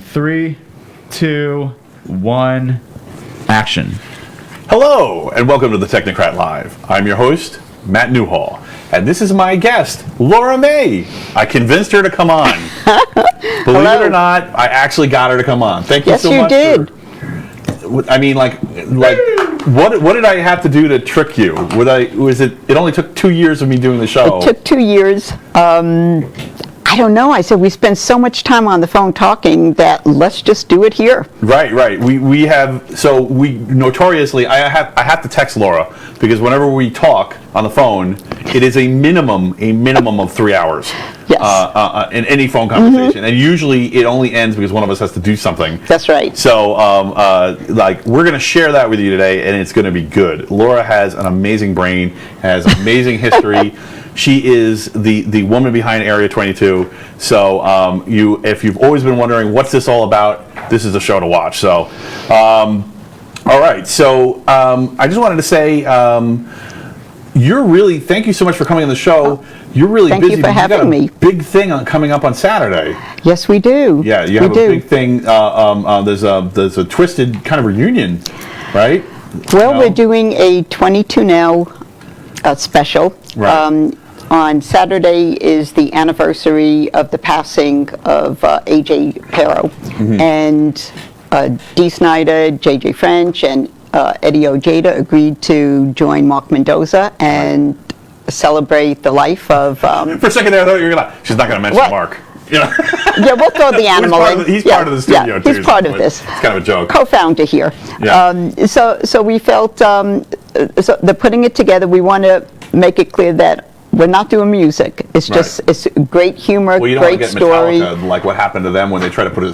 3, 2, 1, action. Hello, and welcome to the Technocrat Live. I'm your host, Matt Newhall, and this is my guest, Laura May. I convinced her to come on. Believe it or not, I actually got her to come on. Thank you so much. Yes, you did. I mean, like, what did I have to do to trick you? It only took 2 years of me doing the show. It took 2 years. I don't know. I said we spend so much time on the phone talking that let's just do it here. Right. We notoriously I have to text Laura because whenever we talk on the phone, it is a minimum of 3 hours. Yes. In any phone conversation, and usually it only ends because one of us has to do something. That's right. So, we're going to share that with you today, and it's going to be good. Laura has an amazing brain, has amazing history. She is the woman behind Area 22. So, if you've always been wondering what's this all about, this is a show to watch. So, all right. So, I just wanted to say, thank you so much for coming on the show. You're really busy. Thank you for having me. Big thing coming up on Saturday. Yes, we do. Yeah, you have a big thing. There's a Twisted kind of reunion, right? Well, we're doing a 22 Now special. Right. On Saturday is the anniversary of the passing of A.J. Pero. Mm-hmm. And Dee Snider, J.J. French, and Eddie Ojeda agreed to join Mark Mendoza and celebrate the life of... For a second there, I thought you were she's not going to mention What? Mark. Yeah. Yeah, we'll throw the animal in. He's part of the studio, too. He's part of this. It's kind of a joke. Co-founder here. Yeah. So we felt, so they're putting it together. We want to make it clear that we're not doing music. It's just, it's great humor, Well, you don't great want to get story. Metallica, like what happened to them when they tried to put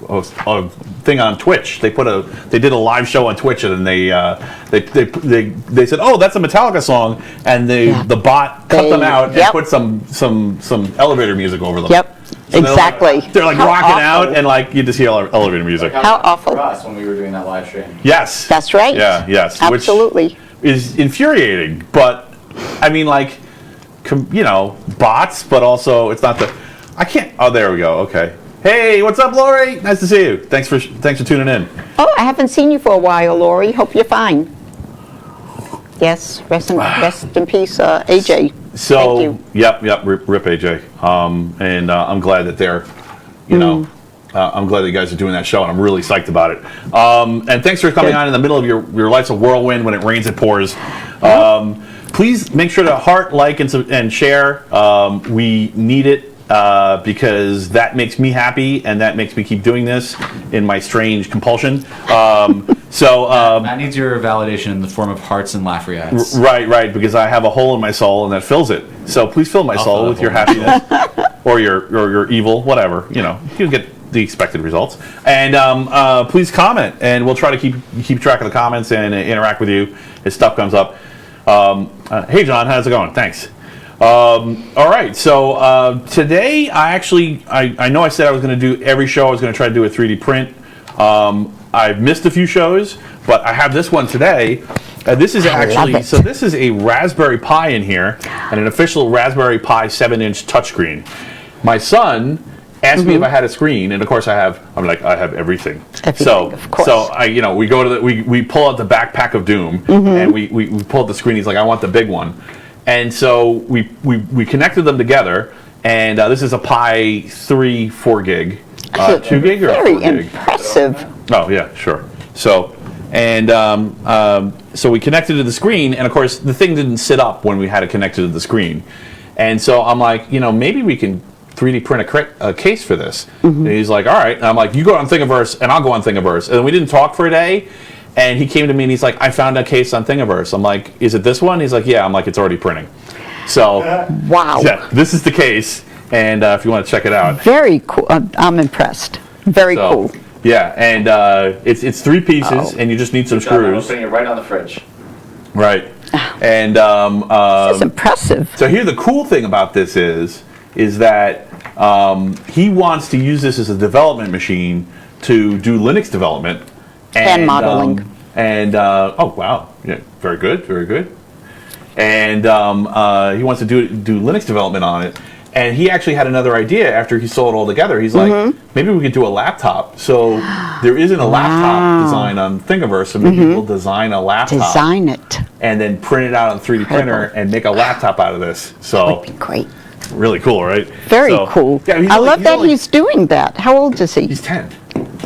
a thing on Twitch. They did a live show on Twitch, and they said, "Oh, that's a Metallica song," and the bot cut them out and put some elevator music over them. Yep, So exactly. They're like rocking out, and you just hear elevator music. How awful. For us when we were doing that live stream. Yes. That's right. Yeah. Yes. Absolutely. Which is infuriating, but I mean, bots, but also it's not the. I can't. Oh, there we go. Okay. Hey, what's up, Lori? Nice to see you. Thanks for tuning in. Oh, I haven't seen you for a while, Lori. Hope you're fine. Yes, rest in peace, AJ. So, thank you. Yep, rip AJ. And I'm glad that they're, I'm glad that you guys are doing that show, and I'm really psyched about it. And thanks for coming on in the middle of your life's a whirlwind. When it rains, it pours. Please make sure to heart, like, and share. We need it. Because that makes me happy, and that makes me keep doing this in my strange compulsion. That needs your validation in the form of hearts and Lafayette's. Right, because I have a hole in my soul, and that fills it. So please fill my soul with your happiness, or your evil, whatever. You get the expected results. And please comment, and we'll try to keep track of the comments and interact with you as stuff comes up. Hey, John, how's it going? Thanks. All right, so today I know I said I was going to do every show. I was going to try to do a 3D print. I've missed a few shows, but I have this one today. This is this is a Raspberry Pi in here, and an official Raspberry Pi 7-inch touchscreen. My son asked me if I had a screen, and of course I have. I'm like, I have everything. Of course. So we go to we pull out the backpack of doom, and we pull out the screen. He's like, I want the big one. And so we connected them together, and this is a Pi 3 4 gig, 2 gig or 4 gig? Very impressive. Oh yeah, sure. So so we connected to the screen, and of course the thing didn't sit up when we had it connected to the screen, and so I'm like, maybe we can 3D print a case for this. And he's like, all right. And I'm like, you go on Thingiverse, and I'll go on Thingiverse, and we didn't talk for a day. And he came to me and he's like, I found a case on Thingiverse. I'm like, is it this one? He's like, yeah. I'm like, it's already printing. So, wow. Yeah, this is the case. And if you want to check it out. Very cool. I'm impressed. Very cool. Yeah, and it's 3 pieces, and you just need some screws. I'm putting it right on the fridge. Right. And this is impressive. So here the cool thing about this is that he wants to use this as a development machine to do Linux development. And modeling. Oh wow, yeah, very good. And he wants to do Linux development on it. And he actually had another idea after he saw it all together. He's like, maybe we could do a laptop. So there isn't a laptop design on Thingiverse, so maybe we'll design a laptop. Design it. And then print it out on 3D printer and make a laptop out of this. So Would be great. really cool, right? Very So, cool. yeah, I love that he's doing that. How old is he? He's 10.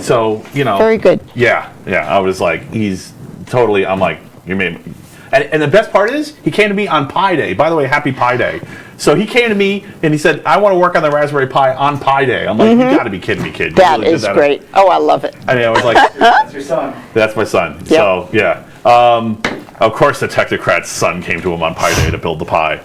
So, you know. Very good. Yeah. I was like, he's totally, I'm like, you made me. And the best part is, he came to me on Pi Day. By the way, happy Pi Day. So he came to me and he said, I want to work on the Raspberry Pi on Pi Day. I'm like, you got to be kidding me, kid. You That really is did great. Oh, I love it. I mean, I was like, That's your son. that's my son. Yep. So, yeah. Of course, the Technocrat's son came to him on Pi Day to build the Pi.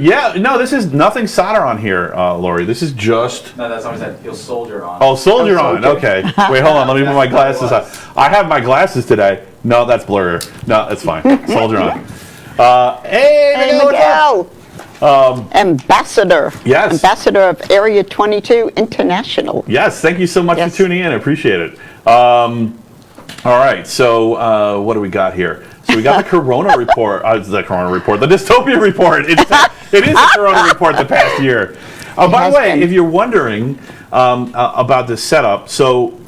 Yeah, no, this is nothing solder on here, Lori. This is just... No, that's not what I said. He'll soldier on. Oh, soldier on. Okay. Wait, hold on. Let me put my glasses on. I have my glasses today. No, that's blurrier. No, that's fine. Soldier on. Hey, Hey, Miguel, what's up? Ambassador. Yes. Ambassador of Area 22 International. Yes, thank you so much Yes. for tuning in. I appreciate it. All right, so what do we got here? So we got the Corona report. The Corona report. The Dystopia report. It is the Corona report the past year. By the way, if you're wondering about this setup, so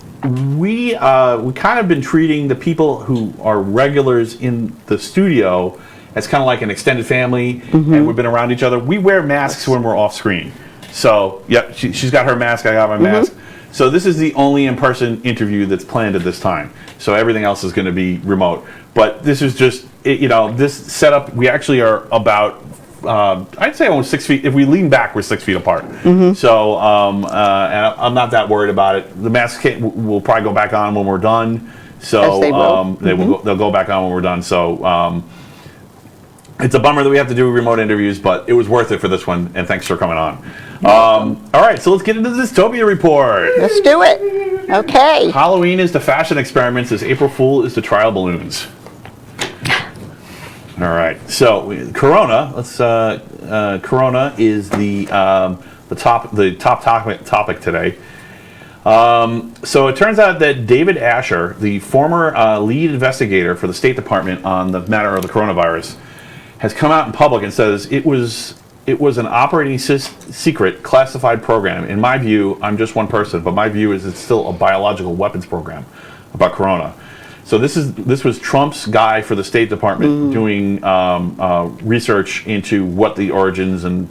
we kind of been treating the people who are regulars in the studio as kind of like an extended family, and we've been around each other. We wear masks when we're off screen. So, yep, she's got her mask, I got my mask. So this is the only in-person interview that's planned at this time. So everything else is going to be remote. But this is just, this setup, we actually are about, I'd say almost 6 feet. If we lean back, we're 6 feet apart. So and I'm not that worried about it. The masks will probably go back on when we're done. So Yes, they will. they'll go back on when we're done. So it's a bummer that we have to do remote interviews, but it was worth it for this one, and thanks for coming on. All right, so let's get into the Dystopia report. Let's do it. Okay. Halloween is to fashion experiments as April Fool is to trial balloons. All right, so Corona. Corona is the top topic today. So it turns out that David Asher, the former lead investigator for the State Department on the matter of the coronavirus, has come out in public and says it was an operating secret classified program. In my view, I'm just one person, but my view is it's still a biological weapons program about corona. So this was Trump's guy for the State Department doing research into what the origins and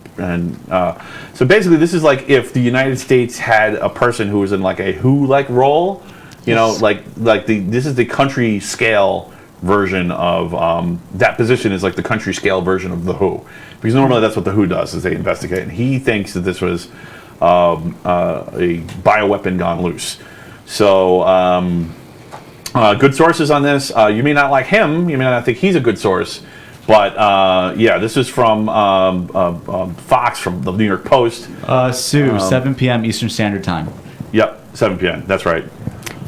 so basically this is like if the United States had a person who was in like a WHO-like role, this is the country scale version of that position is like the country scale version of the WHO, because normally that's what the WHO does is they investigate, and he thinks that this was a bioweapon gone loose. So good sources on this. You may not like him, you may not think he's a good source, but yeah, this is from Fox, from the New York Post. Sue, 7 p.m. Eastern Standard Time. Yep, 7 p.m. That's right.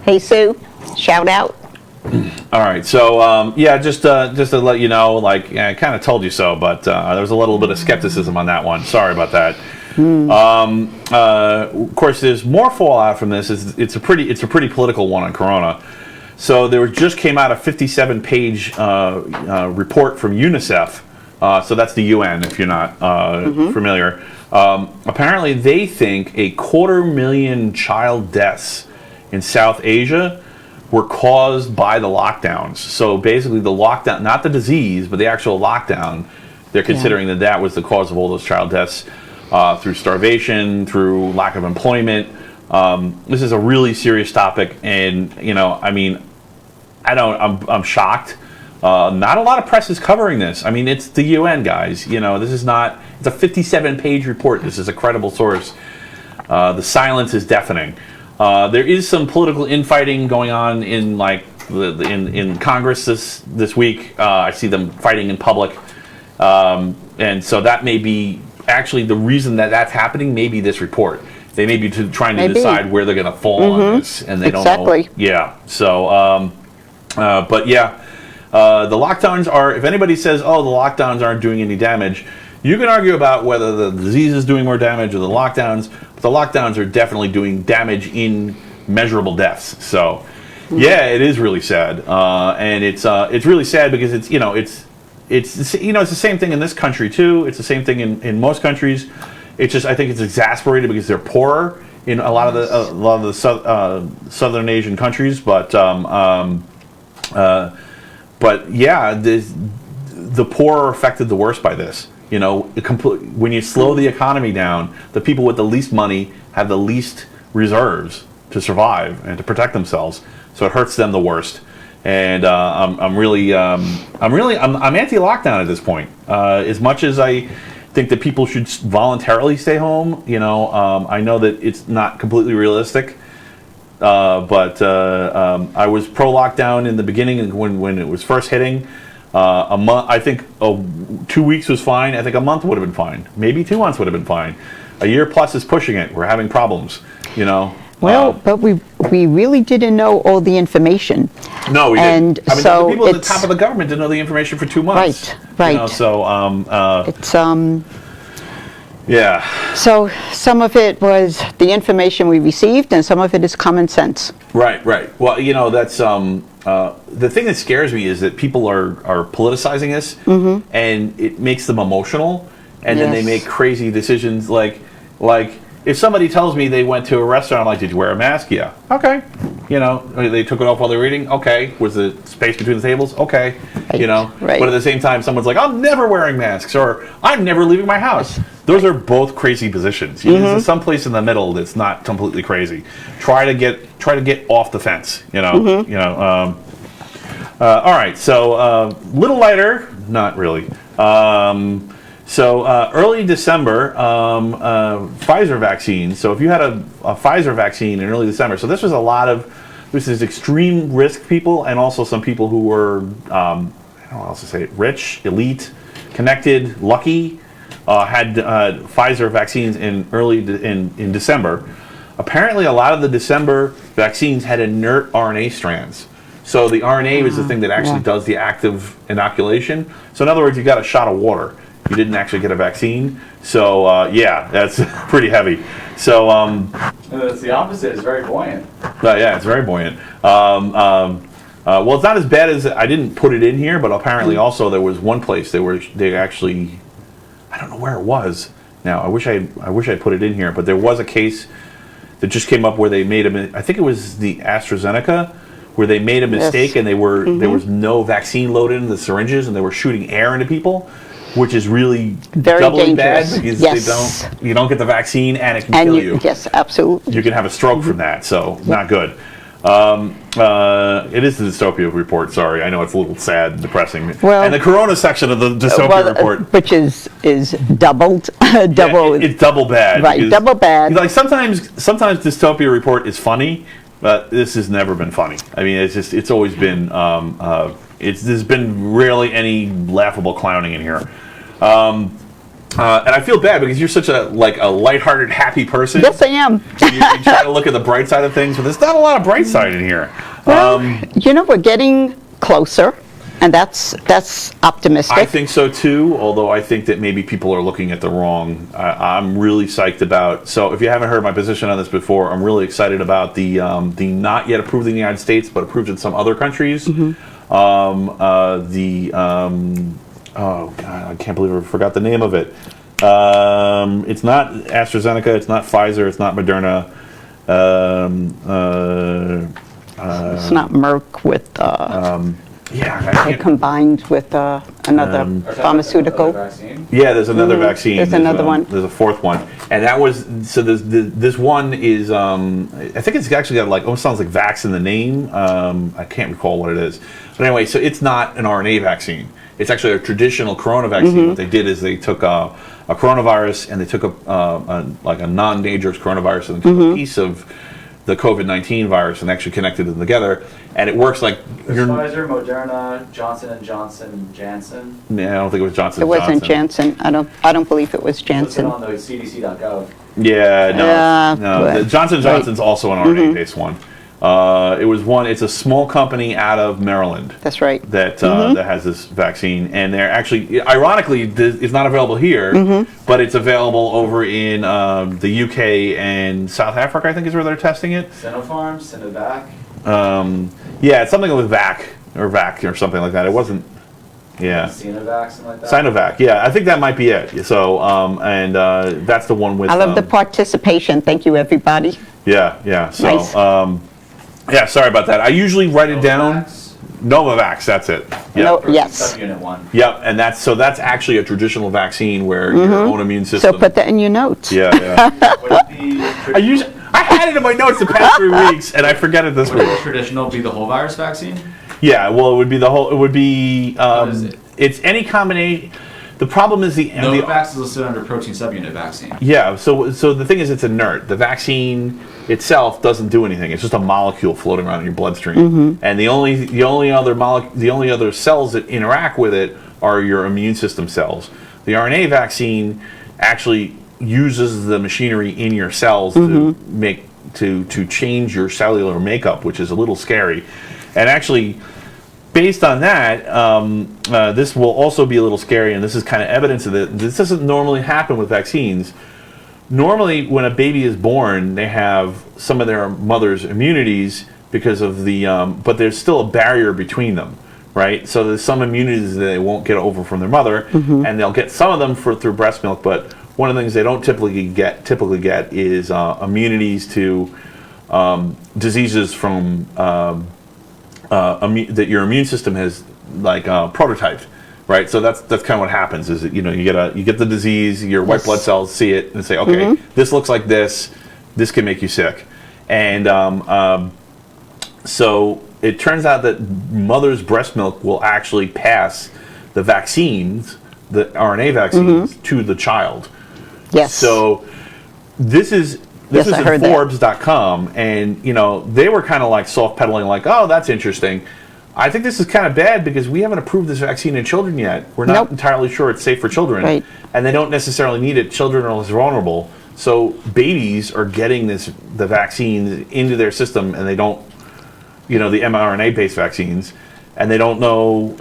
Hey, Sue. Shout out. All right, so yeah, just to let you know, like I kind of told you so, but there was a little bit of skepticism on that one. Sorry about that. Of course, there's more fallout from this. It's a pretty political one on Corona. So there just came out a 57-page report from UNICEF. So that's the UN, if you're not familiar. Apparently, they think 250,000 child deaths in South Asia were caused by the lockdowns. So basically the lockdown, not the disease, but the actual lockdown, they're considering that was the cause of all those child deaths through starvation, through lack of employment. This is a really serious topic, and I mean, I'm shocked. Not a lot of press is covering this. I mean, it's the UN, guys. This is not, it's a 57-page report. This is a credible source. The silence is deafening. There is some political infighting going on in in Congress this week. I see them fighting in public, and so that may be actually the reason that that's happening. Maybe this report. They may be trying to decide where they're going to fall on this, and they don't know. Yeah. So, but yeah, the lockdowns are. If anybody says, "Oh, the lockdowns aren't doing any damage," you can argue about whether the disease is doing more damage or the lockdowns. The lockdowns are definitely doing damage in measurable deaths. So, yeah, it is really sad, and it's really sad because it's it's it's the same thing in this country too. It's the same thing in most countries. It's just I think it's exasperated because they're poorer in a lot of the southern Asian countries, but yeah, the poor are affected the worst by this. When you slow the economy down, the people with the least money have the least reserves to survive and to protect themselves, so it hurts them the worst. And I'm anti-lockdown at this point. As much as I think that people should voluntarily stay home, I know that it's not completely realistic. But I was pro-lockdown in the beginning when it was first hitting. A month, I think 2 weeks was fine. I think a month would have been fine. Maybe 2 months would have been fine. A year plus is pushing it. We're having problems, Well, but we really didn't know all the information. No, we and didn't. I mean, so the people at the top of the government didn't know the information for 2 months. Right. It's yeah. So some of it was the information we received, and some of it is common sense. Right. Well, that's the thing that scares me is that people are politicizing this, and it makes them emotional, and then they Yes. make crazy decisions. Like if somebody tells me they went to a restaurant, I'm like, "Did you wear a mask?" Yeah. Okay. They took it off while they were eating. Okay. Was the space between the tables? Okay. Right. But at the same time, someone's like, "I'm never wearing masks," or "I'm never leaving my house." Those are both crazy positions. There's some place in the middle that's not completely crazy. Try to get off the fence. All right. So little lighter, not really. Early December, Pfizer vaccine. So if you had a Pfizer vaccine in early December, so this is extreme risk people, and also some people who were I don't know how else to say it, rich, elite, connected, lucky. Had Pfizer vaccines in December. Apparently, a lot of the December vaccines had inert RNA strands. So the RNA is the thing that actually does the active inoculation. So in other words, you got a shot of water. You didn't actually get a vaccine. So that's pretty heavy. So It's the opposite. It's very buoyant. yeah, it's very buoyant. Well, it's not as bad as I didn't put it in here, but apparently also there was one place they actually. I don't know where it was. Now I wish I put it in here, but there was a case that just came up where they made I think it was the AstraZeneca, where they made a mistake and there was no vaccine loaded in the syringes, and they were shooting air into people, which is really Very doubly dangerous. bad because Yes. you don't get the vaccine and it can kill you. Yes, absolutely. You can have a stroke from that, so not good. It is the Dystopia report. Sorry, I know it's a little sad and depressing. Well, and the Corona section of the Dystopia report, which is doubled, double. it's double bad. Right, because, double bad. Sometimes Dystopia report is funny, but this has never been funny. I mean, it's always been there's been rarely any laughable clowning in here. And I feel bad because you're such a lighthearted, happy person. Yes, I am. You try to look at the bright side of things, but there's not a lot of bright side in here. Well, we're getting closer, and that's optimistic. I think so too, although I think that maybe people are looking at the wrong. I'm really psyched about. So if you haven't heard my position on this before, I'm really excited about the not yet approved in the United States, but approved in some other countries. Oh God, I can't believe I forgot the name of it. It's not AstraZeneca, it's not Pfizer, it's not Moderna. It's not Merck with Yeah, combined with another pharmaceutical. Vaccine. yeah. There's another vaccine. There's another one. There's a fourth one, and that was so. This one is. I think it's actually got almost sounds like Vax in the name. I can't recall what it is, but anyway, so it's not an RNA vaccine. It's actually a traditional corona vaccine. What they did is they took a coronavirus and they took a non-dangerous coronavirus and they took a piece of the COVID-19 virus and actually connected them together, and it works like Pfizer, Moderna, Johnson & Johnson, Janssen. Yeah, I don't think it was Johnson. It wasn't Janssen. I don't believe it was It's Janssen. on the CDC.gov. Yeah, no. but- The Johnson & Johnson's also an RNA-based one. It's a small company out of Maryland That's right. that has this vaccine, and they're actually, ironically, it's not available here, but it's available over in the UK and South Africa, I think is where they're testing it. Sinopharm, Sinovac. Yeah, it's something with VAC or something like that. It wasn't Yeah. Sinovac, something like that. Sinovac, yeah, I think that might be it. So, that's the one with. I love the participation. Thank you, everybody. Yeah. So, Nice. yeah, sorry about that. I usually write it down. Novavax, that's it. Yep. No, yes. Subunit 1. Yep, and that's actually a traditional vaccine where your own immune system. So put that in your notes. Yeah. Would it be I had it in my notes the past 3 weeks, and I forget it this Would week. the traditional be the whole virus vaccine? Yeah, well, it would be the whole. It would be. What is it? It's any combination. The problem is the Novavax is listed under protein subunit vaccine. Yeah, so the thing is, it's inert. The vaccine itself doesn't do anything. It's just a molecule floating around in your bloodstream, and the only other cells that interact with it are your immune system cells. The RNA vaccine actually uses the machinery in your cells to change your cellular makeup, which is a little scary, and actually. Based on that, this will also be a little scary, and this is kind of evidence of it. This doesn't normally happen with vaccines. Normally, when a baby is born, they have some of their mother's immunities because of the, but there's still a barrier between them, right? So there's some immunities that they won't get over from their mother, and they'll get some of them through breast milk. But one of the things they don't typically get is immunities to diseases from. That your immune system has prototyped, right? So that's kind of what happens. Is that, you get the disease, your white blood cells see it and say, okay, this looks like this can make you sick, and so it turns out that mother's breast milk will actually pass the vaccines, the RNA vaccines, to the child. Yes. So this is in Forbes.com, and they were kind of like soft pedaling, like, oh, that's interesting. I think this is kind of bad because we haven't approved this vaccine in children yet. We're not entirely sure it's safe for children, right. And they don't necessarily need it. Children are less vulnerable, so babies are getting the vaccine into their system, and they don't, the mRNA-based vaccines, and they don't know.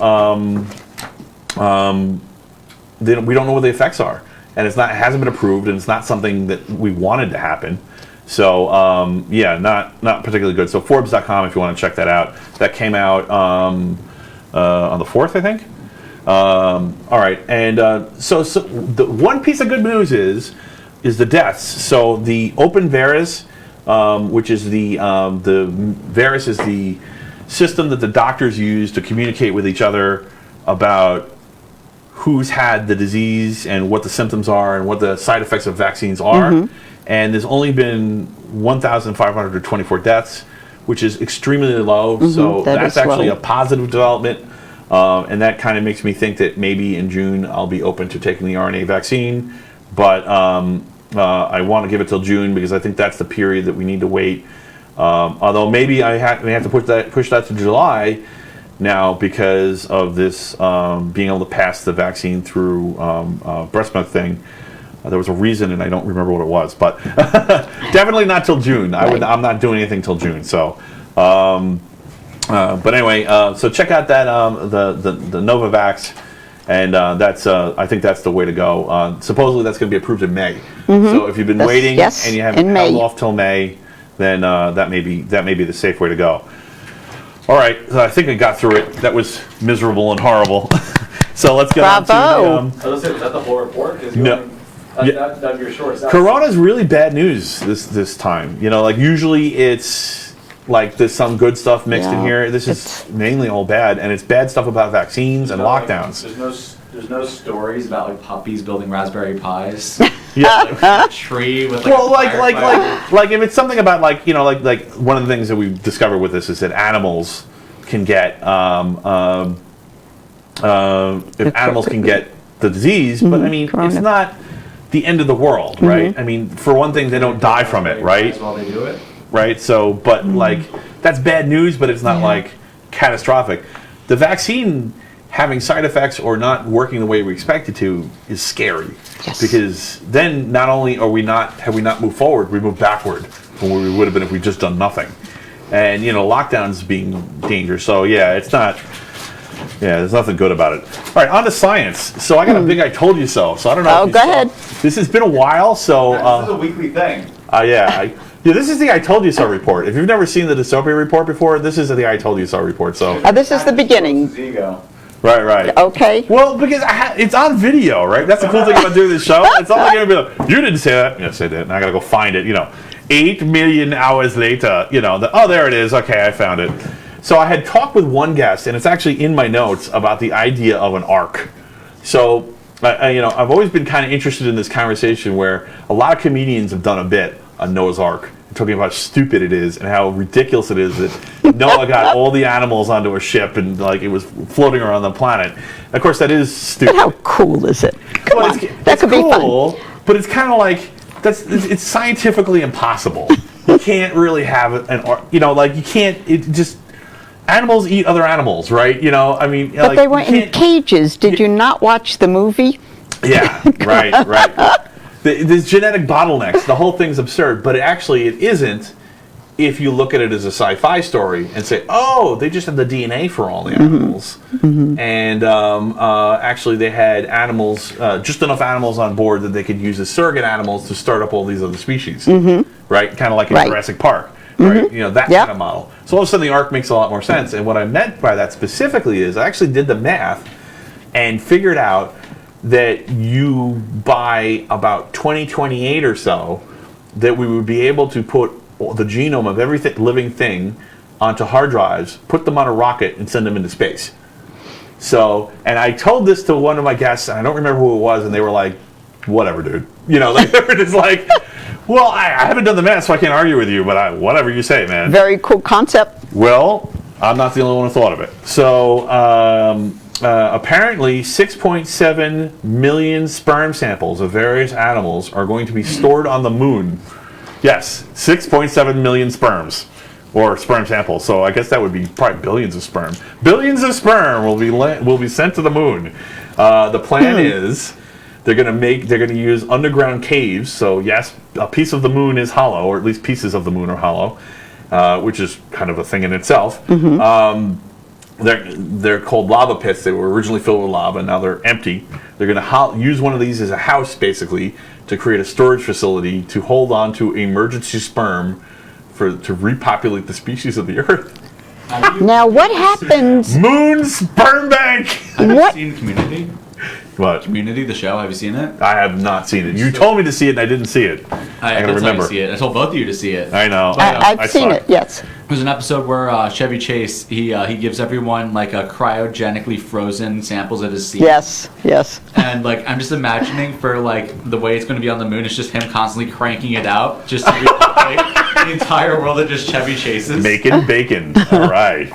We don't know what the effects are. And it hasn't been approved, and it's not something that we wanted to happen. So, not particularly good. So Forbes.com, if you want to check that out. That came out on the 4th, I think. All right, and so the one piece of good news is the deaths. So the open virus, which is the virus is the system that the doctors use to communicate with each other about who's had the disease and what the symptoms are and what the side effects of vaccines are. And there's only been 1,524 deaths, which is extremely low. So that's actually a positive development. And that kind of makes me think that maybe in June I'll be open to taking the RNA vaccine. But I want to give it till June because I think that's the period that we need to wait. Although maybe I may have to push that to July now because of this being able to pass the vaccine through breast milk thing. There was a reason, and I don't remember what it was, but definitely not till June. I'm not doing anything till June. So, but anyway, so check out that the Novavax, and I think that's the way to go. Supposedly that's going to be approved in May. So if you've been waiting and you haven't held off till May, then that may be the safe way to go. All right, so I think I got through it. That was miserable and horrible. So let's get on to was that the whole report? No. That'd be your short. Corona's really bad news this time. Like usually it's like there's some good stuff mixed in here. This is mainly all bad, and it's bad stuff about vaccines and lockdowns. There's no stories about like puppies building Raspberry Pis. Like a tree with like if it's something about like one of the things that we've discovered with this is that animals can get if animals can get the disease, but I mean it's not the end of the world, right? I mean, for one thing, they don't die from it, right? While they do it, right? So, but like that's bad news, but it's not like catastrophic. The vaccine having side effects or not working the way we expect it to is scary, because then not only have we not moved forward, we moved backward from where we would have been if we'd just done nothing. And lockdowns being dangerous. So it's not. Yeah, there's nothing good about it. All right, on to science. So I got a big I told you so. So I don't know. Oh, go ahead. This has been a while. So this is a weekly thing. This is the I told you so report. If you've never seen the Dystopia report before, this is the I told you so report. So this is the beginning. Ego. Right. Okay. Well, because it's on video, right? That's the cool thing about doing this show. It's not like you're gonna be like, you didn't say that. Yes, I did. And I gotta go find it. 8 million hours later. Oh, there it is. Okay, I found it. So I had talked with one guest, and it's actually in my notes about the idea of an arc. So, I've always been kind of interested in this conversation where a lot of comedians have done a bit on Noah's Ark, talking about how stupid it is and how ridiculous it is that Noah got all the animals onto a ship and it was floating around the planet. Of course, that is stupid. But how cool is it? Come on, that could be fun. But it's kind of like it's scientifically impossible. You can't really have an art. You can't. It just animals eat other animals, right? But they were in cages. Did you not watch the movie? Yeah, right. There's genetic bottlenecks. The whole thing's absurd, but it isn't if you look at it as a sci-fi story and say, oh, they just have the DNA for all the animals. Mm-hmm. And actually they had animals, just enough animals on board that they could use as surrogate animals to start up all these other species, right? Kind of like in Jurassic Park, right? That kind of model. So all of a sudden the arc makes a lot more sense. And what I meant by that specifically is I actually did the math and figured out that you, by about 2028 or so, that we would be able to put the genome of every living thing onto hard drives, put them on a rocket, and send them into space. So, and I told this to one of my guests, and I don't remember who it was, and they were like, whatever, dude. They were just like, well, I haven't done the math, so I can't argue with you, but whatever you say, man. Very cool concept. Well, I'm not the only one who thought of it. So, apparently 6.7 million sperm samples of various animals are going to be stored on the moon. Yes, 6.7 million sperms, or sperm samples. So I guess that would be probably billions of sperm. Billions of sperm will be sent to the moon. The plan is they're going to use underground caves. So yes, a piece of the moon is hollow, or at least pieces of the moon are hollow, which is kind of a thing in itself. They're called lava pits. They were originally filled with lava, now they're empty. They're going to use one of these as a house, basically, to create a storage facility to hold on to emergency sperm to repopulate the species of the Earth. Now, what happens? Moon sperm bank! Have you seen Community? What? Community, the show? Have you seen it? I have not seen it. You told me to see it, and I didn't see it. I gotta remember. See it. I told both of you to see it. I know. I've seen it. Yes. There's an episode where Chevy Chase he gives everyone a cryogenically frozen samples of his seed. Yes. And I'm just imagining for the way it's going to be on the moon, it's just him constantly cranking it out just to replicate the entire world of just Chevy Chases. Making bacon. All right.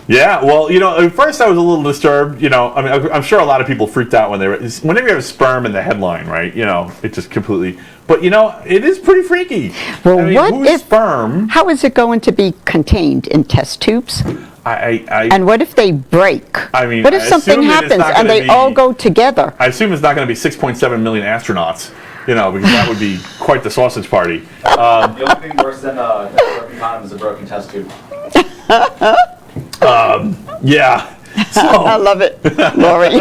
Yeah, well, at first I was a little disturbed. I'm sure a lot of people freaked out whenever you have sperm in the headline, right? It just completely. But it is pretty freaky. Well, what if sperm? How is it going to be contained in test tubes? And what if they break? What if something happens and they all go together? I assume it's not going to be 6.7 million astronauts. Because that would be quite the sausage party. The only thing worse than a broken condom is a broken test tube. Yeah. So, I love it, Lori.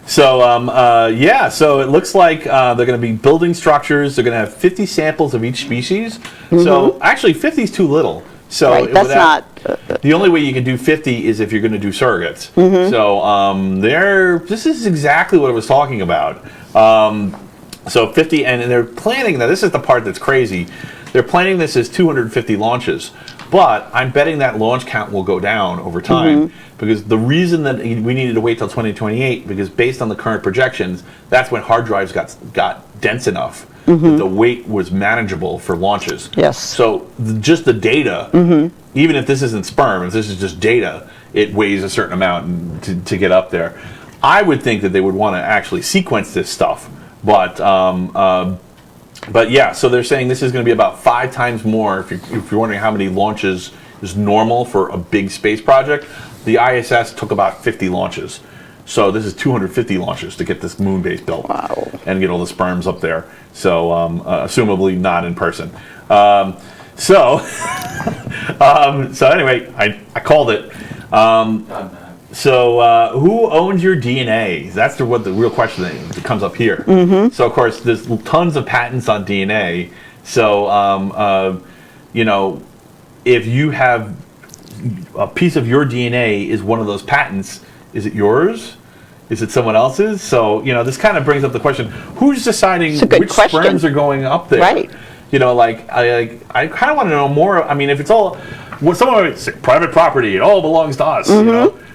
So it looks like they're going to be building structures. They're going to have 50 samples of each species. So actually 50 is too little. So that's not... the only way you can do 50 is if you're going to do surrogates. So this is exactly what I was talking about. So 50, and they're planning, now this is the part that's crazy, they're planning this as 250 launches. But I'm betting that launch count will go down over time because the reason that we needed to wait till 2028, because based on the current projections, that's when hard drives got dense enough that the weight was manageable for launches. Yes. So just the data, even if this isn't sperm, if this is just data, it weighs a certain amount to get up there. I would think that they would want to actually sequence this stuff, but yeah, so they're saying this is going to be about 5 times more. If you're wondering how many launches is normal for a big space project, the ISS took about 50 launches. So this is 250 launches to get this moon base built. Wow. And get all the sperms up there. So assumably not in person. So anyway, I called it. So who owns your DNA? That's what the real question that comes up here. So of course there's tons of patents on DNA. So if you have a piece of your DNA is one of those patents. Is it yours? Is it someone else's? So, this kind of brings up the question, who's deciding which sperms are going up there? Right. I kind of want to know more. I mean, if it's all, someone would say private property, it all belongs to us,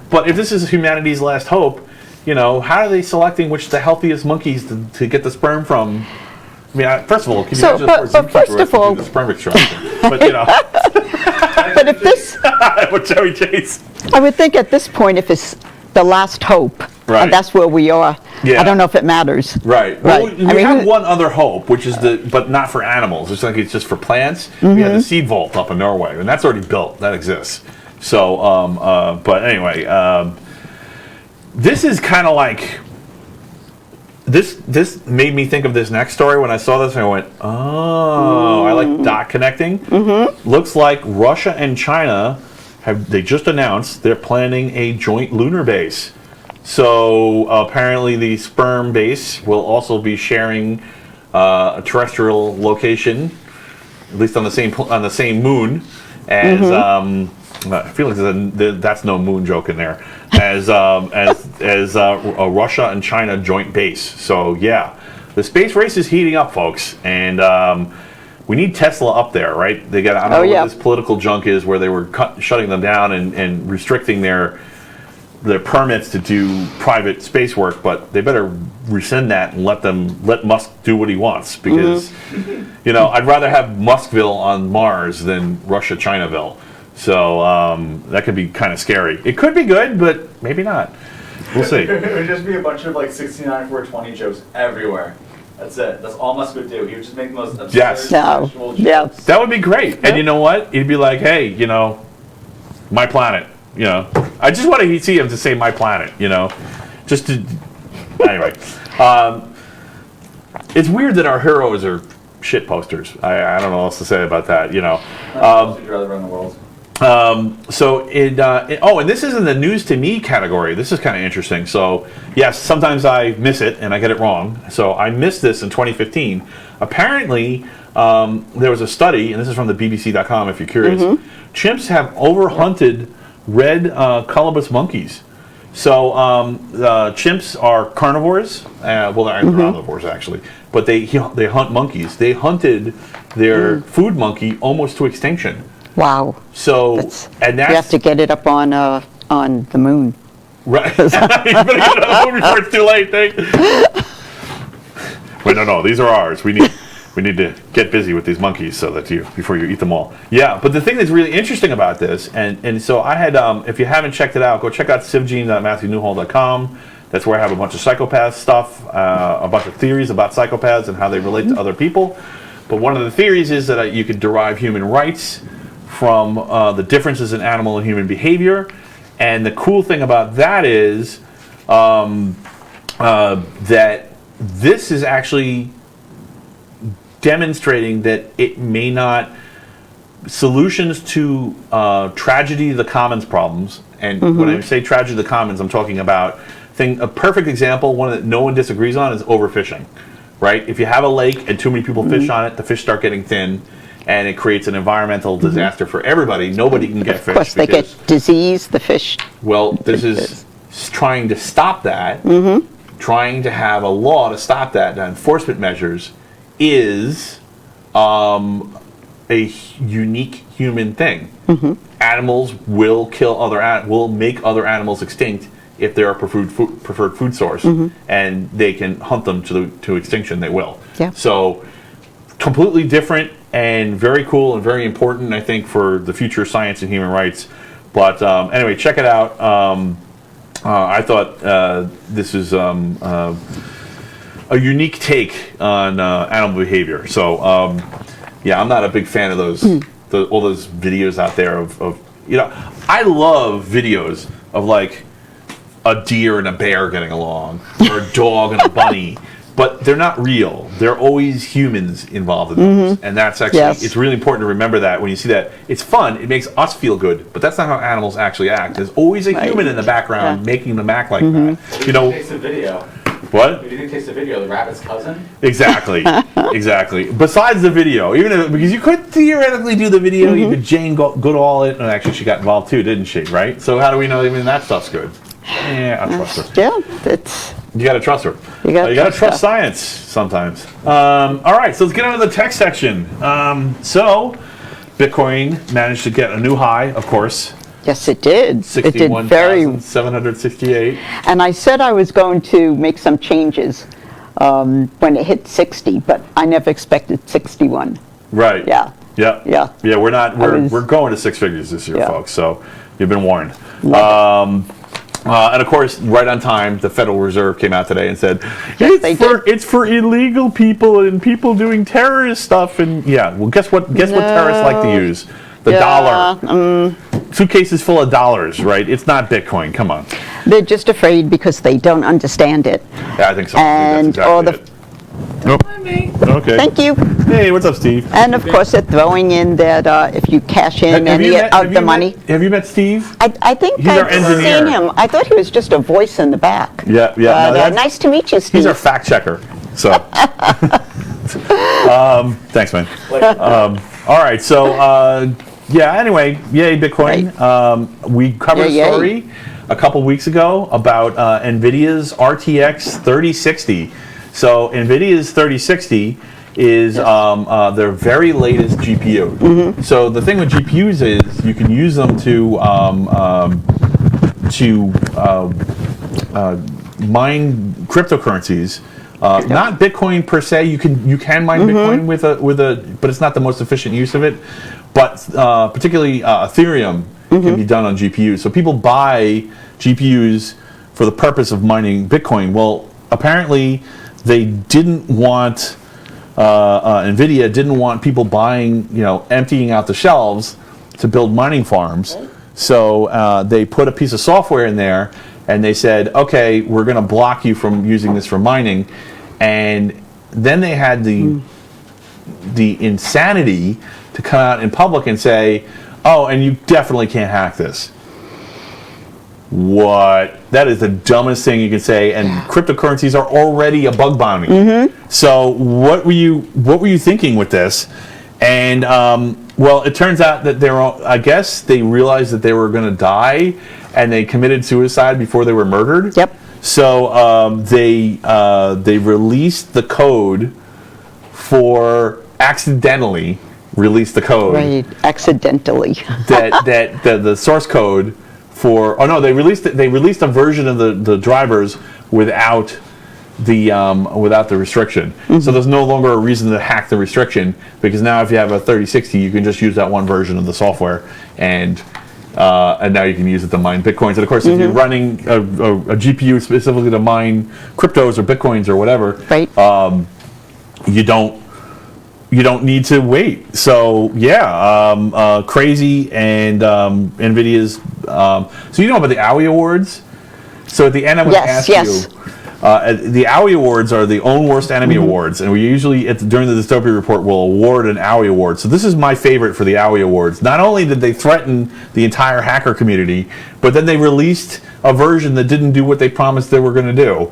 But if this is humanity's last hope, how are they selecting which the healthiest monkeys to get the sperm from? I mean, first of all, can you imagine but first of all, the sperm extraction? But, but if this, with Joey Chase. I would think at this point, if it's the last hope, Right. and that's where we are, Yeah. I don't know if it matters. Right. Well, we have one other hope, which is but not for animals. It's just for plants. We have the seed vault up in Norway, and that's already built. That exists. So, but anyway, this is kind of like this made me think of this next story when I saw this, and I went, oh, I like dot connecting. Looks like Russia and China they just announced they're planning a joint lunar base. So apparently the sperm base will also be sharing a terrestrial location, at least on the same moon as I feel like that's no moon joke in there, as a Russia and China joint base. So yeah, the space race is heating up, folks, and we need Tesla up there, right? They got I don't know what this political junk is where they were shutting them down and restricting their permits to do private space work, but they better rescind that and let Musk do what he wants, because I'd rather have Muskville on Mars than Russia-Chinaville. So that could be kind of scary. It could be good, but maybe not. We'll see. It would just be a bunch of 69 420 jokes everywhere. That's it. That's all Musk would do. He would just make the most absurd sexual jokes. That would be great. And you know what? He'd be like, hey, my planet. I just want to see him to say my planet, just to, anyway. It's weird that our heroes are shit posters. I don't know what else to say about that, You'd rather run the world. And this is in the news to me category. This is kind of interesting. So yes, sometimes I miss it and I get it wrong. So I missed this in 2015. Apparently, there was a study, and this is from the BBC.com if you're curious. Chimps have overhunted red colobus monkeys. So chimps are carnivores. Well, they're omnivores actually, but they hunt monkeys. They hunted their food monkey almost to extinction. Wow. So you have to get it up on the moon. Right. You better get it on the moon before it's too late. Wait, no, these are ours. We need to get busy with these monkeys so that before you eat them all. Yeah, but the thing that's really interesting about this, and so I had, if you haven't checked it out, go check out civgene.matthewnewhall.com. That's where I have a bunch of psychopath stuff, a bunch of theories about psychopaths and how they relate to other people. But one of the theories is that you could derive human rights from the differences in animal and human behavior. And the cool thing about that is that this is actually demonstrating that it may not solutions to tragedy of the commons problems, and when I say tragedy of the commons, I'm talking about a perfect example, one that no one disagrees on, is overfishing, right? If you have a lake and too many people fish on it, the fish start getting thin, and it creates an environmental disaster for everybody. Nobody can get fish. Of course, they get disease, the fish. Well, this is trying to stop that, trying to have a law to stop that, and enforcement measures is a unique human thing. Animals will will make other animals extinct if they're a preferred food source, and they can hunt them to extinction. They will. Yeah. So completely different and very cool and very important, I think, for the future of science and human rights. But anyway, check it out. I thought this is a unique take on animal behavior. So, I'm not a big fan of those all those videos out there of I love videos of like a deer and a bear getting along, or a dog and a bunny, but they're not real. They're always humans involved in those, and that's actually it's really important to remember that when you see that. It's fun. It makes us feel good, but that's not how animals actually act. There's always a human in the background making them act like that. Takes a video. What? Who do you think takes the video? The rabbit's cousin? Exactly. Exactly. Besides the video, because you could theoretically do the video, even Jane Goodall it, and actually she got involved too, didn't she? Right. So how do we know even that stuff's good? Yeah, I trust her. Yeah, it's. You got to trust her. You got to trust science sometimes. All right, so let's get into the tech section. So, Bitcoin managed to get a new high, of course. Yes, it did. It did very. 61,768. And I said I was going to make some changes when it hit 60, but I never expected 61. Right. Yeah. Yeah. Yeah. Yeah. We're going to six figures this year, folks. So you've been warned. And of course, right on time, the Federal Reserve came out today and said, it's for illegal people and people doing terrorist stuff. And yeah, well, guess what terrorists like to use? The dollar. Suitcases full of dollars, right? It's not Bitcoin. Come on. They're just afraid because they don't understand it. Yeah, I think so. And that's exactly it. Don't mind me. Okay. Thank you. Hey, what's up, Steve? And of course, they're throwing in that if you cash in any of the money. Have you met Steve? I think He's our I've engineer. seen him. I thought he was just a voice in the back. Yeah, yeah. But, nice to meet you, Steve. He's our fact checker. So, thanks, man. All right, so yeah. Anyway, yay Bitcoin. Right. We covered a story a couple weeks ago about NVIDIA's RTX 3060. So NVIDIA's 3060 is their very latest GPU. So the thing with GPUs is you can use them to mine cryptocurrencies. Not Bitcoin per se. You can mine Bitcoin with a, but it's not the most efficient use of it. But particularly Ethereum can be done on GPUs. So people buy GPUs for the purpose of mining Bitcoin. Well, apparently they didn't want NVIDIA didn't want people buying, emptying out the shelves to build mining farms. So they put a piece of software in there. And they said, okay, we're going to block you from using this for mining. And then they had the insanity to come out in public and say, oh, and you definitely can't hack this. What? That is the dumbest thing you can say. And cryptocurrencies are already a bug bounty. So what were you thinking with this? And well, it turns out that I guess they realized that they were going to die, and they committed suicide before they were murdered. Yep. So they released the code for accidentally released the code. Right, accidentally. that the source code for they released a version of the drivers without the restriction. So there's no longer a reason to hack the restriction, because now if you have a 3060, you can just use that one version of the software, and now you can use it to mine Bitcoins. And of course, if you're running a GPU specifically to mine cryptos or Bitcoins or whatever, right. You don't need to wait. So yeah, crazy. And NVIDIA's so you know about the AUI Awards. So at the end, I'm going to ask you. The AUI Awards are the Own Worst Enemy Awards, and we usually, during the Dystopia report, will award an AUI Award. So this is my favorite for the AUI Awards. Not only did they threaten the entire hacker community, but then they released a version that didn't do what they promised they were going to do.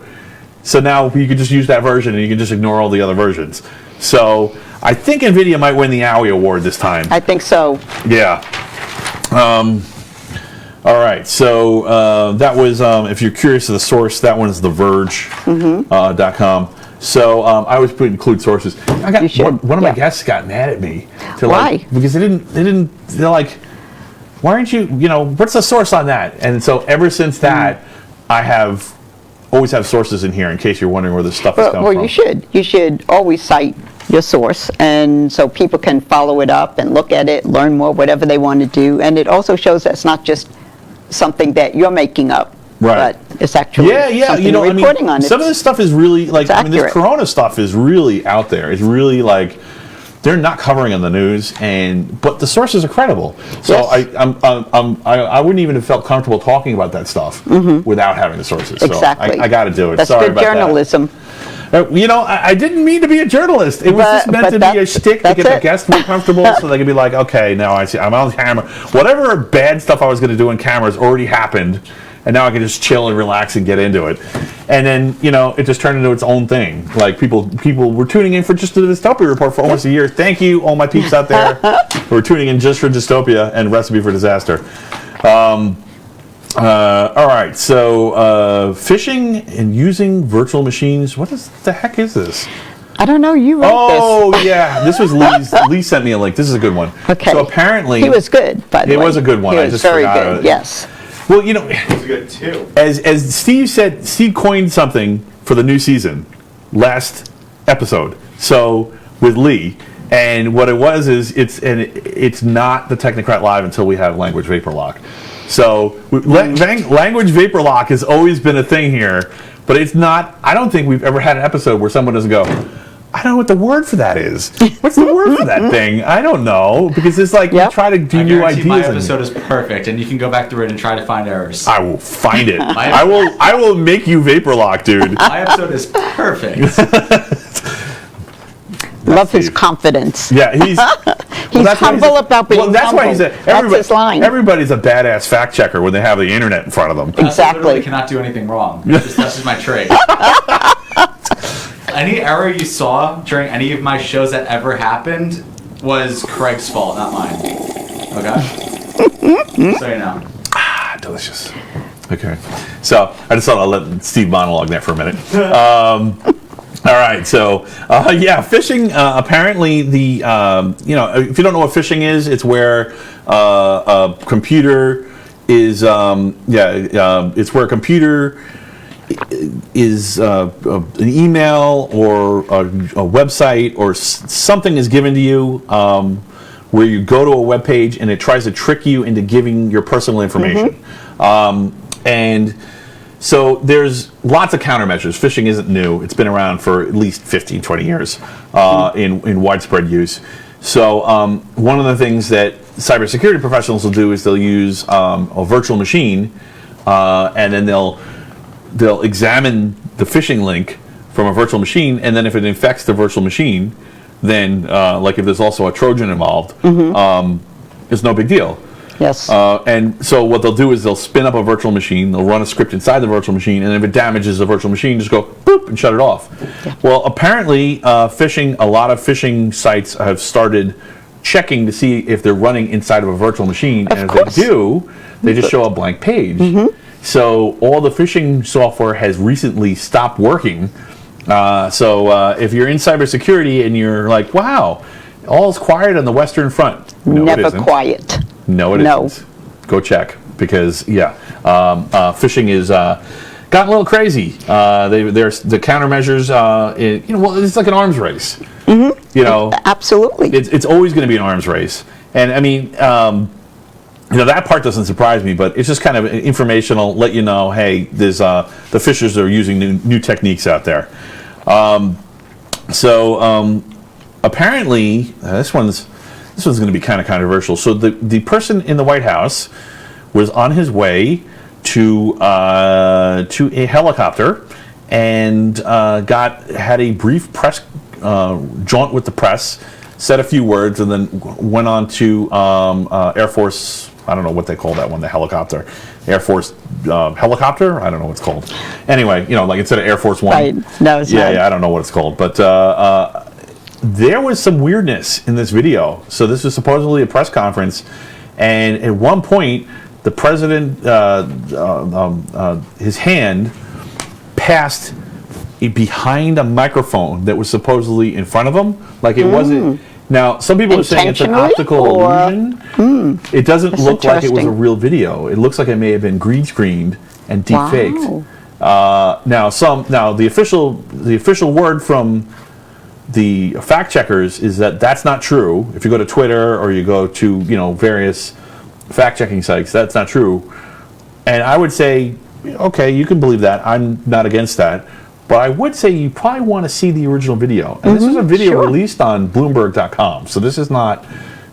So now you can just use that version, and you can just ignore all the other versions. So I think NVIDIA might win the AUI Award this time. I think so. Yeah. All right, so that was, if you're curious of the source, that one is TheVerge.com. So I always include sources. One of my guests got mad at me. Why? Because they're like, why aren't you, what's the source on that? And so ever since that, I always have sources in here in case you're wondering where this stuff is coming from. Well, you should always cite your source, and so people can follow it up and look at it, learn more, whatever they want to do. And it also shows that it's not just something that you're making up, right? But it's actually something you're reporting on. Some of this stuff is really this Corona stuff is really out there. It's really they're not covering on the news, but the sources are credible. So yes. I wouldn't even have felt comfortable talking about that stuff without having the sources. Exactly. So I got to do it. That's Sorry good journalism. I didn't mean to be a journalist. It was just meant to be a shtick to get the guests more comfortable, so they could be like, okay, now I see, I'm on camera. Whatever bad stuff I was going to do on camera has already happened, and now I can just chill and relax and get into it. And then, it just turned into its own thing. Like, people were tuning in for just the Dystopia report for almost a year. Thank you, all my peeps out there who are tuning in just for Dystopia and Recipe for Disaster. All right, so phishing and using virtual machines. What the heck is this? I don't know. You wrote this. Oh, yeah. This was Lee's. Lee sent me a link. This is a good one. Okay. So apparently... He was good, by the way. It was a good one. He I was just very forgot good, it. yes. Well, It's good too. as Steve said, Steve coined something for the new season last episode. So, with Lee. And what it was is, it's not the Technocrat Live until we have language vapor lock. So, language vapor lock has always been a thing here, but it's not... I don't think we've ever had an episode where someone doesn't go... I don't know what the word for that is. What's the word for that thing? I don't know, because it's like we try to do new ideas. My episode is perfect, and you can go back through it and try to find errors. I will find it. I will make you vapor lock, dude. My episode is perfect. Love his confidence. Yeah, he's humble about being that's humble. why he's That's his line. Everybody's a badass fact checker when they have the internet in front of them. Exactly. I literally cannot do anything wrong. That's just my trait. Any error you saw during any of my shows that ever happened was Craig's fault, not mine. Okay? So you know. Delicious. Okay. So, I just thought I'd let Steve monologue there for a minute. All right, so phishing. Apparently, if you don't know what phishing is, it's where a computer is. It's where a computer is an email or a website or something is given to you where you go to a web page and it tries to trick you into giving your personal information. And so there's lots of countermeasures. Phishing isn't new. It's been around for at least 15, 20 years in widespread use. So one of the things that cybersecurity professionals will do is they'll use a virtual machine and then they'll examine the phishing link from a virtual machine, and then if it infects the virtual machine, then like if there's also a Trojan involved, it's no big deal. Yes. And so what they'll do is they'll spin up a virtual machine, they'll run a script inside the virtual machine, and if it damages the virtual machine, just go boop and shut it off. Yeah. Well, apparently a lot of phishing sites have started checking to see if they're running inside of a virtual machine, and if they do, they just show a blank page. So all the phishing software has recently stopped working. So if you're in cybersecurity and you're like, wow, all's quiet on the Western Front. No, Never quiet. No, it isn't. Go check, because phishing is gotten a little crazy. There's the countermeasures. It's like an arms race. Absolutely. It's always going to be an arms race, and I mean, that part doesn't surprise me, but it's just kind of informational. Let you know, hey, there's the phishers are using new techniques out there. Apparently, this one's going to be kind of controversial. So the person in the White House was on his way to a helicopter and had a brief press jaunt with the press, said a few words, and then went on to Air Force. I don't know what they call that one, the helicopter. Air Force helicopter? I don't know what it's called. Anyway, like instead of Air Force One. Right. No, it's not. Yeah, I don't know what it's called. But there was some weirdness in this video. So this was supposedly a press conference. And at one point, the president, his hand passed behind a microphone that was supposedly in front of him. Like it wasn't... Now, some people are saying it's an optical illusion. It doesn't look like it was a real video. It looks like it may have been green screened and deep faked. Now the official word from the fact checkers is that that's not true. If you go to Twitter or you go to various fact checking sites, that's not true. And I would say, okay, you can believe that. I'm not against that. But I would say you probably want to see the original video. And this is a video released on Bloomberg.com. So this is not,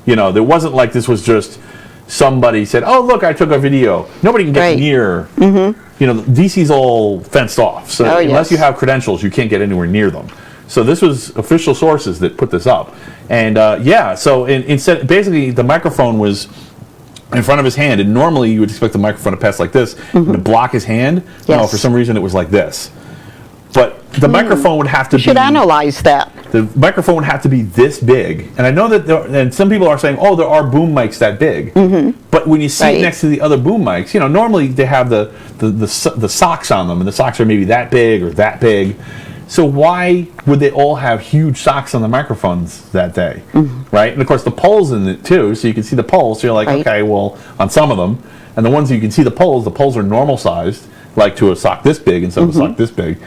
there wasn't like this was just somebody said, oh, look, I took a video. Nobody can get near. DC's all fenced off. So unless you have credentials, you can't get anywhere near them. So this was official sources that put this up. And so instead, basically the microphone was in front of his hand, and normally you would expect the microphone to pass like this and to block his hand. No, Yes. for some reason it was like this. But the microphone would have to You should be... analyze that. The microphone would have to be this big. And I know that and some people are saying, oh, there are boom mics that big. But when you see it Right. next to the other boom mics, normally they have the socks on them, and the socks are maybe that big or that big. So why would they all have huge socks on the microphones that day, right? And of course the poles in it too, so you can see the poles. So you're like, Right. okay, well, on some of them, and the ones that you can see the poles are normal sized, like to a sock this big instead of a sock this big.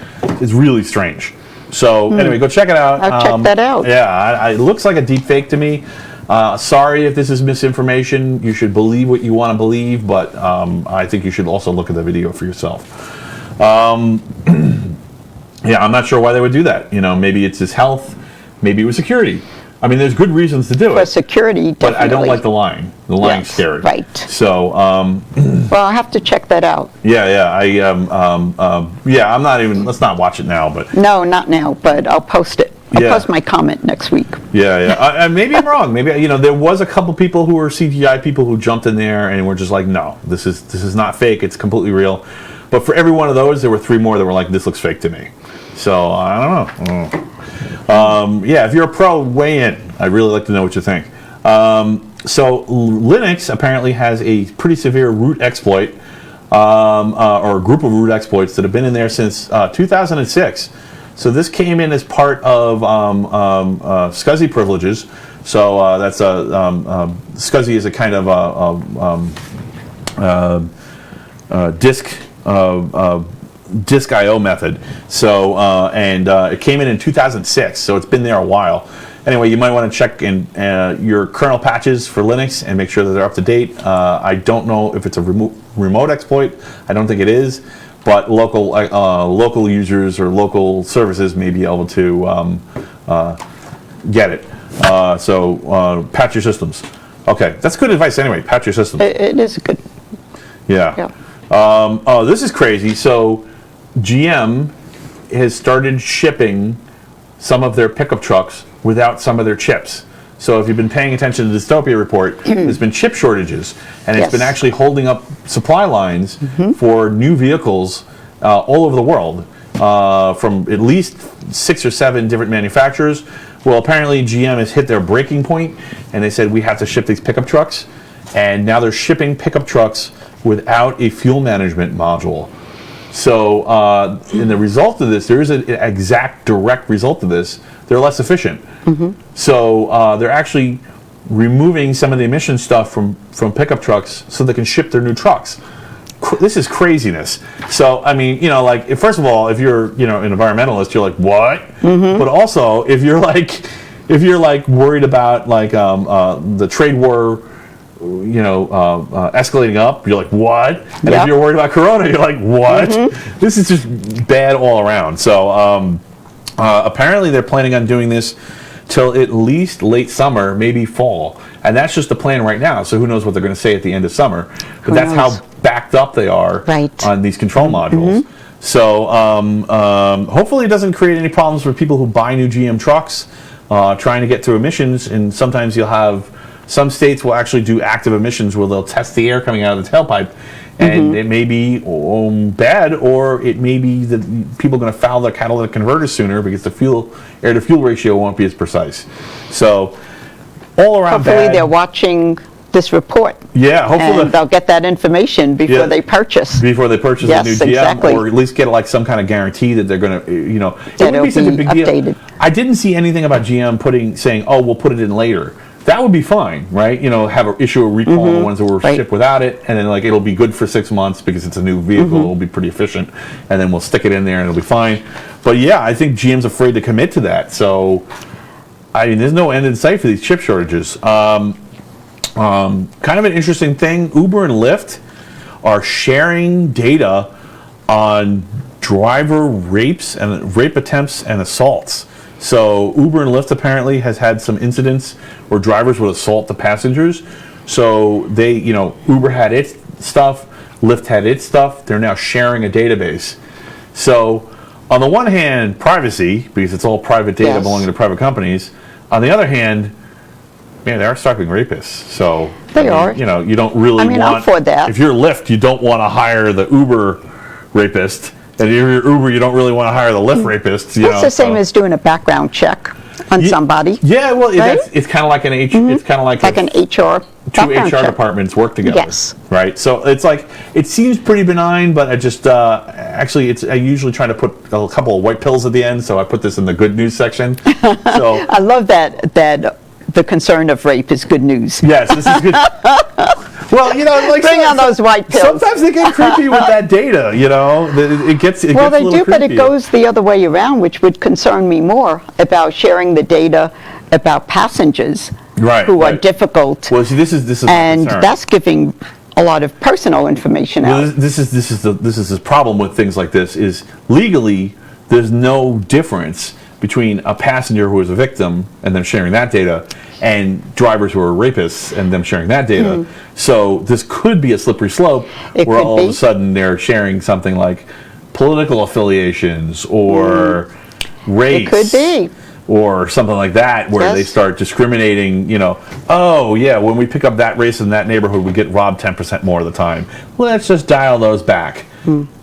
It's really strange. So anyway, go check it out. I'll check that out. Yeah, it looks like a deep fake to me. Sorry if this is misinformation. You should believe what you want to believe, but I think you should also look at the video for yourself. Yeah, I'm not sure why they would do that. Maybe it's his health, maybe it was security. I mean, there's good reasons to do For it. security, definitely. But I don't like the lying. The lying's Yes, scary. right. So, Well, I'll have to check that out. I'm not even. Let's not watch it now. But No, not now, but I'll post it. I'll Yeah. post my comment next week. Maybe I'm wrong. Maybe there was a couple people who were CGI people who jumped in there and were just like, no, this is not fake. It's completely real. But for every one of those, there were 3 more that were like, this looks fake to me. So I don't know. If you're a pro, weigh in. I'd really like to know what you think. So Linux apparently has a pretty severe root exploit, or a group of root exploits that have been in there since 2006. So this came in as part of SCSI privileges. So that's SCSI is a kind of disk I/O method. So it came in 2006. So it's been there a while. Anyway, you might want to check in your kernel patches for Linux and make sure that they're up to date. I don't know if it's a remote exploit. I don't think it is, but local users or local services may be able to get it. So patch your systems. Okay, that's good advice anyway. Patch your systems. It is good. Yeah. This is crazy. So GM has started shipping some of their pickup trucks without some of their chips. So if you've been paying attention to the Dystopia report, there's been chip shortages, and it's Yes. been actually holding up supply lines for new vehicles all over the world, from at least 6 or 7 different manufacturers. Well, apparently GM has hit their breaking point, and they said we have to ship these pickup trucks, and now they're shipping pickup trucks without a fuel management module. So in the result of this, there is an exact direct result of this. They're less efficient. So they're actually removing some of the emission stuff from pickup trucks so they can ship their new trucks. This is craziness. So, I mean, first of all, if you're, an environmentalist, you're like, what? But also, if you're worried about the trade war, escalating up, you're like, what? And if you're worried about Corona, you're like, what? This is just bad all around. So apparently they're planning on doing this till at least late summer, maybe fall. And that's just the plan right now. So who knows what they're going to say at the end of summer. But that's how backed up they are on these control modules. So hopefully it doesn't create any problems for people who buy new GM trucks trying to get through emissions. And sometimes you'll have some states will actually do active emissions where they'll test the air coming out of the tailpipe, and it may be bad, or it may be that people are going to foul their catalytic converters sooner because the air to fuel ratio won't be as precise. So all around Hopefully bad. they're watching this report. Yeah, hopefully And they'll get that information before they purchase. Before they purchase Yes, a new GM, exactly. or at least get some kind of guarantee that they're going to, it That wouldn't be it'll such a be big deal. updated. I didn't see anything about GM saying, oh, we'll put it in later. That would be fine, right? Issue a recall on the ones that were shipped without it, and then it'll be good for 6 months because it's a new vehicle. It'll be pretty efficient, and then we'll stick it in there and it'll be fine. But yeah, I think GM's afraid to commit to that. So, I mean, there's no end in sight for these chip shortages. Kind of an interesting thing, Uber and Lyft are sharing data on driver rape attempts and assaults. So Uber and Lyft apparently has had some incidents where drivers would assault the passengers. So they, Uber had its stuff, Lyft had its stuff. They're now sharing a database. So on the one hand, privacy, because it's all private data belonging to private companies. On the other hand, man, they are starving rapists. So They are. You know, you don't really I'm want. for that. If you're Lyft, you don't want to hire the Uber rapist, and if you're Uber, you don't really want to hire the Lyft rapist. You It's know, the same as doing a background check on somebody. Yeah, well, Right? it's kind of like an It's kind of like Like an HR two background HR check. departments work together. Yes. Right. So it's like it seems pretty benign, but I just actually I usually try to put a couple of white pills at the end, so I put this in the good news section. So I love that the concern of rape is good news. yes, this is good. Well, you know, like Bring on those white pills. Sometimes they get creepy with that data. You know, it gets Well, gets a they little do, but it creepy. goes the other way around, which would concern me more about sharing the data about passengers Right, who are right. difficult, Well, see, this is my and concern. that's giving a lot of personal information Well, out. this is the problem with things like this is legally there's no difference between a passenger who is a victim and them sharing that data and drivers who are rapists and them sharing that data. So this could be a slippery slope It where could all of be. a sudden they're sharing something like political affiliations or race. It could be. Or something like that, where they Yes. start discriminating, you know, oh, yeah, when we pick up that race in that neighborhood, we get robbed 10% more of the time. Let's just dial those back.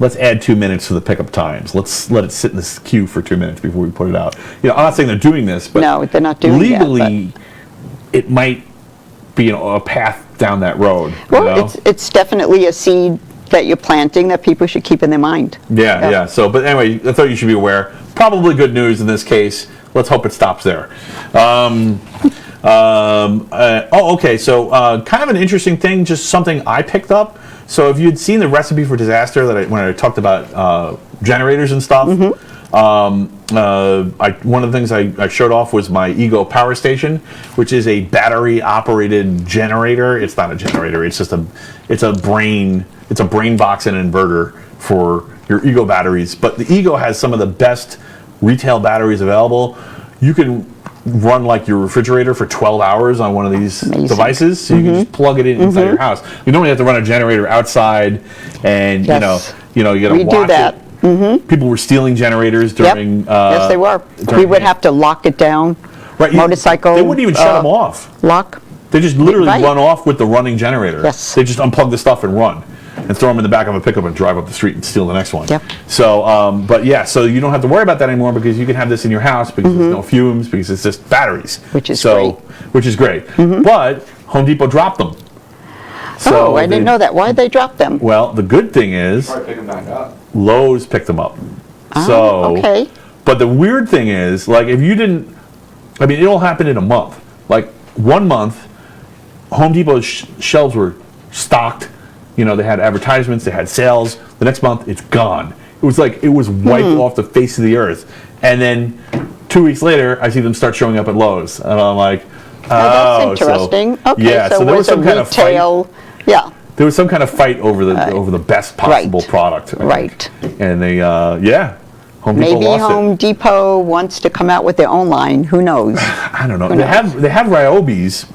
Let's add 2 minutes to the pickup times. Let's let it sit in this queue for 2 minutes before we put it out. You know, I'm not saying they're doing this, but No, they're not doing that, legally, it might be a path down that road. Well, you know? it's definitely a seed that you're planting that people should keep in their mind. Yeah. So, but anyway, I thought you should be aware. Probably good news in this case. Let's hope it stops there. Okay. So, kind of an interesting thing, just something I picked up. So, if you'd seen the recipe for disaster when I talked about generators and stuff, one of the things I showed off was my Ego Power Station, which is a battery-operated generator. It's not a generator. It's just it's a brain box and inverter for your Ego batteries. But the Ego has some of the best retail batteries available. You can run like your refrigerator for 12 hours on one of these Amazing. devices, so you can just plug it in inside your house. You don't have to run a generator outside, and Yes. you got to We do watch that. it. People were stealing generators during. Yes, they were. We during- would have to lock it down. Right, Motorcycle. They wouldn't even shut them off. Lock. They just literally Right. run off with the running generator. Yes. They just unplug the stuff and run, and throw them in the back of a pickup and drive up the street and steal the next one. Yep. So, but yeah, so you don't have to worry about that anymore because you can have this in your house because there's no fumes because it's just batteries. Which is so, great. Which is great. But Home Depot dropped them. Oh, I didn't know that. Why'd they drop them? Well, the good thing is Probably pick them back up. Lowe's picked them up. So, Okay. but the weird thing is, like, if you didn't, I mean, it all happened in a month. Like, 1 month, Home Depot's shelves were stocked. You know, they had advertisements, they had sales. The next month, it's gone. It was like, it was wiped off the face of the earth. And then 2 weeks later, I see them start showing up at Lowe's. And I'm like, Oh, oh, that's interesting. So, Okay, yeah, so, so there was a some kind of fight. retail. Yeah. There was some kind of fight over the best possible Right. product. I think. Right. And they, Home Depot Maybe lost Home Depot wants to come out with their own line. Who knows? I don't know. Who They knows? have Ryobis.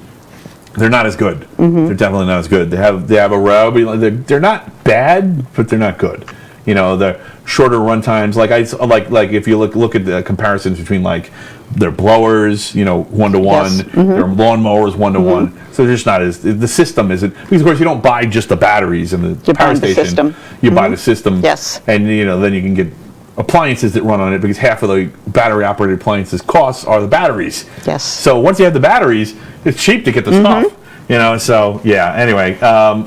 They're not as good. They're definitely not as good. They have a Ryobi. They're not bad, but they're not good. You know, the shorter run times. Like if you look at the comparisons between like their blowers, 1-to-1, Yes. their lawnmowers 1-to-1. So they're just not as the system isn't because of course you don't buy just the batteries and the You power buy the station. system. You buy the system. Yes. And then you can get appliances that run on it because half of the battery operated appliances costs are the batteries. Yes. So once you have the batteries, it's cheap to get the stuff. So yeah. Anyway,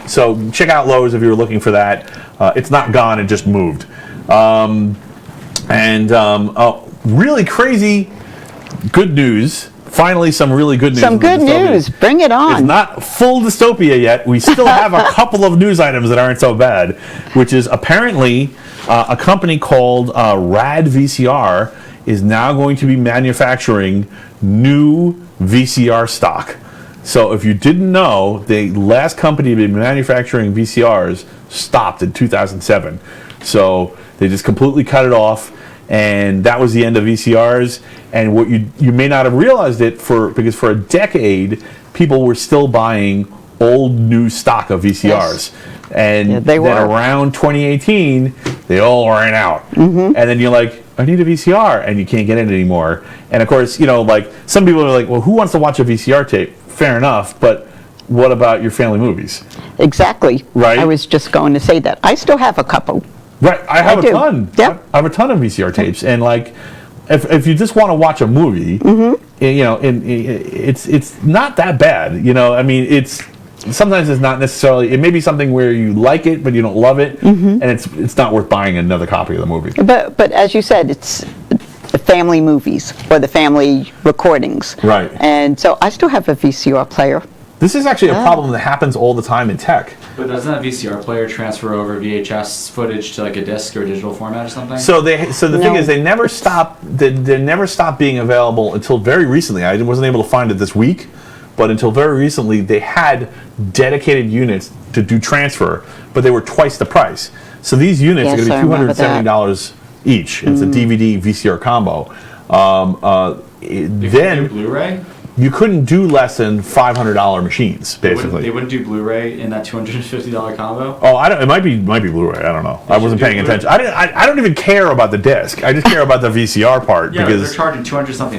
so check out Lowe's if you were looking for that. It's not gone; it just moved. Really crazy good news. Finally, some really good news. Some with good Dystopia. news. Bring it It's on. not full dystopia yet. We still have a couple of news items that aren't so bad, which is apparently a company called Rad VCR is now going to be manufacturing new VCR stock. So if you didn't know, the last company to be manufacturing VCRs stopped in 2007. So they just completely cut it off, and that was the end of VCRs. And what you may not have realized it because for a decade, people were still buying old new stock of VCRs. Yes. And Yeah, they then were. around 2018, they all ran out. And then you're like, I need a VCR, and you can't get it anymore. And of course, like some people are like, well, who wants to watch a VCR tape fair enough, but what about your family movies? Exactly. Right. I was just going to say that. I still have a couple. Right, I have a do. ton. Yep. I have a ton of VCR tapes, and like, if you just want to watch a movie, you know, it's not that bad. You know, I mean, sometimes it's not necessarily. It may be something where you like it, but you don't love it, and it's not worth buying another copy of the movie. But as you said, it's the family movies or the family recordings. Right. And so I still have a VCR player. This is actually a problem that happens all the time in tech. But doesn't that VCR player transfer over VHS footage to like a disc or digital format or something? So the thing is, they never stopped. They never stopped being available until very recently. I wasn't able to find it this week, but until very recently, they had dedicated units to do transfer, but they were twice the price. So these units Yes, are I going to be remember $270 each. It's a DVD VCR combo. You could do Then Blu-ray? you couldn't do less than $500 machines, basically. They wouldn't do Blu-ray in that $250 combo? Oh, it might be Blu-ray. I don't know. I wasn't should paying do attention. I don't even care about the disc. I just care about the VCR part Yeah, because they're charging $200-something,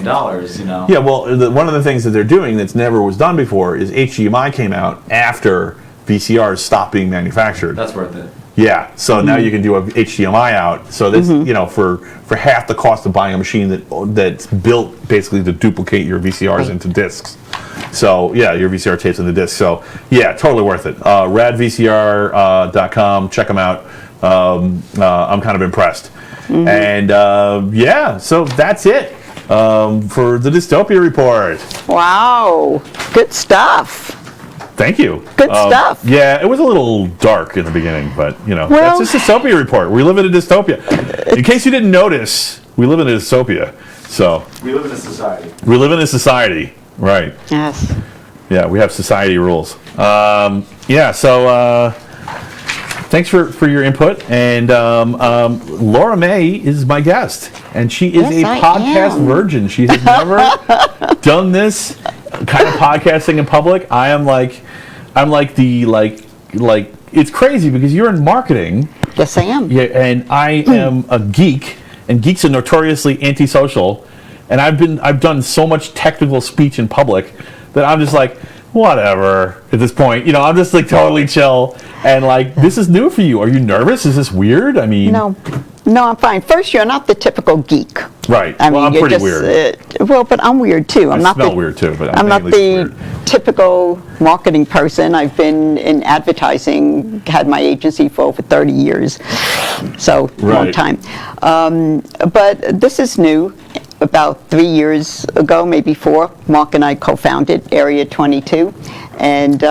you know? yeah. Well, one of the things that they're doing that's never was done before is HDMI came out after VCRs stopped being manufactured. That's worth it. Yeah. So now you can do a HDMI out. So this, you know, for half the cost of buying a machine that's built basically to duplicate your VCRs into discs. So yeah, your VCR tapes into discs. So yeah, totally worth it. radvcr.com. Check them out. I'm kind of impressed. And yeah, so that's it for the Dystopia report. Wow. Good stuff. Thank you. Good stuff. Yeah, it was a little dark in the beginning, but you know, Well- that's just Dystopia report. We live in a dystopia. In case you didn't notice, we live in a dystopia. So We live in a society. we live in a society, right? Yes. Yeah, we have society rules. Yeah, so thanks for your input. And Laura May is my guest, and she is Yes, a I podcast am. virgin. She has never done this kind of podcasting in public. I'm like it's crazy because you're in marketing. Yes, I am. Yeah, and I am a geek, and geeks are notoriously antisocial. And I've done so much technical speech in public that I'm just like, whatever at this point. You know, I'm just like totally chill. And like, this is new for you. Are you nervous? Is this weird? I mean, No, I'm fine. First, you're not the typical geek. right? I mean, I'm you're pretty just, weird. well, but I'm weird too. I I'm not smell the, weird too, but I'm not at least the weird. typical marketing person. I've been in advertising, had my agency for over 30 years, so long Right. time. But this is new. About 3 years ago, maybe 4, Mark and I co-founded Area 22, and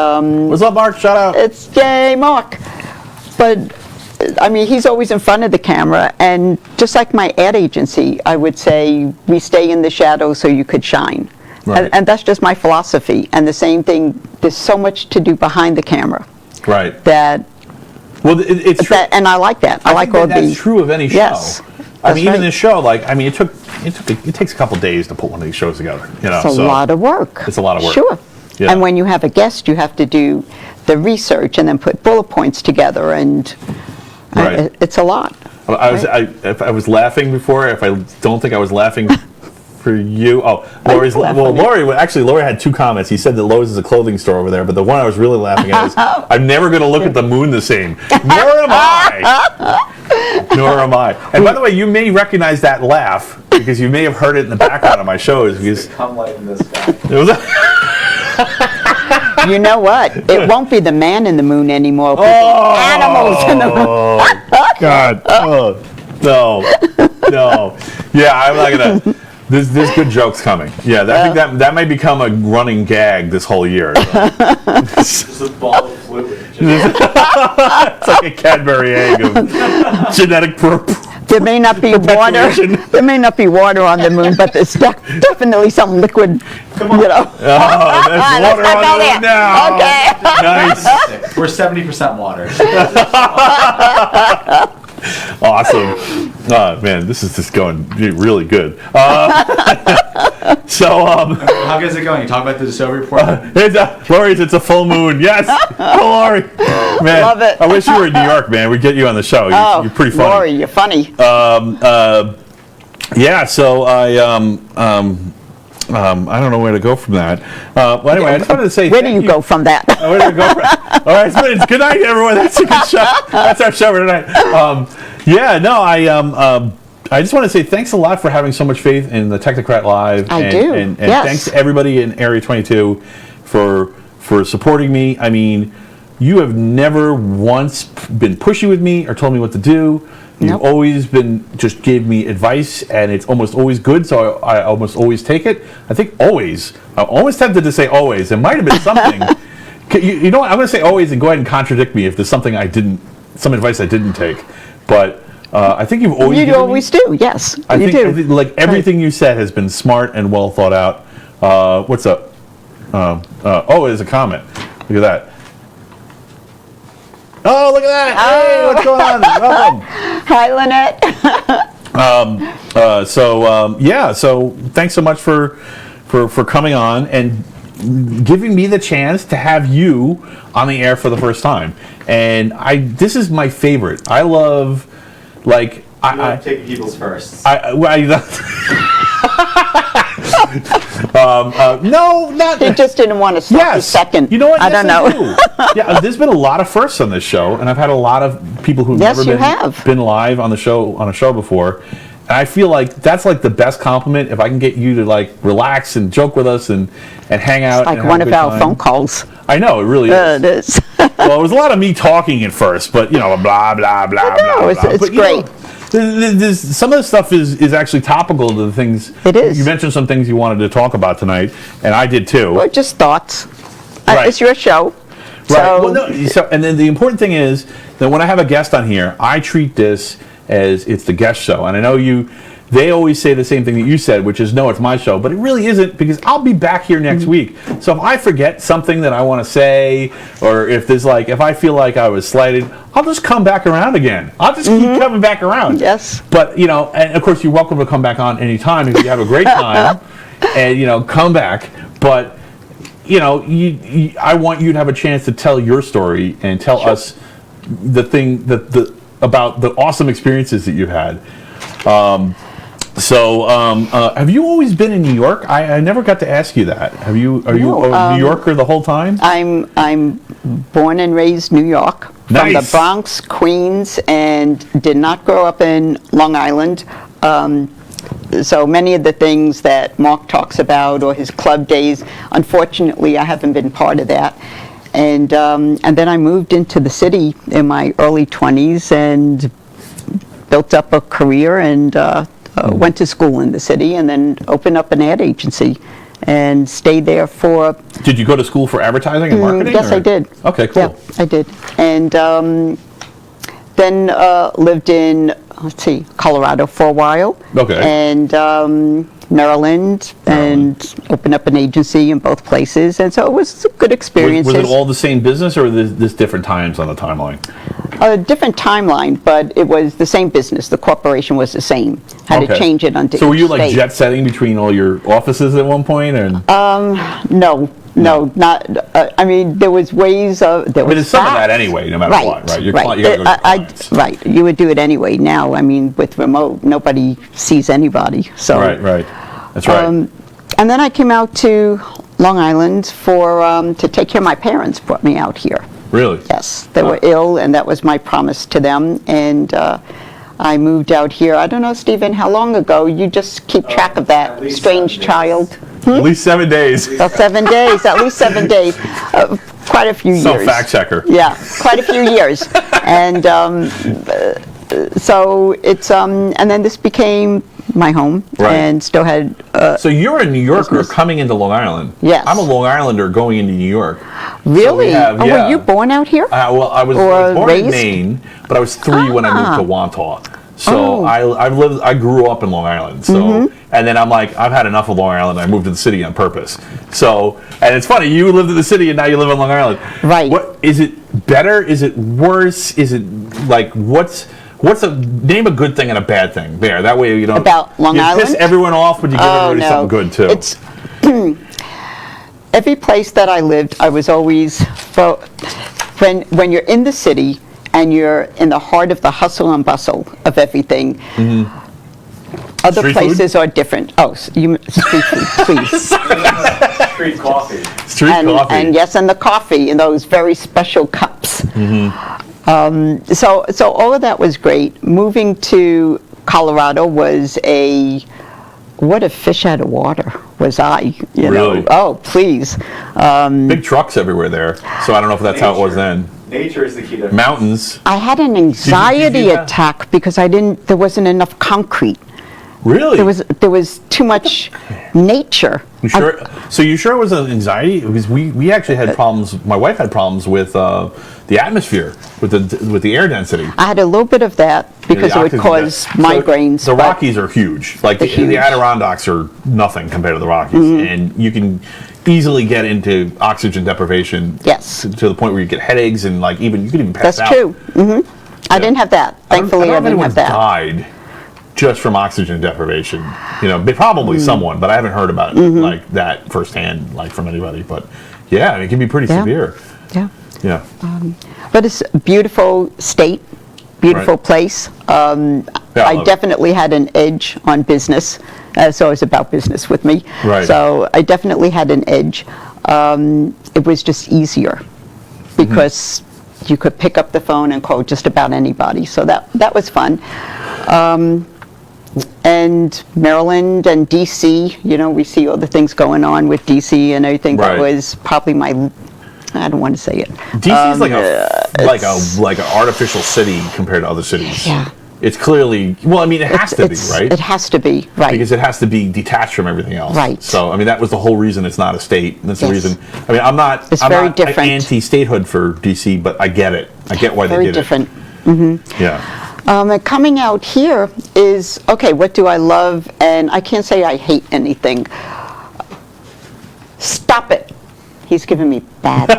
What's up, Mark? Shout out. it's yay, Mark. But I mean, he's always in front of the camera, and just like my ad agency, I would say we stay in the shadows so you could shine. Right. And that's just my philosophy. And the same thing, there's so much to do behind the camera Right. that, Well, it's true. and I like that. I like think all that's the. true of any show. Yes. I mean, even right. this show, like, I mean, it takes a couple days to put one of these shows together. You know, It's a lot of work. It's a lot of work. Sure. Yeah. And when you have a guest, you have to do the research and then put bullet points together, and Right. it's a lot. If I was laughing before, if I don't think I was laughing for you. Oh, Lori's. laugh Well, at me. Lori had 2 comments. He said that Lowe's is a clothing store over there, but the one I was really laughing at is, I'm never going to look at the moon the same. Nor am I. Nor am I. And by the way, you may recognize that laugh because you may have heard it in the background of my shows. Because Come light in this guy. it was. You know what? It won't be the man in the moon anymore. It'll be the animals in the moon. Oh God! Oh no! Yeah, I'm not gonna. There's good jokes coming. Yeah, I think that might become a running gag this whole year. Just a ball of fluid. It's like a Cadbury egg of genetic There may not be water. Perpetuation. There may not be water on the moon, but there's definitely some liquid. Come on. You know. Oh, there's water not on go the there. moon now. Okay. Nice. We're 70% water. Awesome. Oh, man, this is just going really good. So, How good is it going? You talk about the Dystopia report? it's a full moon. Yes. Go, Lori. Man, Love it. I wish you were in New York, man. We'd get you on the show. You're pretty funny. Lori, you're funny. Yeah, so I don't know where to go from that. Well, anyway, I just wanted to say Where do you go from that? Where do I go from? All right, it's good night, everyone. That's a good show. That's our show for tonight. I just want to say thanks a lot for having so much faith in the Technocrat Live. And thanks to everybody in Area 22 for supporting me. I mean, you have never once been pushy with me or told me what to do. You've always just gave me advice, and it's almost always good, so I almost always take it. I think always. I'm almost tempted to say always. It might have been something. You know what? I'm going to say always and go ahead and contradict me if there's something some advice I didn't take. But I think you've always You always do, yes. I think like everything you said has been smart and well thought out. What's up? There's a comment. Look at that. Oh, look at that! Hey, what's going on? Welcome. Hi, Lynette. So thanks so much for coming on and giving me the chance to have you on the air for the first time. And this is my favorite. I love, like, I take people's firsts. No, not. He just didn't want to stop his second. You know what? I don't know. Yeah, there's been a lot of firsts on this show, and I've had a lot of people who've never been live on a show before. And I feel like that's like the best compliment if I can get you to like relax and joke with us and hang out. It's like one of our phone calls. I know, it really is. It is. Well, it was a lot of me talking at first, but blah blah blah blah. It's great. Some of the stuff is actually topical to the things. It is. You mentioned some things you wanted to talk about tonight, and I did too. Well, just thoughts. Right. It's your show. Right. Well, no, and then the important thing is that when I have a guest on here, I treat this as it's the guest show. And I know they always say the same thing that you said, which is, no, it's my show. But it really isn't, because I'll be back here next week. So if I forget something that I want to say, or if I feel like I was slighted, I'll just come back around again. I'll just keep coming back around. Yes. But, and of course, you're welcome to come back on anytime if you have a great time. And, come back. But, I want you to have a chance to tell your story and tell us about the awesome experiences that you've had. Have you always been in New York? I never got to ask you that. Are you a New Yorker the whole time? I'm born and raised New York. From the Bronx, Queens, and did not grow up in Long Island. So many of the things that Mark talks about, or his club days, unfortunately, I haven't been part of that. And then I moved into the city in my early 20s and built up a career and went to school in the city, and then opened up an ad agency and stayed there for... Did you go to school for advertising and marketing? Yes, I did. Okay, cool. Yeah, I did. And then lived in, Colorado for a while. Okay. And Maryland, and opened up an agency in both places. And so it was a good experience. Was it all the same business, or this different times on the timeline? A different timeline, but it was the same business. The corporation was the same. Had to change it under So were you each like state. jet setting between all your offices at one point? No, not. I mean, there was ways of. There was there's some of that anyway, no matter what, right? You got to go to clients. Right, you would do it anyway. Now, I mean, with remote, nobody sees anybody. So right. That's right. And then I came out to Long Island to take care of my parents. Brought me out here. Really? Yes, they were ill, and that was my promise to them. And I moved out here. I don't know, Stephen, how long ago? You just keep track of that strange child. At least 7 days. Well, 7 days, at least 7 days. Quite a few years. Some fact checker. Yeah, quite a few years. And so it's, and then this became my home, and still had... so you're a New Yorker coming into Long Island. Yes. I'm a Long Islander going into New York. Really? So were you born out here? Well, I was born in Maine, but I was 3 when I moved to Wantagh. So I grew up in Long Island. So and then I'm like, I've had enough of Long Island. I moved to the city on purpose. So, and it's funny, you lived in the city and now you live in Long Island. Right. What is it better? Is it worse? Is it like name a good thing and a bad thing there? That way you don't about Long Island. Piss everyone off, but you give everybody something good too. It's every place that I lived, I was always when you're in the city and you're in the heart of the hustle and bustle of everything. other Street places are different. Oh, street food, please. Street coffee. Street coffee. And yes, and the coffee in those very special cups. So all of that was great. Moving to Colorado was what a fish out of water was I, you Really? know. Oh, please. Big trucks everywhere there. So I don't know if that's how it was then. Nature is the key to Mountains. I had an anxiety have- attack because there wasn't enough concrete. Really? There was too much nature. You sure? So you sure it was an anxiety? Because we actually had problems. My wife had problems with the atmosphere, with the air density. I had a little bit of that because The it would oxygen cause So migraines. the but- Rockies are huge. Like They're the huge. Adirondacks are nothing compared to the Rockies, and you can easily get into oxygen deprivation. Yes. To the point where you get headaches and like you can even pass That's out. true. I didn't have that. Thankfully, I don't know if didn't anyone's have that. died just from oxygen deprivation. You know, probably someone, but I haven't heard about it like that firsthand, like from anybody. But yeah, it can be pretty Yeah. severe. Yeah. Yeah. But it's a beautiful state, beautiful Right. place. Yeah, I I love it. definitely had an edge on business. It's always about business with me. Right. So I definitely had an edge. It was just easier because you could pick up the phone and call just about anybody. So that was fun. And Maryland and DC, you know, we see all the things going on with DC and everything. That Right. was probably I don't want to say it. DC is like an artificial city compared to other cities. Yeah. It's clearly it has to be, right? It has to be, right. Because it has to be detached from everything else. Right. So that was the whole reason it's not a state. And that's the Yes. reason. I'm not. It's I'm very not different. anti-statehood for DC, but I get it. I get why Very they did different. it. Yeah. And coming out here is, okay, what do I love? And I can't say I hate anything. Stop it. He's giving me bad. Do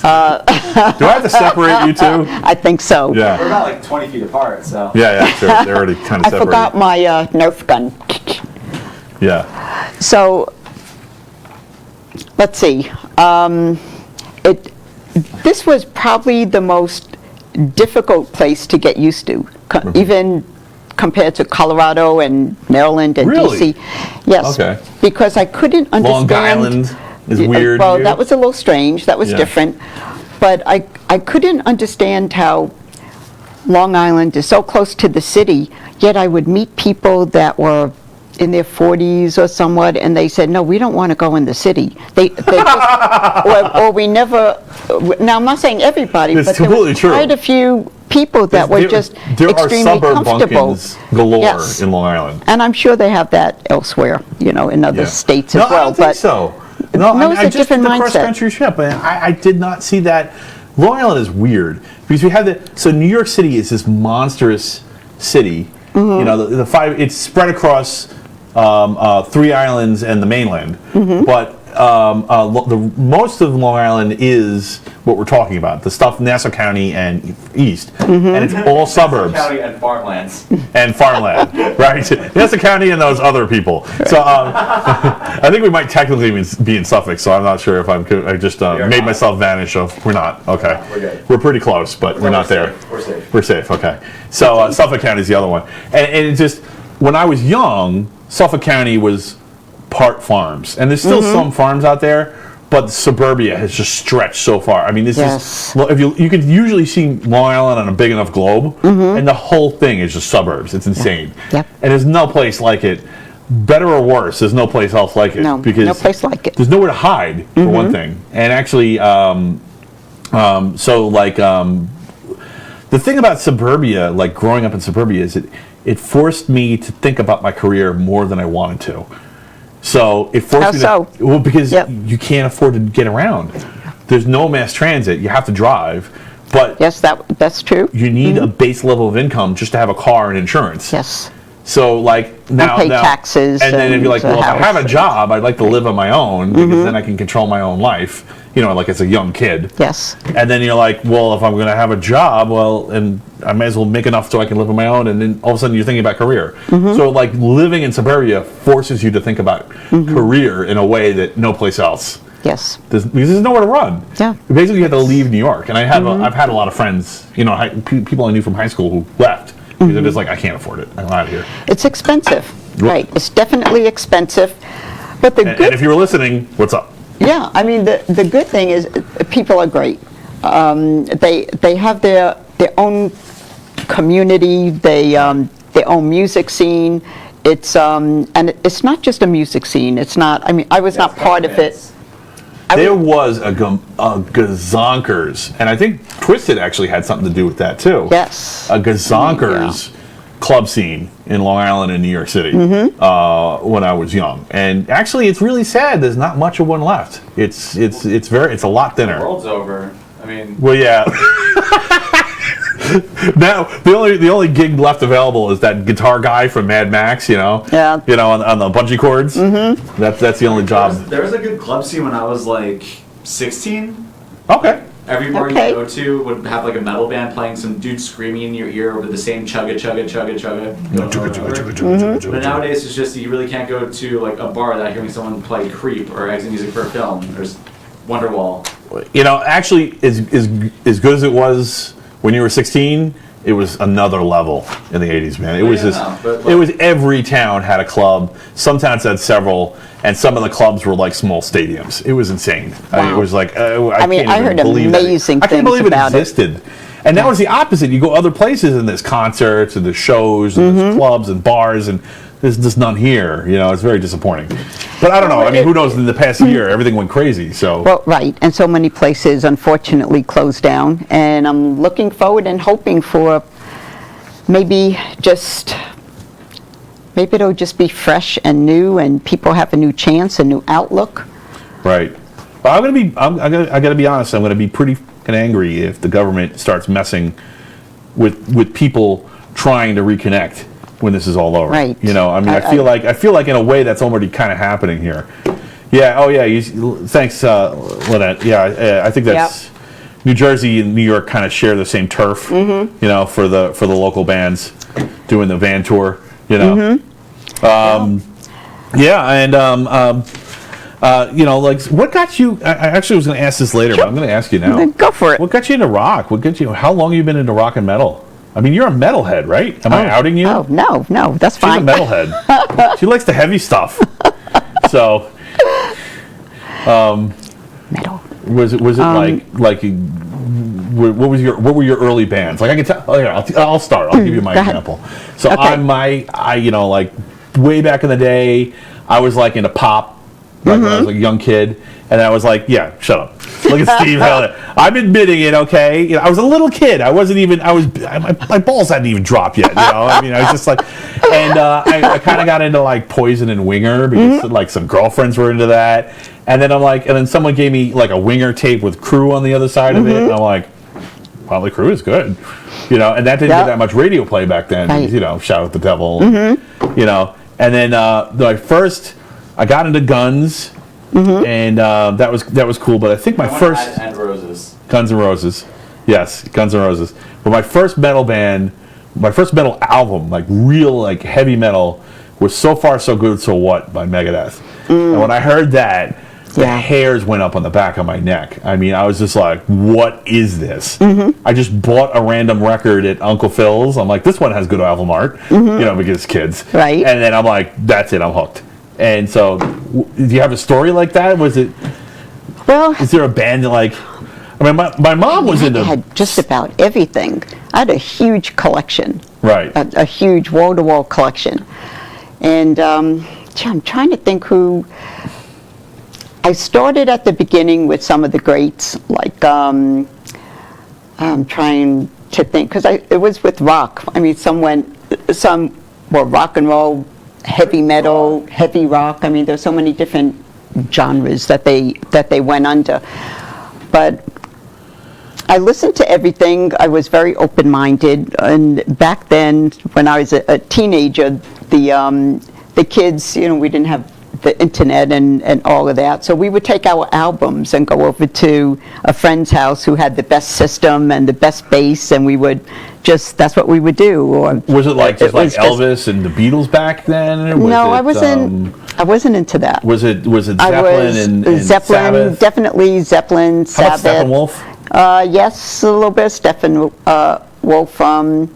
I have to separate you two? I think so. We're Yeah. about like 20 feet apart, so. Yeah. Sure. They're already kind of I separated. forgot my Nerf gun. Yeah. So, let's see. This was probably the most difficult place to get used to, even compared to Colorado and Maryland and Really? DC. Yes. Okay. Because I couldn't understand. Long Island is weird. Well, here. that was a little strange. That was Yeah. different. But I couldn't understand how Long Island is so close to the city, yet I would meet people that were in their 40s or somewhat, and they said, no, we don't want to go in the city. They just, or we never, now I'm not saying everybody, It's but there completely was true. quite a few people that were just there extremely are comfortable. suburbunkins galore Yes. in Long Island. And I'm sure they have that elsewhere, you know, in other Yeah. states No, as well. I don't think so. No, I it's a just different did the mindset. cross-country trip, and I did not see that. Long Island is weird because we have so New York City is this monstrous city. Mm-hmm. You know, the five. It's spread across 3 islands and the mainland, Mm-hmm. but most of Long Island is what we're talking about. The stuff Nassau County and east, Mm-hmm. and it's all suburbs. County and farmlands. And farmland, right? Nassau County and those other people. So I think we might technically be in Suffolk. So I'm not sure if I just made not. myself vanish. We're not. Okay, No, we're good. We're pretty close, but we're not there. Safe. We're safe. We're safe. Okay. So Suffolk County is the other one, and it just when I was young, Suffolk County was part farms, and there's still some farms out there. But suburbia has just stretched so far. I mean, this Yes. is if you could usually see Long Island on a big enough globe, and the whole thing is just suburbs. It's insane. Yep. And there's no place like it. Better or worse, there's no place else like it. No, because no place like it. There's nowhere to hide for one thing. And actually, the thing about suburbia, like growing up in suburbia, is it forced me to think about my career more than I wanted to. So it forced How me so? to, well, because Yep. you can't afford to get around. There's no mass transit. You have to drive, but Yes, that's true. you need a base level of income just to have a car and insurance. Yes. So like now, pay taxes and then if you're like, and well, if I have a house. job, I'd like to live on my own because then I can control my own life. You know, like as a young kid. Yes. And then you're like, well, if I'm going to have a job, well, and I may as well make enough so I can live on my own. And then all of a sudden you're thinking about career. So like living in suburbia forces you to think about career in a way that no place else. Yes. Because there's nowhere to run. Yeah. Basically, you have to leave New York. And I've had a lot of friends, you know, people I knew from high school who left Because they're just like, I can't afford it. I'm out of here. It's expensive, right? It's definitely expensive. But the And if you were listening, what's up? Yeah, I mean, the good thing is people are great. They have their own community, their own music scene. It's and it's not just a music scene. It's not. I mean, I was not part of it. There was a Gazonkers, and I think Twisted actually had something to do with that too. Yes. A Gazonkers club scene in Long Island and New York City when I was young. And actually, it's really sad. There's not much of one left. It's a lot thinner. The world's over. I mean. Well, yeah. Now the only gig left available is that guitar guy from Mad Max, Yeah. On the bungee cords. Mm-hmm. That's the only job. There was a good club scene when I was like 16. Okay. Every bar you go to would have like a metal band playing some dude screaming in your ear over the same chugga chugga chugga chugga. But nowadays it's just you really can't go to like a bar without hearing someone play Creep or exit music for a film. There's Wonderwall. Actually, as good as it was when you were 16, it was another level in the 80s, man. It was it was every town had a club. Some towns had several, and some of the clubs were like small stadiums. It was insane. Wow. I mean, it was like I heard amazing I can't believe things about it existed. And that was the opposite. You go other places and there's concerts and there's shows and there's clubs and bars and there's just none here. It's very disappointing. But I don't know. I mean, who knows? In the past year, everything went crazy. So well, right, and so many places unfortunately closed down. And I'm looking forward and hoping for maybe it'll just be fresh and new, and people have a new chance, a new outlook. Right. Well, I gotta be honest. I'm gonna be pretty angry if the government starts messing with people trying to reconnect when this is all over. Right. I feel like in a way that's already kind of happening here. Yeah. Oh yeah. Thanks, Lynette. Yeah. I think that's New Jersey and New York kind of share the same turf. For the local bands doing the van tour. What got you? I actually was going to ask this later, but I'm going to ask you now. Go for it. What got you into rock? How long have you been into rock and metal? I mean, you're a metalhead, right? Am I outing you? Oh, no, that's She's fine. a metalhead. She likes the heavy stuff. So, Metal. was it like what were your early bands? Like I can tell. Oh yeah, I'll start. I'll give you my example. So Okay. like way back in the day, I was like into pop. Like when I was like a young kid, and I was like, yeah, shut up. Look at Steve. I'm admitting it, okay? I was a little kid. My balls hadn't even dropped yet, I mean, I was just like, and I kind of got into like Poison and Winger because like some girlfriends were into that. And then someone gave me like a Winger tape with Crew on the other side of it. And I'm like, well, the Crew is good. And that didn't get that much radio play back then. Right. Because, Shout at the Devil. And then I got into Guns, and that was cool. But I think my first and Roses. Guns N' Roses, yes, Guns N' Roses. But my first metal album, like real like heavy metal, was So Far So Good So What by Megadeth. And when I heard that, the hairs went up on the back of my neck. I mean, I was just like, what is this? I just bought a random record at Uncle Phil's. I'm like, this one has good album art, because kids. Right. And then I'm like, that's it, I'm hooked. And so, do you have a story like that? Was it? Well, is there a band that like? I mean, my mom was into. I had just about everything. I had a huge collection. Right. A huge wall-to-wall collection, and I'm trying to think who. I started at the beginning with some of the greats, like I'm trying to think because it was with rock. I mean, some were rock and roll. Heavy metal, heavy rock. I mean, there's so many different genres that they went under. But I listened to everything. I was very open-minded, and back then, when I was a teenager, the kids, we didn't have the internet and all of that. So we would take our albums and go over to a friend's house who had the best system and the best bass, and we would that's what we would do. Or was it like Elvis and the Beatles back then? Or was no, I wasn't into that. Was it Zeppelin and Zeppelin, Sabbath? Definitely Zeppelin, Sabbath. How about Steppenwolf? Yes, a little bit of Steppenwolf.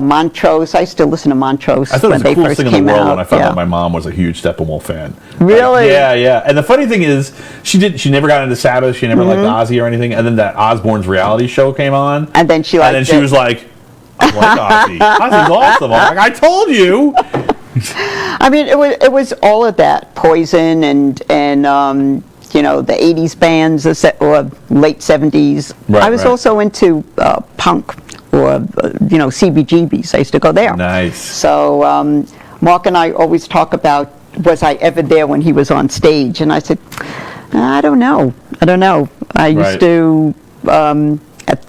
Montrose. I still listen to Montrose I thought it was when the they coolest first thing in the came world out. when I found yeah. out my mom was a huge Steppenwolf fan. Really? Like, yeah. And the funny thing is, she never got into Sabbath. She never liked Ozzy or anything. And then that Osbourne's reality show came on. And then she liked And then she was like, I like Ozzy. Ozzy's awesome. I'm like, I told you. I mean, it was all of that, Poison and you know, the 80s bands or late 70s. Right, I was right. also into punk or, you know, CBGBs. I used to go there. Nice. So Mark and I always talk about, was I ever there when he was on stage? And I said, I don't know. I used Right. to,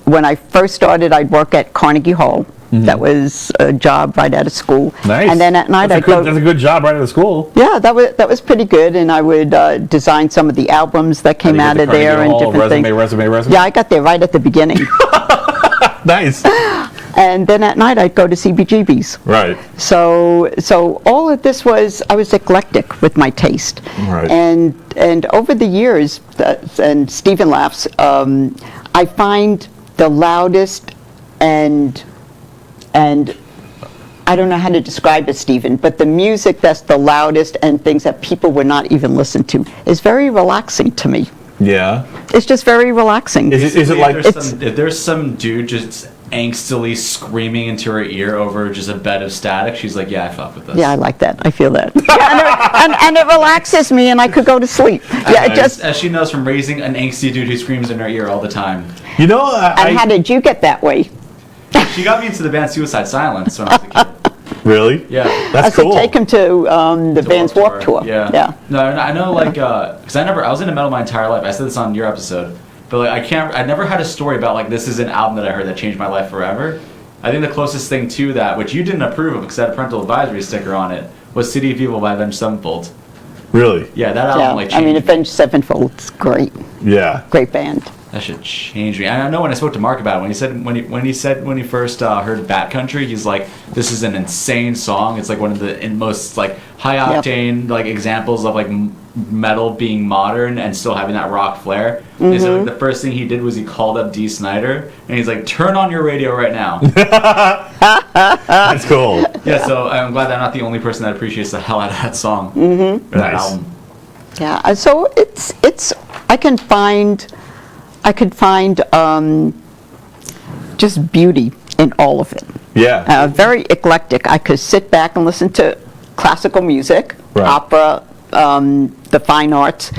when I first started, I'd work at Carnegie Hall. That was a job right out of school. Nice. And then at night that's a good job right out of school. yeah, that was pretty good, and I would design some of the albums that came out of there and different things. Resume. Yeah, I got there right at the beginning, Nice. and then at night I'd go to CBGB's. Right. So all of this I was eclectic with my taste, Right. and over the years, and Stephen laughs. I find the loudest and I don't know how to describe it, Stephen, but the music that's the loudest and things that people would not even listen to is very relaxing to me. Yeah. It's just very relaxing. Is it like if there's some dude just angstily screaming into her ear over just a bed of static, she's like, yeah, I fuck with this. Yeah, I like that. I feel that. Yeah, and it relaxes me, and I could go to sleep. Yeah, it just. As she knows from raising an angsty dude who screams in her ear all the time. you know? And how did you get that way? She got me into the band Suicide Silence when I was a kid. Really? Yeah. I That's said cool. take him to the band's Warped Tour. Yeah. No, I know, like, because I was into metal my entire life. I said this on your episode, but like, I never had a story about like this is an album that I heard that changed my life forever. I think the closest thing to that, which you didn't approve of because it had a parental advisory sticker on it, was City of Evil by Avenged Sevenfold. Really? Yeah, that album Yeah, like changed. I mean, Avenged Sevenfold's great. Yeah. Great band. That should change me. I know when I spoke to Mark about it, when he first heard Bat Country, he's like, "This is an insane song. It's like one of the most like high octane like examples of like metal being modern and still having that rock flair." And so like, the first thing he did was he called up Dee Snider and he's like, "Turn on your radio right now." That's cool. Yeah, so I'm glad that I'm not the only person that appreciates the hell out of that song. Or that Nice. album. Yeah, so it's I could find just beauty in all of it. Yeah. Very eclectic. I could sit back and listen to classical music, Right. opera, the fine arts,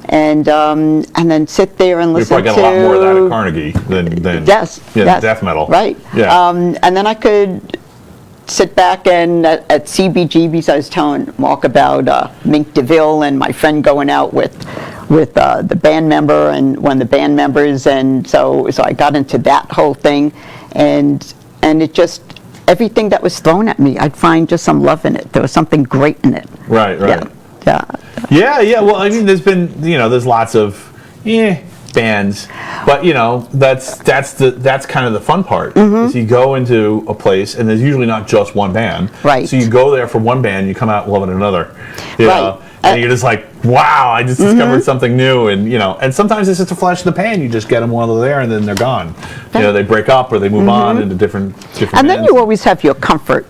and then sit there and We listen probably to. got a lot more of that at Carnegie than Yes, yeah, yes. death metal. Right. Yeah. And then I could sit back and at CBGB's, I was telling Mark about Mink DeVille and my friend going out with the band member and one of the band members, and so I got into that whole thing, and it just, everything that was thrown at me, I'd find just some love in it. There was something great in it. Right. Yeah. Yeah. Well, I mean, there's lots of bands, but that's kind of the fun part. Is you go into a place and there's usually not just one band. Right. So you go there for one band, you come out loving another. You Right. know? And you're just like, wow, I just discovered something new, and sometimes it's just a flash in the pan. You just get them while they're there, and then they're gone. They break up or they move on into different And then bands. you always have your comfort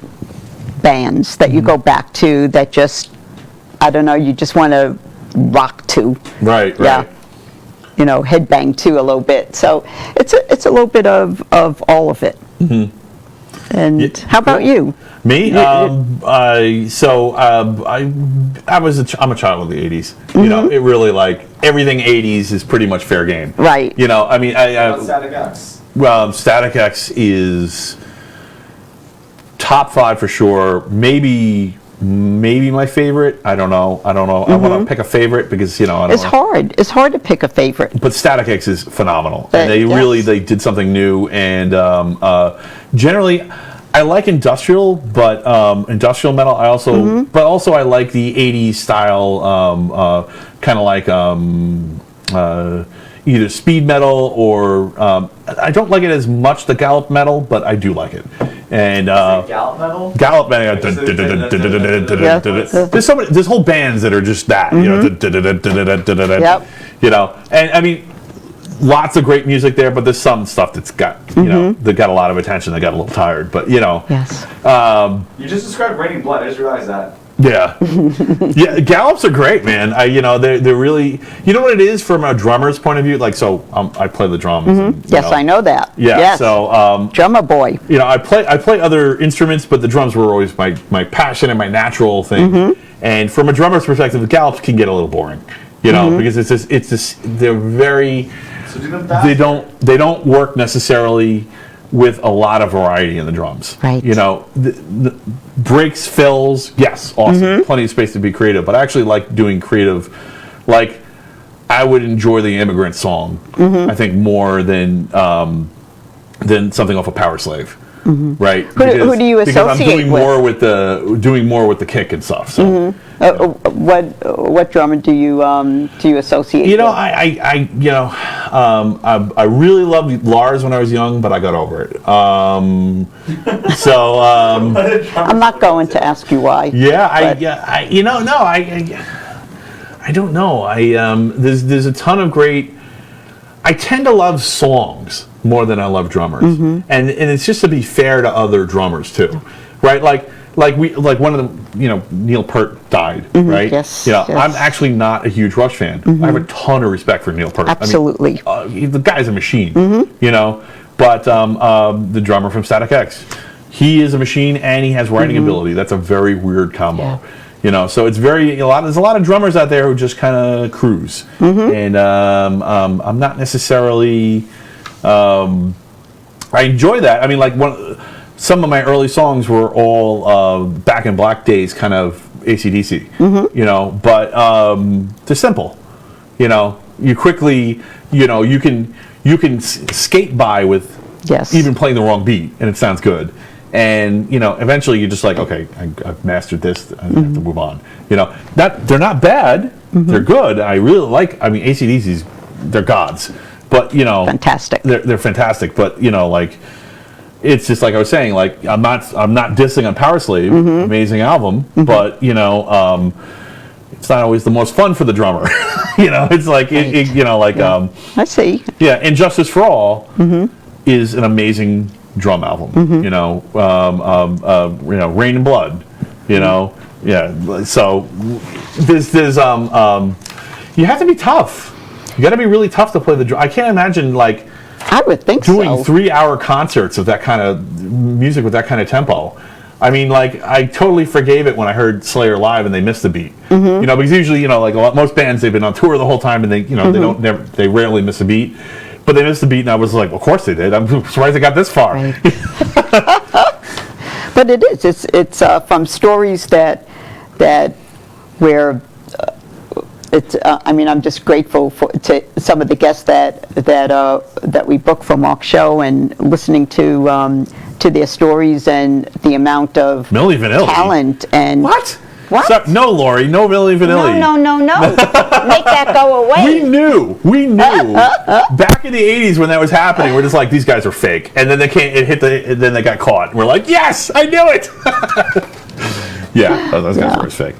bands that you go back to that just, I don't know, you just want to rock to. Right. Yeah. Headbang to a little bit. So it's a little bit of all of it. And how about you? Me? I'm a child of the 80s. It really like everything 80s is pretty much fair game. Right. I mean, Static X. well, Static X is top 5 for sure. Maybe my favorite. I don't know. I want to pick a favorite because I don't It's know. hard. It's hard to pick a favorite. But Static X is phenomenal, But, and they yes. they did something new. And generally, I like industrial, but industrial metal. I also, but also I like the '80s style, kind of like either speed metal or I don't like it as much the gallop metal, but I do like it. And Gallop metal? Gallop metal. There's so many. There's whole bands that are just that. Yep. And I mean, lots of great music there, but there's some stuff that's got that got a lot of attention. That got a little tired, but Yes. You just described Raining Blood. I just realized that. Yeah, yeah. Gallops are great, man. They're really. You know what it is from a drummer's point of view. Like, so I play the drums. And, Yes, I know that. Yeah. Yes. So drummer boy. I play other instruments, but the drums were always my passion and my natural thing. And from a drummer's perspective, the gallops can get a little boring. Because it's this. They're very. So do them fast. They don't work necessarily with a lot of variety in the drums. Right. The breaks, fills, yes, awesome. Plenty of space to be creative. But I actually like doing creative. Like, I would enjoy the Immigrant Song, I think, more than something off of Power Slave. Right? Who do you associate because I'm doing with? doing more with the kick and stuff. So What drummer do you associate? with? I really loved Lars when I was young, but I got over it. I'm not going to ask you why. I don't know. There's a ton of great. I tend to love songs more than I love drummers, and it's just to be fair to other drummers too, right? Like one of them, Neil Peart died, right? Yes, yes. I'm actually not a huge Rush fan. I have a ton of respect for Neil Peart. Absolutely. The guy's a machine, But the drummer from Static X, he is a machine and he has writing ability. That's a very weird combo. Yeah. So it's there's a lot of drummers out there who just kind of cruise, and I'm not necessarily. I enjoy that. I mean, like some of my early songs were all Back in Black days, kind of AC/DC, but they're simple. You quickly, you can skate by with even playing the wrong beat, and it sounds good. And eventually you're just like, okay, I've mastered this. I have to move on. They're not bad. They're good. I really like. I mean, AC/DC's, they're gods. But fantastic. They're fantastic. But it's just like I was saying. Like I'm not dissing on Power Slave. Amazing album. But it's not always the most fun for the drummer. It's like I see. Yeah, and Justice for All is an amazing drum album. Rain and Blood. Yeah. So there's you have to be tough. You got to be really tough to play the drum. I can't imagine I would think doing so. 3-hour concerts of that kind of music with that kind of tempo. I mean, I totally forgave it when I heard Slayer live and they missed the beat. Because usually, most bands, they've been on tour the whole time and they rarely miss a beat. But they missed the beat, and I was like, of course they did. I'm surprised they got this far. Right. But it is. It's from stories that where. I'm just grateful to some of the guests that we book for Mark's show and listening to their stories and the amount of Milli Vanilli. Talent and what? What? No, Lori, no Milli Vanilli. No. Make that go away. We knew. Back in the '80s when that was happening, we're just like, these guys are fake, and then then they got caught. And we're like, yes, I knew it. Yeah, those guys were fake.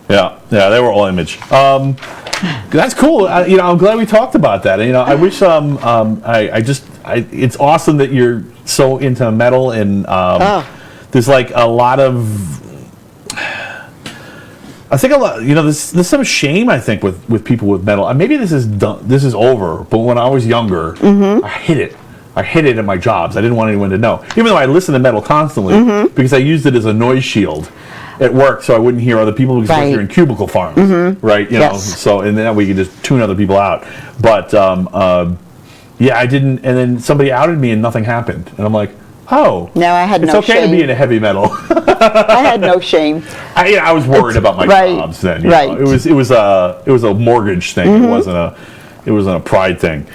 Yeah, they were all image. That's cool. I'm glad we talked about that. I wish. It's awesome that you're so into metal, and there's a lot of. I think a lot. There's some shame. I think with people with metal. Maybe this is done. This is over. But when I was younger, I hid it. I hid it in my jobs. I didn't want anyone to know. Even though I listened to metal constantly, because I used it as a noise shield at work, so I wouldn't hear other people because you're in cubicle farms, right? So and then we could just tune other people out. But I didn't. And then somebody outed me, and nothing happened. And I'm like, oh, no, I had no shame. It's okay to be into heavy metal. I had no shame. I was worried about my jobs then. Right. It was a mortgage thing. It wasn't a pride thing.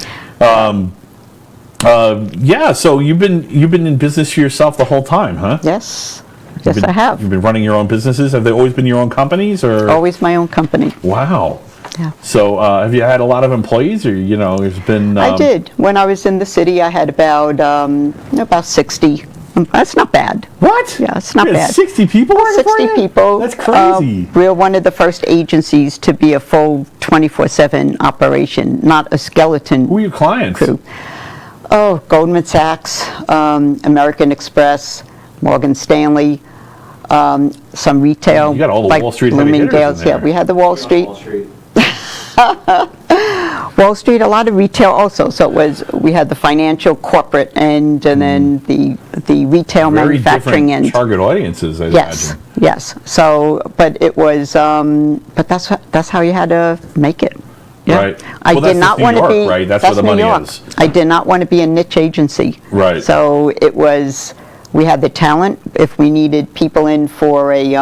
So you've been in business for yourself the whole time, huh? Yes. Yes, I have. You've been running your own businesses. Have they always been your own companies, or always my own company? Wow. Yeah. So have you had a lot of employees, or there's been? I did. When I was in the city, I had about 60 That's not bad. What? Yeah, it's not You had bad. 60 people working for 60 you? people. That's crazy. We're one of the first agencies to be a full 24/7 operation, not a skeleton Who are your clients? crew. Oh, Goldman Sachs, American Express, Morgan Stanley, some retail. You got all the like Wall Street heavy hitters in Bloomingdale's. there. Yeah, we had the Wall Street. Wall Street. Wall Street, a lot of retail also. So we had the financial, corporate end, and then the retail Very manufacturing different end. target audiences, I Yes, imagine. yes. So, but it was, but that's how you had to make it. Yeah. Right. I Well, did that's not New want to York, be. right? That's where the New money York. is. I did not want to be a niche agency. Right. So it was. We had the talent. If we needed people in for a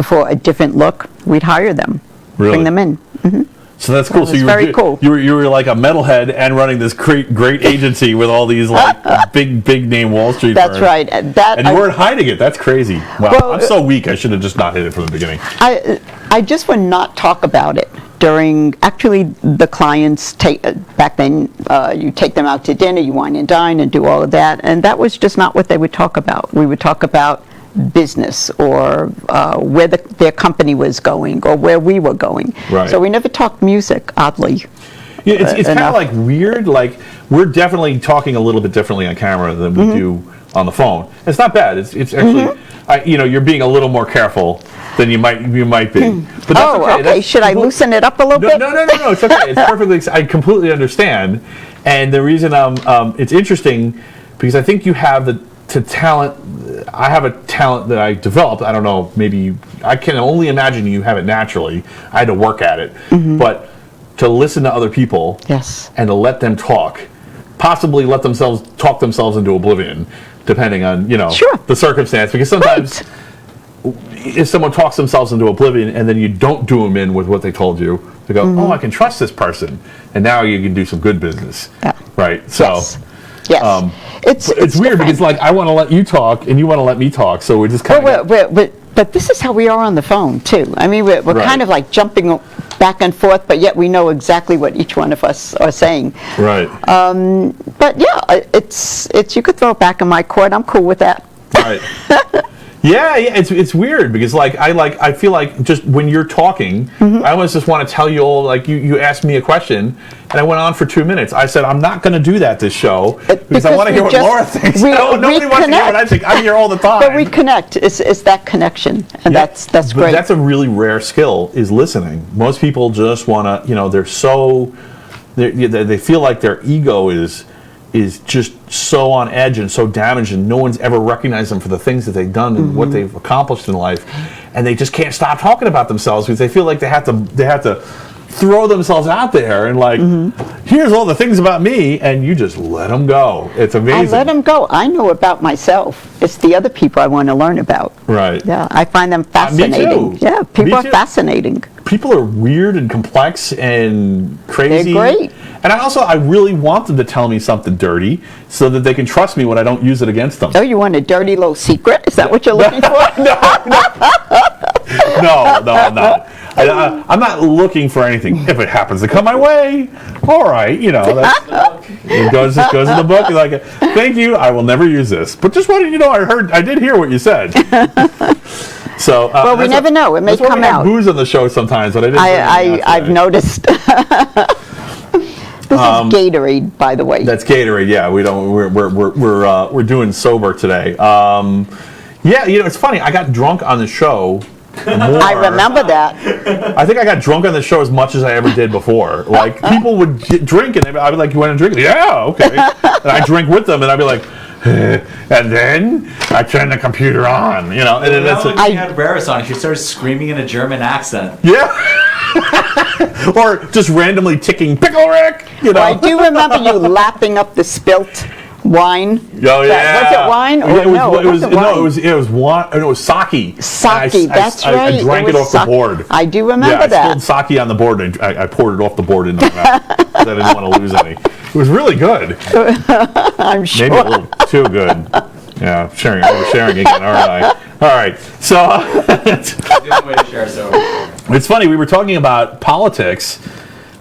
for a different look, we'd hire them. Really? Bring them in. So that's cool. That So was you were very cool. You were like a metalhead and running this great agency with all these like big name Wall Street That's firms. right. That And you weren't hiding it. That's crazy. Wow. Well, I'm so weak. I should have just not hit it from the beginning. I just would not talk about it during, actually, the clients take, back then, you take them out to dinner, you wine and dine and do all of that, and that was just not what they would talk about. We would talk about business or where their company was going or where we were going. Right. So we never talked music, oddly. Yeah, it's kind of enough. like weird. Like we're definitely talking a little bit differently on camera than we do on the phone. It's not bad. It's actually, you're being a little more careful than you might be. But that's okay. That's Should I loosen it up a little bit? No. It's okay. It's perfectly. I completely understand. And the reason it's interesting because I think you have the talent. I have a talent that I developed. I don't know. Maybe I can only imagine you have it naturally. I had to work at it, but to listen to other people, Yes. and to let them talk, possibly let themselves talk themselves into oblivion, depending on Sure. the circumstance. Because sometimes if someone talks themselves into oblivion and then you don't do them in with what they told you, they go, "Oh, I can trust this person," and now you can do some good business, Yeah. right? So. Yes. Yes. It's weird different. because like I want to let you talk and you want to let me talk, so we're just kind of But this is how we are on the phone, too. I mean, we're Right. kind of like jumping back and forth, but yet we know exactly what each one of us are saying. right, But yeah, it's you could throw it back in my court. I'm cool with that. right. Yeah, it's weird because I feel like just when you're talking, I almost just want to tell you all like you asked me a question and I went on for 2 minutes. I said I'm not going to do that this show because I because want to we hear what just- Laura thinks. we- Nobody we wants to hear what I connect. think. I'm here all the time. But we connect. It's that connection, and Yeah, that's but great. That's a really rare skill is listening. Most people just want to, they're so they feel like their ego is just so on edge and so damaged, and no one's ever recognized them for the things that they've done and what they've accomplished in life, and they just can't stop talking about themselves because they feel like they have to throw themselves out there and like, here's all the things about me, and you just let them go. It's amazing. I let them go. I know about myself. It's the other people I want to learn about. Right. Yeah, I find them Me fascinating. too. Yeah, people Me are too. fascinating. People are weird and complex and crazy. They're great. And I really want them to tell me something dirty so that they can trust me when I don't use it against them. Oh, you want a dirty little secret? Is that what you're looking for? No, I'm not. I'm not looking for anything. If it happens to come my way, all right, that's, it goes in the book. Like, thank you, I will never use this. But just wanted you to know, I did hear what you said. So, Well, we never know. It may that's why come we have out. booze on the show sometimes, but I didn't. bring any out I've today. noticed. This is Gatorade, by the way. That's Gatorade. Yeah, we're doing sober today. Yeah, it's funny. I got drunk on the show. I remember that. I think I got drunk on the show as much as I ever did before. Like people would drink and I'd be like, "You want to drink?" Yeah, okay. And I drink with them, and I'd be like, and then I turn the computer on. And then that's When we had Raris on, she started screaming in a German accent. yeah. Or just randomly ticking pickle Rick. Well, I do remember you lapping up the spilt wine. Oh yeah. Was it wine? Or no, it wasn't wine. No, it was wine. It was sake. Sake, that's I right. drank it was off the sake. board. I do remember Yeah, I that. spilled sake on the board and I poured it off the board into my mouth because I didn't want to lose any. It was really good. I'm sure. Maybe a little too good. Yeah, oversharing again, aren't I? All right, so Good way to share sober. it's funny. We were talking about politics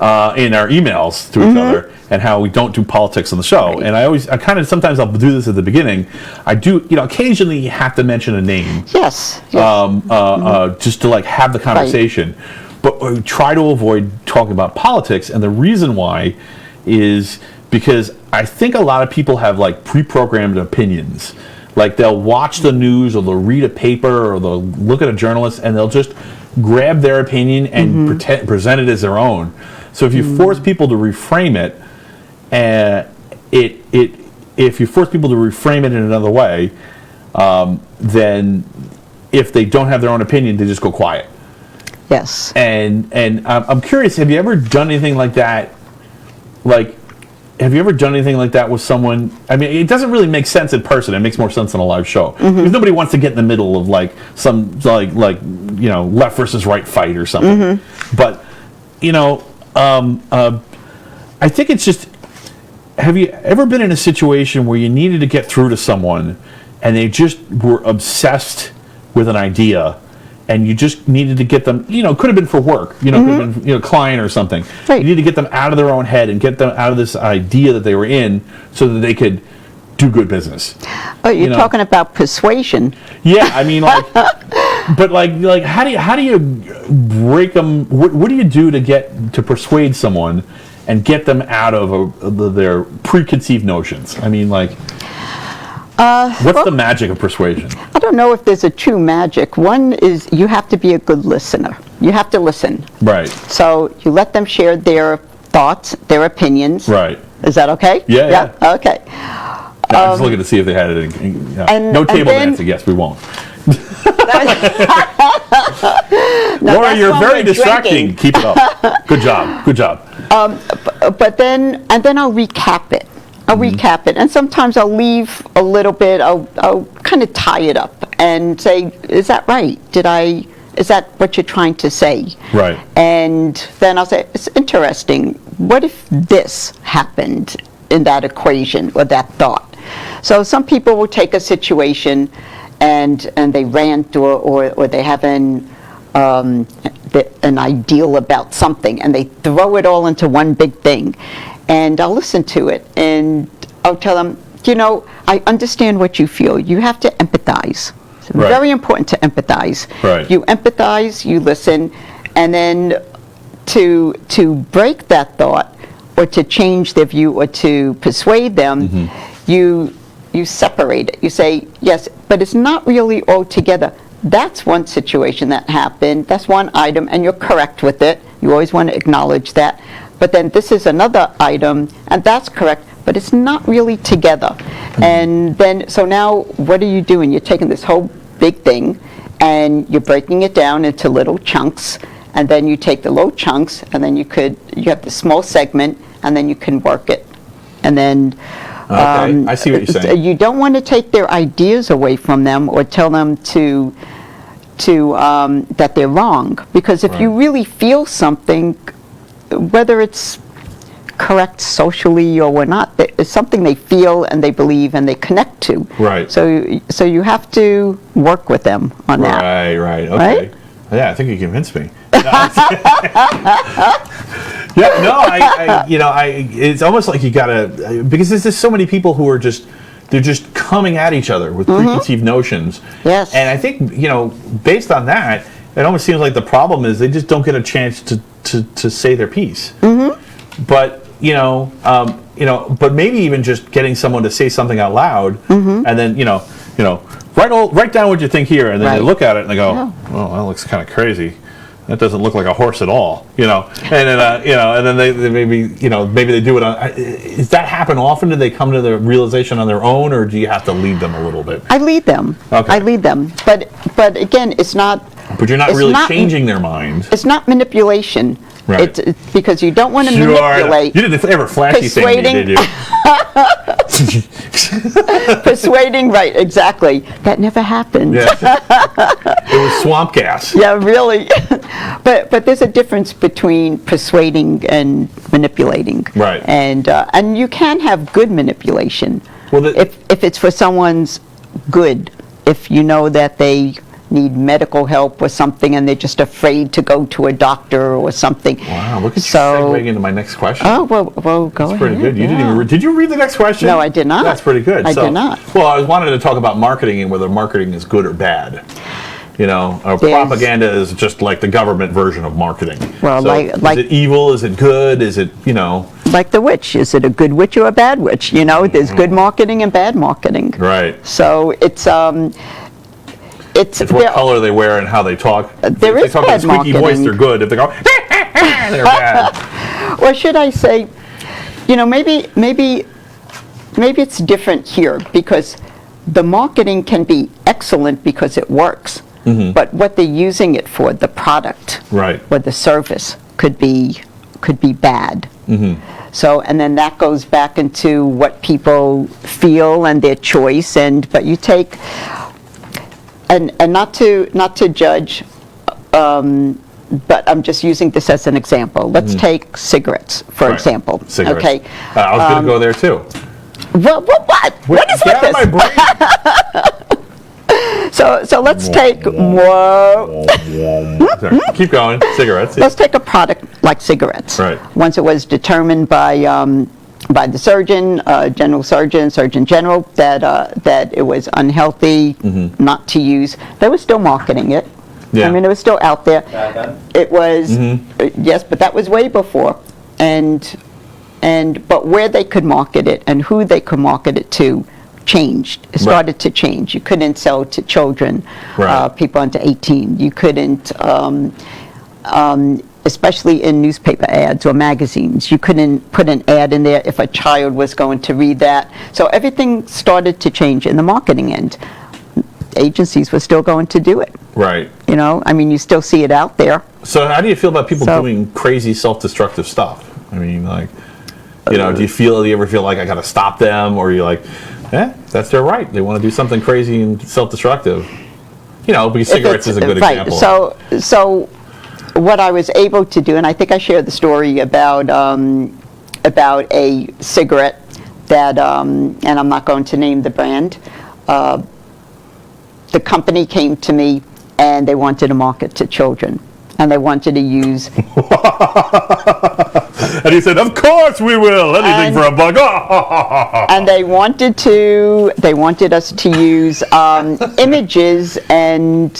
in our emails to each other, and how we don't do politics on the show. Right. And I kind of sometimes I'll do this at the beginning. I do, occasionally you have to mention a name. Yes. Just to like have the conversation. Right. But we try to avoid talking about politics, and the reason why is because I think a lot of people have like pre-programmed opinions. Like they'll watch the news, or they'll read a paper, or they'll look at a journalist, and they'll just grab their opinion and present it as their own. So if you force people to reframe it, if you force people to reframe it in another way, then if they don't have their own opinion, they just go quiet. Yes. And I'm curious, have you ever done anything like that? Like, have you ever done anything like that with someone? I mean, it doesn't really make sense in person. It makes more sense on a live show. Because nobody wants to get in the middle of like some like left versus right fight or something. But I think it's just, have you ever been in a situation where you needed to get through to someone and they just were obsessed with an idea, and you just needed to get them, could have been for work, could have been, client or something. Right. You need to get them out of their own head and get them out of this idea that they were in so that they could do good business. Oh, you're talking about persuasion. Yeah, I mean, like, but like, how do you break them? What do you do to persuade someone and get them out of their preconceived notions? I mean, like, what's the magic of persuasion? I don't know if there's a true magic. One is you have to be a good listener. You have to listen. Right. So you let them share their thoughts, their opinions. Right. Is that okay? Yeah. Okay. I was looking to see if they had it no table dancing. Yes, we won't. Laura, you're very distracting. Drinking. Keep it up. Good job. But then I'll recap it. Recap it, and sometimes I'll leave a little bit. I'll kind of tie it up and say, "Is that right? Is that what you're trying to say?" Right. And then I'll say, "It's interesting. What if this happened in that equation or that thought?" So some people will take a situation and they rant or they have an ideal about something, and they throw it all into one big thing. And I'll listen to it, and I'll tell them, I understand what you feel. You have to empathize. It's very important to empathize. Right. You empathize, you listen, and then to break that thought, or to change their view, or to persuade them, you separate it. You say, yes, but it's not really all together. That's one situation that happened. That's one item, and you're correct with it. You always want to acknowledge that. But then this is another item, and that's correct, but it's not really together. And then, so now what are you doing? You're taking this whole big thing, and you're breaking it down into little chunks, and then you take the little chunks, and then you have the small segment, and then you can work it. And then I see what you're saying. You don't want to take their ideas away from them or tell them to that they're wrong, because if you really feel something, whether it's correct socially or not, it's something they feel and they believe and they connect to. Right. So you have to work with them on that. Right. Okay. Right? Yeah, I think you convinced me. It's almost like you gotta, because there's just so many people who are they're just coming at each other with preconceived notions. Yes. And I think, based on that, it almost seems like the problem is they just don't get a chance to say their piece. But but maybe even just getting someone to say something out loud, and then write down what you think here, and then they look at it and they go, "Well, that looks kind of crazy. That doesn't look like a horse at all." And then they maybe they do it on. Does that happen often? Do they come to the realization on their own, or do you have to lead them a little bit? I lead them. Okay. I lead them. But again, it's not. But you're not really changing their mind. It's not manipulation. Right. It's because you don't want to manipulate. You didn't ever flashy thing, did you? Persuading, right, exactly. That never happened. Yeah. It was swamp gas. Yeah, really. But there's a difference between persuading and manipulating. Right. And you can have good manipulation. Well, if it's for someone's good, if you know that they need medical help or something, and they're just afraid to go to a doctor or something. Wow, look at So- you segueing into my next question. Oh, well, go ahead. That's pretty good. You didn't yeah. even did you read the next question? No, I did not. That's pretty good. I did not. Well, I wanted to talk about marketing and whether marketing is good or bad. You know, There's- propaganda is just like the government version of marketing. Well, So, like- is it evil? Is it good? Is it, you know? Like the witch. Is it a good witch or a bad witch? You know, there's good marketing and bad marketing. Right. So it's It's what color they wear and how they talk. There if is they talk in a bad squeaky voice, marketing. they're good. If they go, they're bad. Or should I say, you know, maybe it's different here, because the marketing can be excellent because it works, but what they're using it for, the product Right. or the service, could be bad. So, and then that goes back into what people feel and their choice. But you take, and not to judge. But I'm just using this as an example. Let's take cigarettes, for Right. example. Cigarettes. Okay. I was going to go there too. What? What is Get with out of my this? brain. So let's take more. Sorry, keep going. Cigarettes. Let's take a product like cigarettes. Right. Once it was determined by the surgeon, Surgeon General, that it was unhealthy not to use, they were still marketing it. Yeah. I mean, it was still out there. Back then? It was, yes, but that was way before. But where they could market it and who they could market it to changed. It started to change. You couldn't sell to children, Right. people under 18. You couldn't, especially in newspaper ads or magazines, you couldn't put an ad in there if a child was going to read that. So everything started to change in the marketing end. Agencies were still going to do it. Right. You know, I mean, you still see it out there. So how do you feel about people So- doing crazy self-destructive stuff? I mean, like, you know, do you ever feel like I got to stop them, or you're like, that's their right. They want to do something crazy and self-destructive. You know, because cigarettes is a good right. example. So what I was able to do, and I think I shared the story about a cigarette that, and I'm not going to name the brand. The company came to me and they wanted to market to children, and they wanted to use. And he said, "Of course we will. Anything for a buck." And they wanted us to use images and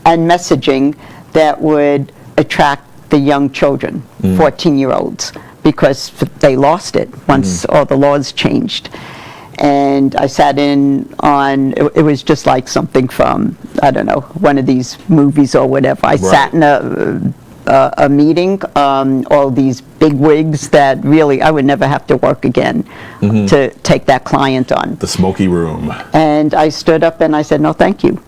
messaging that would attract the young children, 14-year-olds, because they lost it once all the laws changed. And I sat in on, it was just like something from, I don't know, one of these movies or whatever. I sat in a meeting, all these big wigs that really I would never have to work again to take that client on. The smoky room. And I stood up and I said, no, thank you.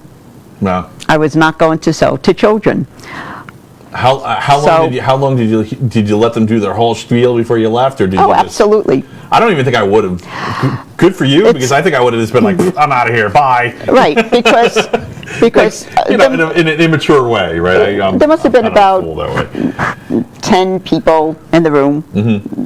No. I was not going to sell to children. How long did you let them do their whole spiel before you left, or did you just, Absolutely. I don't even think I would have. Good for you, because I think I would have just been like, I'm out of here, bye. Right, because You know, in an immature way, right? There must have been I'm about cool that way. 10 people in the room,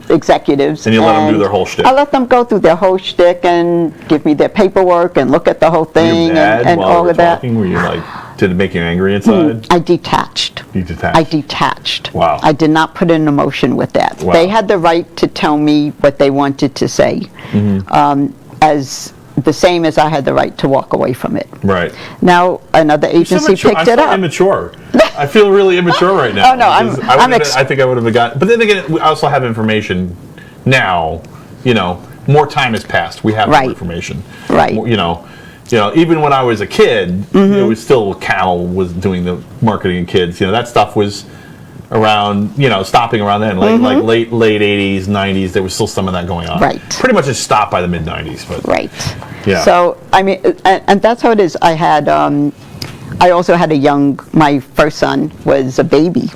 executives. And you let them do their whole shtick. I let them go through their whole shtick and give me their paperwork and look at the whole Were thing you mad and while all you were of that. talking? Were you like, did it make you angry inside? I detached. You detached. I detached. Wow. I did not put an emotion with that. Wow. They had the right to tell me what they wanted to say, as the same as I had the right to walk away from it. Right. Now, another agency picked it up. Immature. I feel really immature right now. Oh, no, because I'm I think I would have gotten. But then again, we also have information now. You know, more time has passed. We have more Right. information. Right. You know, even when I was a kid, it was still Cal was doing the marketing in kids. You know, that stuff was around. You know, stopping around then, like late '80s, '90s. There was still some of that going on. Right. Pretty much just stopped by the mid '90s. But Right. Yeah. So, I mean, and that's how it is. I also had my first son was a baby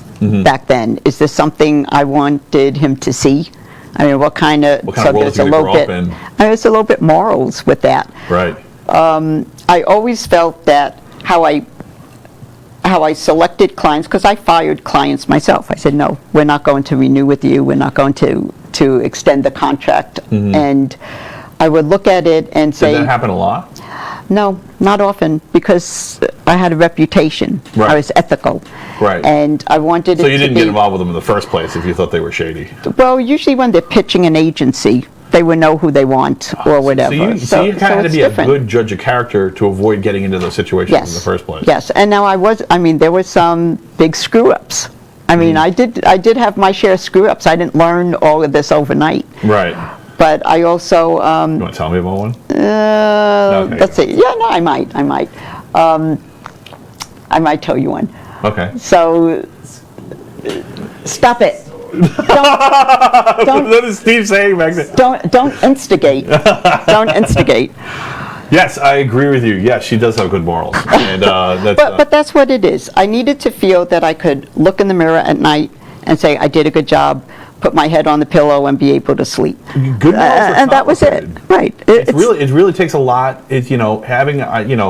back then. Is this something I wanted him to see? I mean, what kind of world there's is he a gonna little grow up bit, in? it's a little bit morals with that. Right. I always felt that how I selected clients, because I fired clients myself. I said, no, we're not going to renew with you. We're not going to extend the contract. And I would look at it and say, Did that happen a lot? No, not often, because I had a reputation. Right. I was ethical. Right. And I wanted it to So be... you didn't get involved with them in the first place if you thought they were shady. Well, usually when they're pitching an agency, they would know who they want or whatever. So you kind of had to it's be different. a good judge of character to avoid getting into those situations in the first place. Yes, and now there were some big screw-ups. I mean, I did have my share of screw-ups. I didn't learn all of this overnight. Right. But I also... You want to tell me about one? Okay. Let's see. Yeah, no, I might. I might tell you one. Okay. So, stop it. What is Steve saying back there? Don't instigate. Don't instigate. Yes, I agree with you. Yes, she does have good morals. And, But that's what it is. I needed to feel that I could look in the mirror at night and say, I did a good job, put my head on the pillow and be able to sleep. good morals are and that was it. complicated. Right. It really takes a lot. Having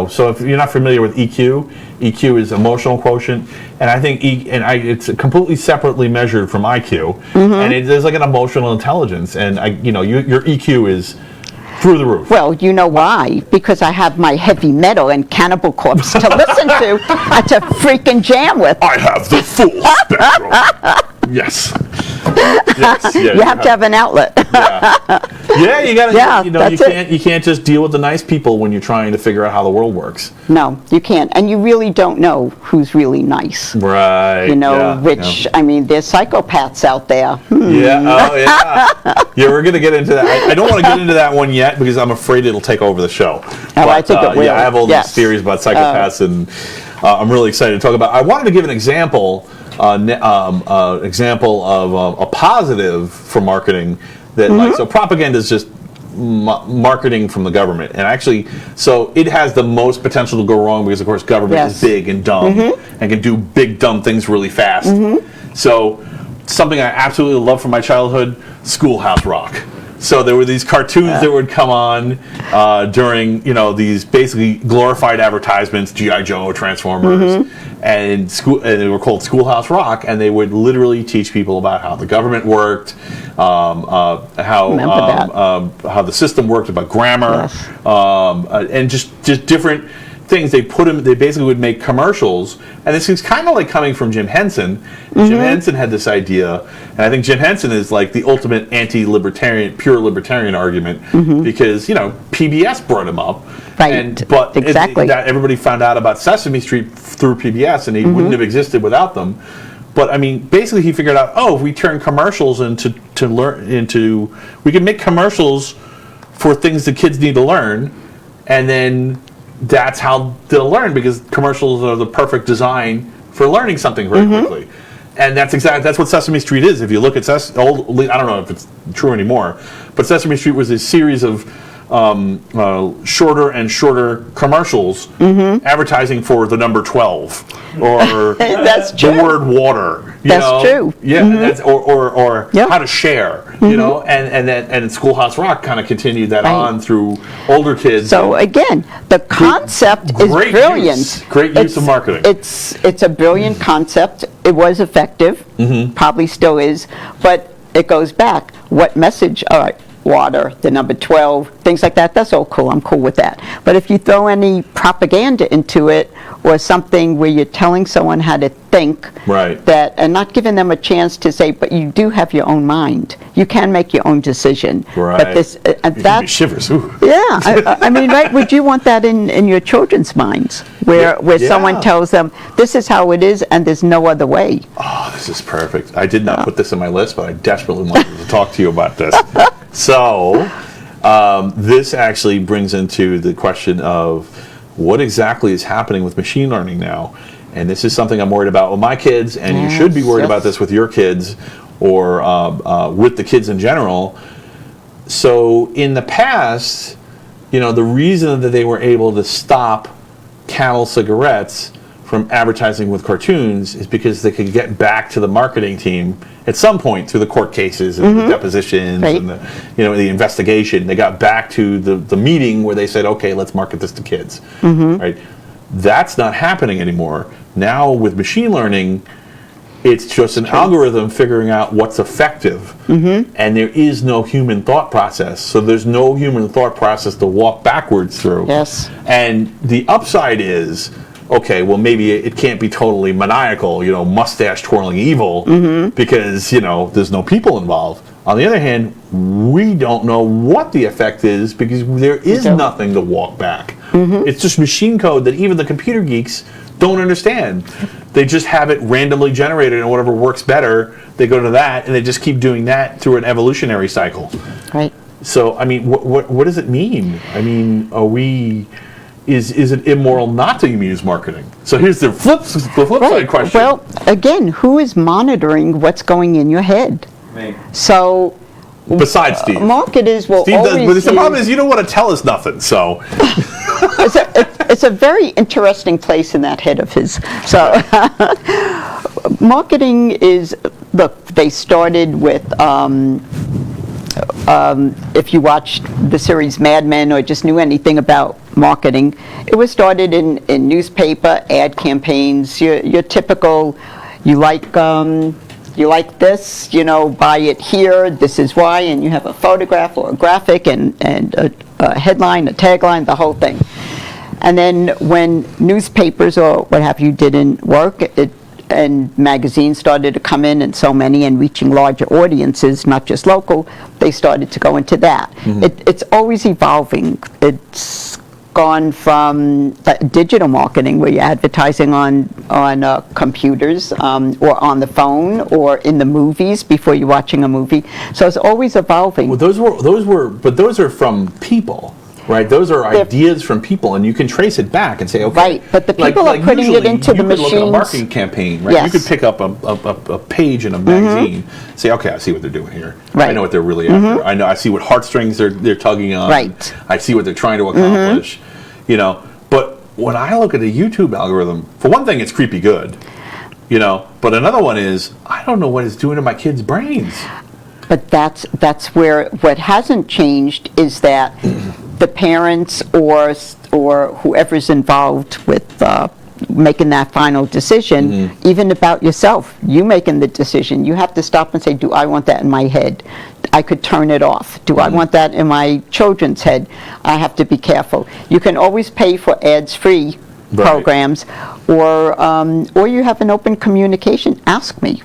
so if you're not familiar with EQ is emotional quotient, and I think it's completely separately measured from IQ, and there's like an emotional intelligence, and your EQ is through the roof. Well, you know why? Because I have my heavy metal and Cannibal Corpse to listen to, to freaking jam with. I have the full spectrum. Yes. Yes. Yeah, you have to have an outlet. Yeah, you got to. Yeah, you can't just deal with the nice people when you're trying to figure out how the world works. No, you can't, and you really don't know who's really nice. Right. I mean, there's psychopaths out there. Yeah. Oh, yeah. Yeah, we're gonna get into that. I don't want to get into that one yet because I'm afraid it'll take over the show. I think it will. Yeah, I have all these theories about psychopaths, and I'm really excited to talk about. I wanted to give an example. Example of a positive for marketing that so propaganda is just marketing from the government, and actually so it has the most potential to go wrong because of course government is big and dumb and can do big dumb things really fast. So something I absolutely love from my childhood, Schoolhouse Rock. So there were these cartoons that would come on during, these basically glorified advertisements, G.I. Joe, Transformers, and they were called Schoolhouse Rock, and they would literally teach people about how the government worked, how the system worked, about grammar, and just different things. They basically would make commercials, and this is kind of like coming from Jim Henson. Jim Henson had this idea, and I think Jim Henson is like the ultimate anti-libertarian, pure libertarian argument, because PBS brought him up, but exactly that everybody found out about Sesame Street through PBS, and he wouldn't have existed without them. But I mean, basically, he figured out, if we turn commercials we can make commercials for things the kids need to learn, and then that's how they'll learn, because commercials are the perfect design for learning something very quickly. And that's what Sesame Street is. If you look at I don't know if it's true anymore, but Sesame Street was a series of shorter and shorter commercials advertising for the number 12 or That's true. the word water. That's true. Yeah, that's, or how to share. And Schoolhouse Rock kind of continued that on through older kids. So again, the concept is brilliant. Great use of marketing. It's a brilliant concept. It was effective, probably still is, but it goes back. What message? All right. Water, the number 12, things like that, that's all cool. I'm cool with that. But if you throw any propaganda into it, or something where you're telling someone how to think, and not giving them a chance to say, but you do have your own mind. You can make your own decision. But this, that shivers. Ooh. Yeah, I mean, right? Would you want that in your children's minds, where someone tells them this is how it is and there's no other way? Oh, this is perfect. I did not put this in my list, but I desperately wanted to talk to you about this. So, this actually brings into the question of what exactly is happening with machine learning now. And this is something I'm worried about with my kids, and you should be worried about this with your kids, or with the kids in general. So in the past, the reason that they were able to stop Camel cigarettes from advertising with cartoons is because they could get back to the marketing team at some point through the court cases and the depositions and the investigation. They got back to the meeting where they said, okay, let's market this to kids. Right? That's not happening anymore. Now with machine learning, It's just an algorithm figuring out what's effective. And there is no human thought process. So there's no human thought process to walk backwards through. Yes. And the upside is, okay, well, maybe it can't be totally maniacal, mustache twirling evil, because, there's no people involved. On the other hand, we don't know what the effect is because there is nothing to walk back. It's just machine code that even the computer geeks don't understand. They just have it randomly generated, and whatever works better, they go to that, and they just keep doing that through an evolutionary cycle. Right. So, I mean, what does it mean? I mean, is it immoral not to use marketing? So here's the flip side question. Well, again, who is monitoring what's going in your head? Me. So, besides Steve. Marketers will Steve always but the problem is you don't want to tell us nothing, so. it's a very interesting place in that head of his. So, marketing is, look, they started with, if you watched the series Mad Men or just knew anything about marketing, it was started in newspaper, ad campaigns, your typical, you like this, buy it here, this is why, and you have a photograph or a graphic and a headline, a tagline, the whole thing. And then when newspapers or what have you didn't work, and magazines started to come in, and so many, and reaching larger audiences, not just local, they started to go into that. It's always evolving. It's gone from digital marketing, where you're advertising on computers or on the phone or in the movies before you're watching a movie. So it's always evolving. Well, those are from people. Right, those are ideas from people, and you can trace it back and say, okay. Right, but the people are putting it into the machines. You could look at a marketing campaign, right? Yes. You could pick up a page in a magazine, say, okay, I see what they're doing here. Right. I know what they're really after. I see what heartstrings they're tugging on. Right. I see what they're trying to accomplish. But when I look at a YouTube algorithm, for one thing, it's creepy good. But another one is, I don't know what it's doing to my kids' brains. But that's where what hasn't changed is that the parents or whoever's involved with making that final decision, even about yourself, you making the decision, you have to stop and say, do I want that in my head? I could turn it off. Do I want that in my children's head? I have to be careful. You can always pay for ads-free programs, or you have an open communication. Ask me.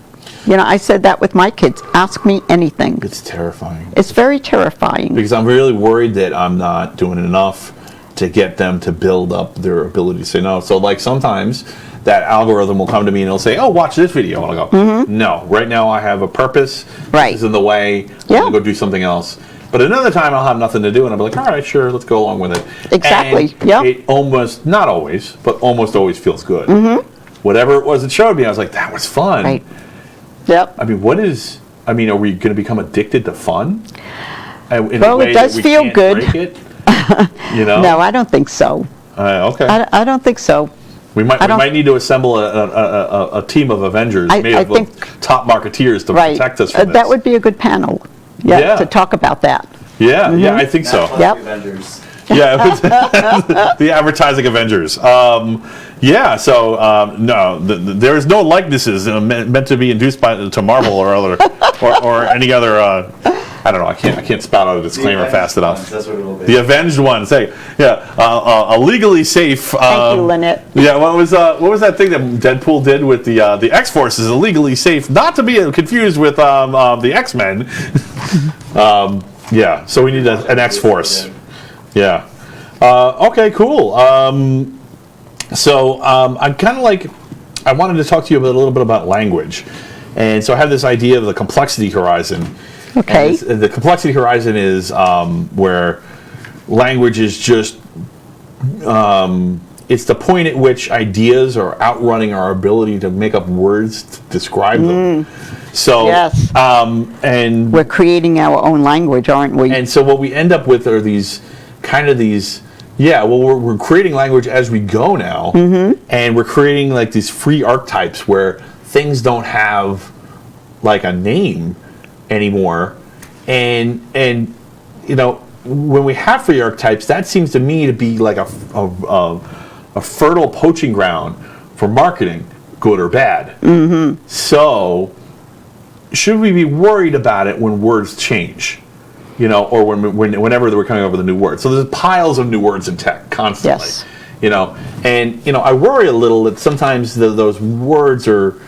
I said that with my kids. Ask me anything. It's terrifying. It's very terrifying. Because I'm really worried that I'm not doing enough to get them to build up their ability to say no. So, like, sometimes that algorithm will come to me and it'll say, oh, watch this video. And I'll go, no, right now I have a purpose. Right. This is in the way. I'm going to go do something else. But another time I'll have nothing to do and I'll be like, all right, sure, let's go along with it. Exactly. And it almost, not always, but almost always feels good. Whatever it was it showed me, I was like, that was fun. Right. Yep. I mean, are we going to become addicted to fun? Well, it does feel good. Break it? No, I don't think so. Okay. I don't think so. We might need to assemble a team of Avengers made of top marketeers to protect us from this. That would be a good panel. Yeah. To talk about that. Yeah, yeah, I think so. Yep. Avengers. Yeah, the advertising Avengers. No, there is no likenesses meant to be induced to Marvel or any other. I don't know. I can't spout out a disclaimer fast enough. That's what it'll be. The Avenged ones. Hey, a legally safe. Thank you, Lynette. Yeah, what was that thing that Deadpool did with the X-Force is illegally safe, not to be confused with the X-Men. So we need an X-Force. Yeah. Okay, cool. I'm kind of like, I wanted to talk to you a little bit about language. And so I have this idea of the complexity horizon. Okay. And the complexity horizon is where language is just, it's the point at which ideas are outrunning our ability to make up words to describe them. So, yes. And we're creating our own language, aren't we? And so what we end up with are these, we're creating language as we go now, and we're creating like these free archetypes where things don't have like a name anymore, and when we have free archetypes, that seems to me to be like a fertile poaching ground for marketing. good or bad. So, should we be worried about it when words change? Or whenever we're coming up with a new word. So there's piles of new words in tech constantly. Yes. And I worry a little that sometimes those words are,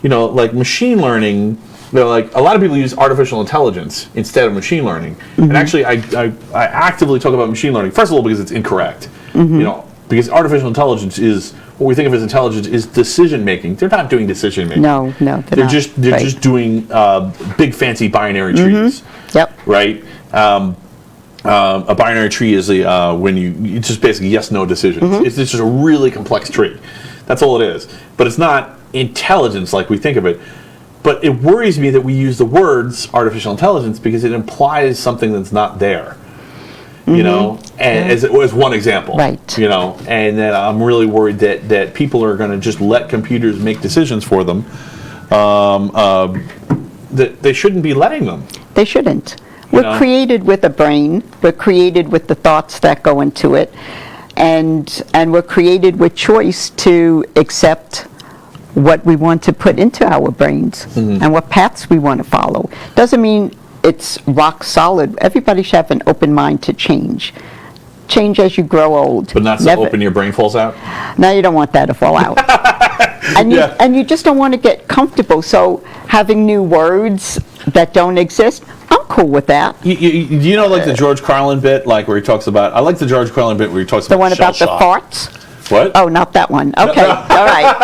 like machine learning. They're like, a lot of people use artificial intelligence instead of machine learning. And actually, I actively talk about machine learning, first of all, because it's incorrect. Because artificial intelligence is, what we think of as intelligence is decision making. They're not doing decision making. No, they're not. Just doing big fancy binary trees. Yep. Right? A binary tree is it's just basically yes/no decisions. It's just a really complex tree. That's all it is. But it's not intelligence like we think of it. But it worries me that we use the words artificial intelligence because it implies something that's not there. And as one example. Right. And that I'm really worried that people are going to just let computers make decisions for them. That they shouldn't be letting them. They shouldn't. We're created with a brain. We're created with the thoughts that go into it. And we're created with choice to accept what we want to put into our brains and what paths we want to follow. Doesn't mean it's rock solid. Everybody should have an open mind to change. Change as you grow old. But not so open your brain falls out? No, you don't want that to fall out. And you just don't want to get comfortable. So having new words that don't exist, I'm cool with that. You know, like the George Carlin bit, like where he talks about, I like the George Carlin bit where he talks The about one about the shell shock. farts? What? Oh, not that one. Okay, all right.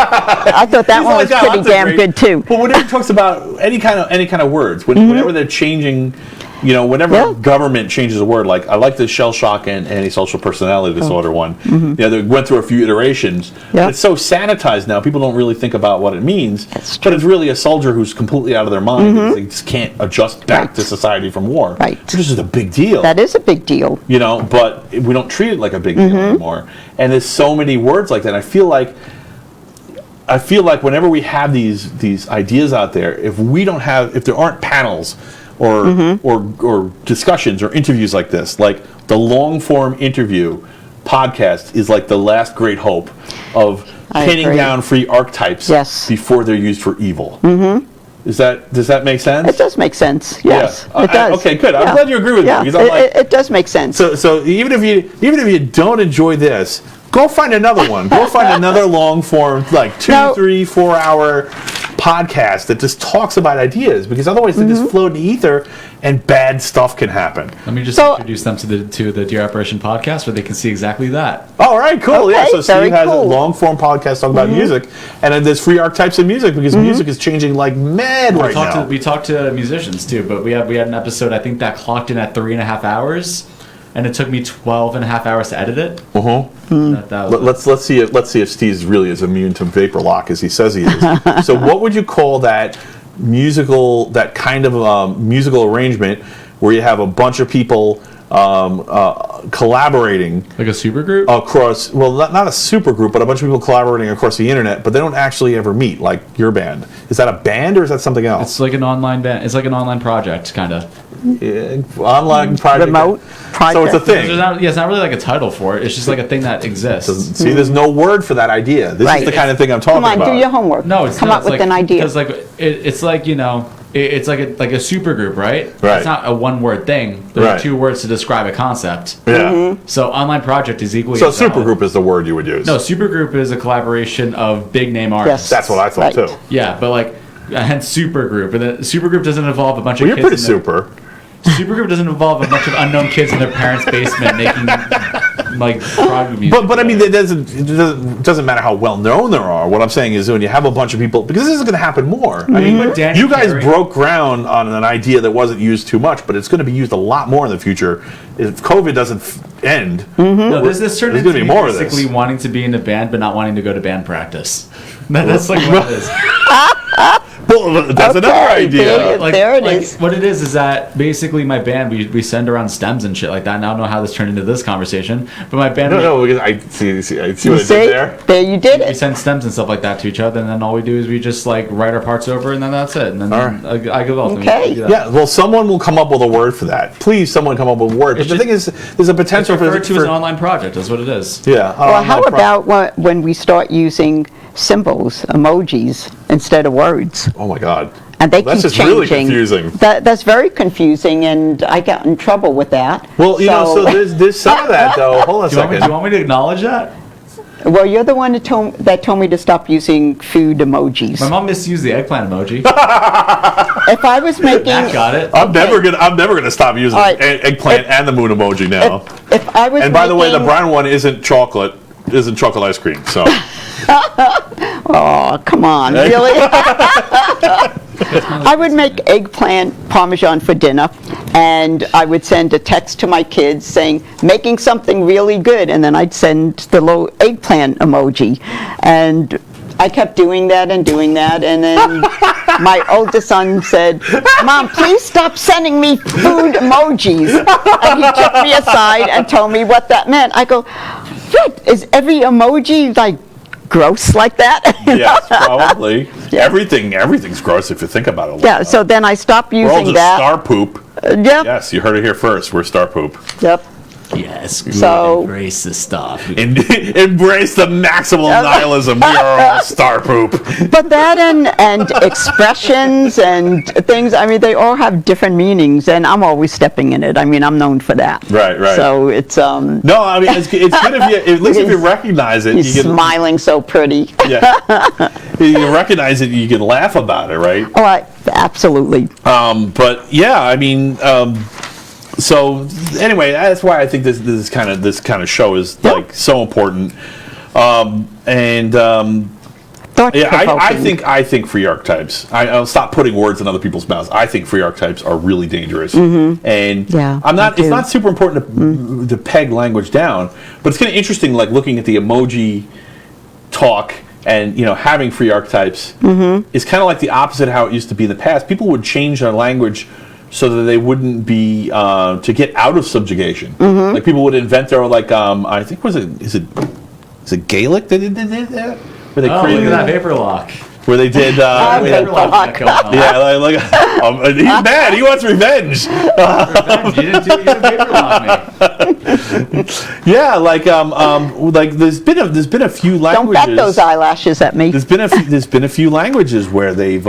I thought that one was pretty damn good too. Well, whenever he talks about any kind of words, whenever they're changing, whenever government changes a word, like I like the shell shock and antisocial personality disorder one. They went through a few iterations. Yep. It's so sanitized now. People don't really think about what it means. That's But true. it's really a soldier who's completely out of their mind. They just can't adjust back to society from war. Right. Which is a big deal. That is a big deal. But we don't treat it like a big deal anymore. And there's so many words like that. I feel like whenever we have these ideas out there, if there aren't panels or discussions or interviews like this, like the long form interview podcast is like the last great hope of pinning agree. down free archetypes before they're used for evil. Does that make sense? It does make sense. Yes, it does. Okay, good. I'm glad you agree with me. Because I'm like, it does make sense. So even if you don't enjoy this, go find another one. Go find another long form, like 2, 3, 4 hour podcast that just talks about ideas. Because otherwise they just float in the ether, and bad stuff can happen. Let me just introduce them to the Dear Operation podcast, where they can see exactly that. All right, cool. Okay, So Steve has cool. a long form podcast talking about music, and then there's free archetypes of music because music is changing like mad right now. We talked to musicians too, but we had an episode I think that clocked in at 3.5 hours, and it took me 12.5 hours to edit it. Let's see if Steve really is immune to vapor lock as he says he is. So what would you call that kind of musical arrangement where you have a bunch of people collaborating, Like a supergroup? across, well, not a super group, but a bunch of people collaborating across the internet, but they don't actually ever meet, like your band. Is that a band or is that something else? It's like an online band. It's like an online project, kind of. Online project. Remote project. So it's a thing. It's not really like a title for it. It's just like a thing that exists. See, there's no word for that idea. This is the kind of thing I'm talking Come on, about. do your homework. No, it's Come not. up with an idea. Because it's like it's like a super group, right? Right. It's not a one word thing. There are Right. 2 words to describe a concept. Yeah. So online project is equally. So as valid. supergroup is the word you would use. No, supergroup is a collaboration of big name artists. Yes. That's what I thought Right. too. Yeah, but like hence supergroup, and then supergroup doesn't involve a bunch Well, of you're kids. pretty super. Supergroup doesn't involve a bunch of unknown kids in their parents' basement making like prog music. But I mean, it doesn't matter how well known there are. What I'm saying is when you have a bunch of people, because this is going to happen more. I mean, But Danny you guys Carey- broke ground on an idea that wasn't used too much, but it's going to be used a lot more in the future if COVID doesn't end. No, there's There's gonna be more of this. basically wanting to be in a band but not wanting to go to band practice. That's like what it is. Well, that's another Okay, idea. there it is. What it is that basically my band we send around stems and shit like that. And I don't know how this turned into this conversation, but my band No, because I see what I You did see? there. There you did we it. send stems and stuff like that to each other, and then all we do is we just like write our parts over, and then that's it. And then All I give up. Okay. Yeah, well, someone will come up with a word for that. Please, someone come up with a word. But the thing is, there's a It's potential referred to as for an online project. That's what it is. yeah. Well, how about when we start using symbols, emojis, instead of words. Oh my God. And they That's keep just changing. really confusing. That's very confusing, and I got in trouble with that. Well, you know, so there's some of that though. Hold on a Do you second. want me to acknowledge that? Well, you're the one that told me to stop using food emojis. My mom misused the eggplant emoji. If I was making, Matt got it. I'm never gonna stop using All right. eggplant and the moon emoji now. if I was And by the way, the making- brown one isn't chocolate ice cream. So Oh, come on, really? I would make eggplant parmesan for dinner, and I would send a text to my kids saying, making something really good, and then I'd send the little eggplant emoji. And I kept doing that, and then my oldest son said, Mom, please stop sending me food emojis. And he took me aside and told me what that meant. I go, Fred, is every emoji like gross like that? yes, probably. Yeah. Everything's gross if you think about it. Yeah, so then I stopped We're all using just that. star poop. Yep, Yes, you heard it here first. We're star poop. yep. Yes. So- embrace the stuff. Embrace the maximal nihilism. We are all star poop. But that and expressions and things, I mean, they all have different meanings, and I'm always stepping in it. I mean, I'm known for that. Right. So it's, No, I mean it's good if you, at least if you recognize it, he's you can. smiling so pretty. Yeah. You recognize it, you can laugh about it, right? Oh, absolutely. But yeah, I mean, so anyway, that's why I think this kind of show is like so important. Yeah, I think free archetypes. I'll stop putting words in other people's mouths. I think free archetypes are really dangerous, and Yeah, I'm not. I do. It's not super important to peg language down, but it's kind of interesting, like looking at the emoji talk. And having free archetypes is kind of like the opposite of how it used to be in the past. People would change their language so that they wouldn't be to get out of subjugation. Like people would invent their I think is it Gaelic that did that? Where they Oh, look created at that paper lock. where they did. Paper lock going on. Yeah, he's mad. He wants revenge. Revenge. You didn't paper lock me. Yeah, like there's been a few Don't languages. bat those eyelashes at me. There's been a few languages where they've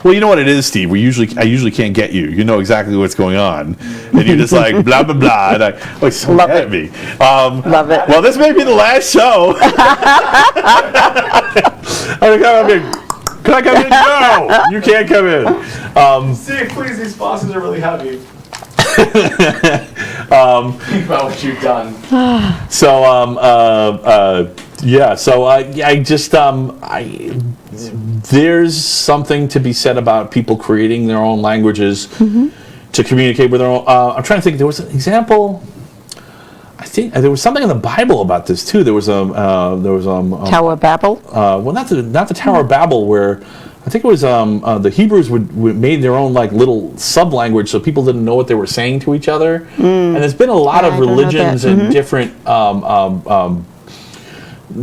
well, you know what it is, Steve. I usually can't get you. You know exactly what's going on, and you're just like blah blah blah. And so Love mad it. at me. Love it. Well, this may be the last show. Can I come in? No, you can't come in. Steve, please, these bosses are really heavy. Think about what you've done. So, yeah. So I just there's something to be said about people creating their own languages to communicate with their own. I'm trying to think. There was an example. I think there was something in the Bible about this too. There was Tower of Babel. well, not the Tower of Babel, where I think it was the Hebrews would made their own like little sub language, so people didn't know what they were saying to each other. And there's been a lot Yeah, of I don't know religions that. and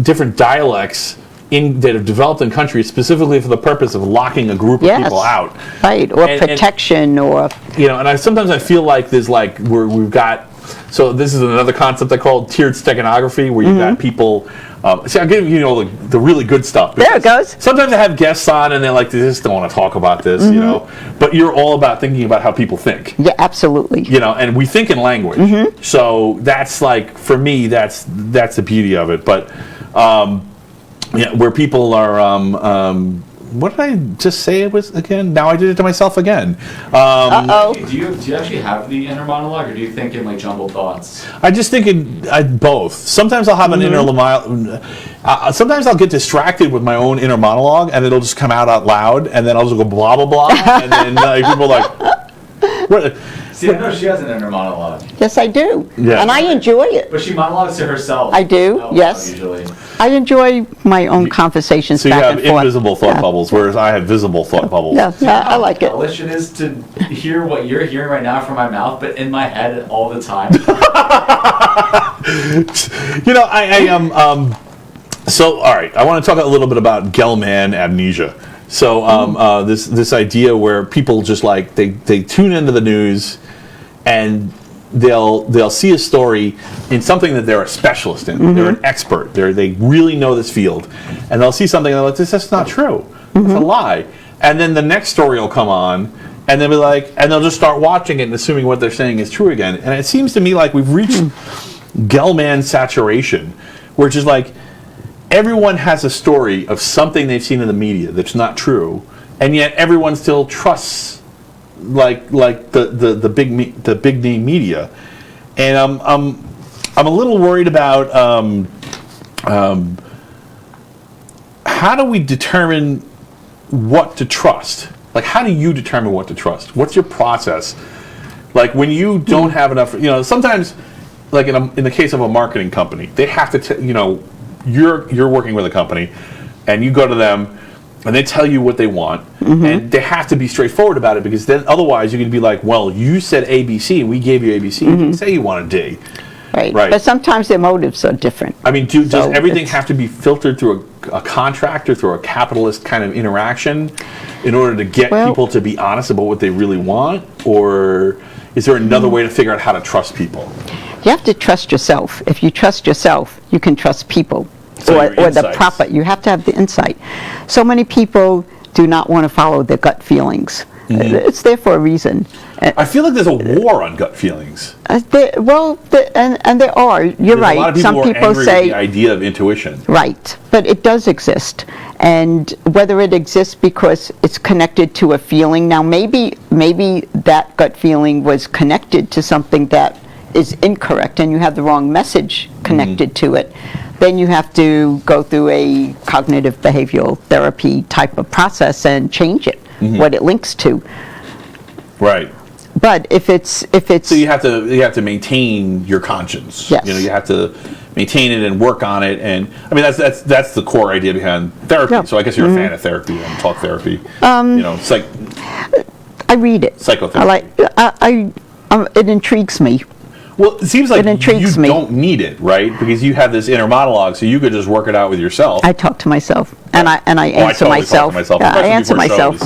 different dialects that have developed in countries specifically for the purpose of locking a group of Yes. people out. Right, or And- protection, or And sometimes I feel like there's like we've got. So this is another concept I call tiered steganography, where you've got people. See, I'll give you the really good stuff. There it goes. Sometimes I have guests on, and they're like, "They just don't want to talk about this," But you're all about thinking about how people think, yeah, absolutely. And we think in language. So that's like, for me, that's the beauty of it. But where people are. What did I just say it was again? Now I did it to myself again. Uh-oh. Do you actually have the inner monologue, or do you think in like jumbled thoughts? I just think both. Sometimes I'll have an inner monologue. Sometimes I'll get distracted with my own inner monologue, and it'll just come out loud, and then I'll just go blah blah blah, and then people are like, "What?" See, I know she has an inner monologue, Yes, I do. Yeah. And I enjoy it. but she monologues to herself. I do, out loud yes. Usually. I enjoy my own conversations So you back have and forth. invisible thought Yeah. bubbles, whereas I have visible thought bubbles. Yeah, I like it. How hellish it is to hear what you're hearing right now from my mouth, but in my head all the time. I am. So, all right, I want to talk a little bit about Gell-Mann amnesia. So, this idea where people just like they tune into the news, and they'll see a story in something that they're a specialist in. They're an expert. They really know this field, and they'll see something and they're like, "That's not true. It's a lie." And then the next story will come on, and they'll be like, and they'll just start watching it and assuming what they're saying is true again. And it seems to me like we've reached Gell-Mann saturation, where it's just like everyone has a story of something they've seen in the media that's not true, and yet everyone still trusts like the big name media. And I'm a little worried about how do we determine what to trust? Like, how do you determine what to trust? What's your process? Like, when you don't have enough, sometimes, like in the case of a marketing company, they have to, you're working with a company, and you go to them, and they tell you what they want, and they have to be straightforward about it, because then otherwise you're going to be like, well, you said ABC, and we gave you ABC, you didn't say you want a D. Right. But sometimes their motives are different. I mean, does everything have to be filtered through a contract or through a capitalist kind of interaction in order to get people to be honest about what they really want? Or is there another way to figure out how to trust people? You have to trust yourself. If you trust yourself, you can trust people. So or the proper, you have to have the insight. So many people do not want to follow their gut feelings. It's there for a reason. I feel like there's a war on gut feelings. And there are. You're right. A lot of Some people angry say with the idea of intuition. Right, but it does exist, and whether it exists because it's connected to a feeling. Now, maybe that gut feeling was connected to something that is incorrect, and you have the wrong message connected to it. Then you have to go through a cognitive behavioral therapy type of process and change it, what it links to. Right. But if it's so you have to maintain your conscience. Yes. You have to maintain it and work on it, and I mean that's the core idea behind therapy. Yep. So I guess you're a fan of therapy and talk therapy. I read it. Psychotherapy. It intrigues me. Well, it seems like you me. don't need it, right? Because you have this inner monologue, so you could just work it out with yourself. I talk to myself, and I answer myself. Talk to myself. Yeah, I answer myself.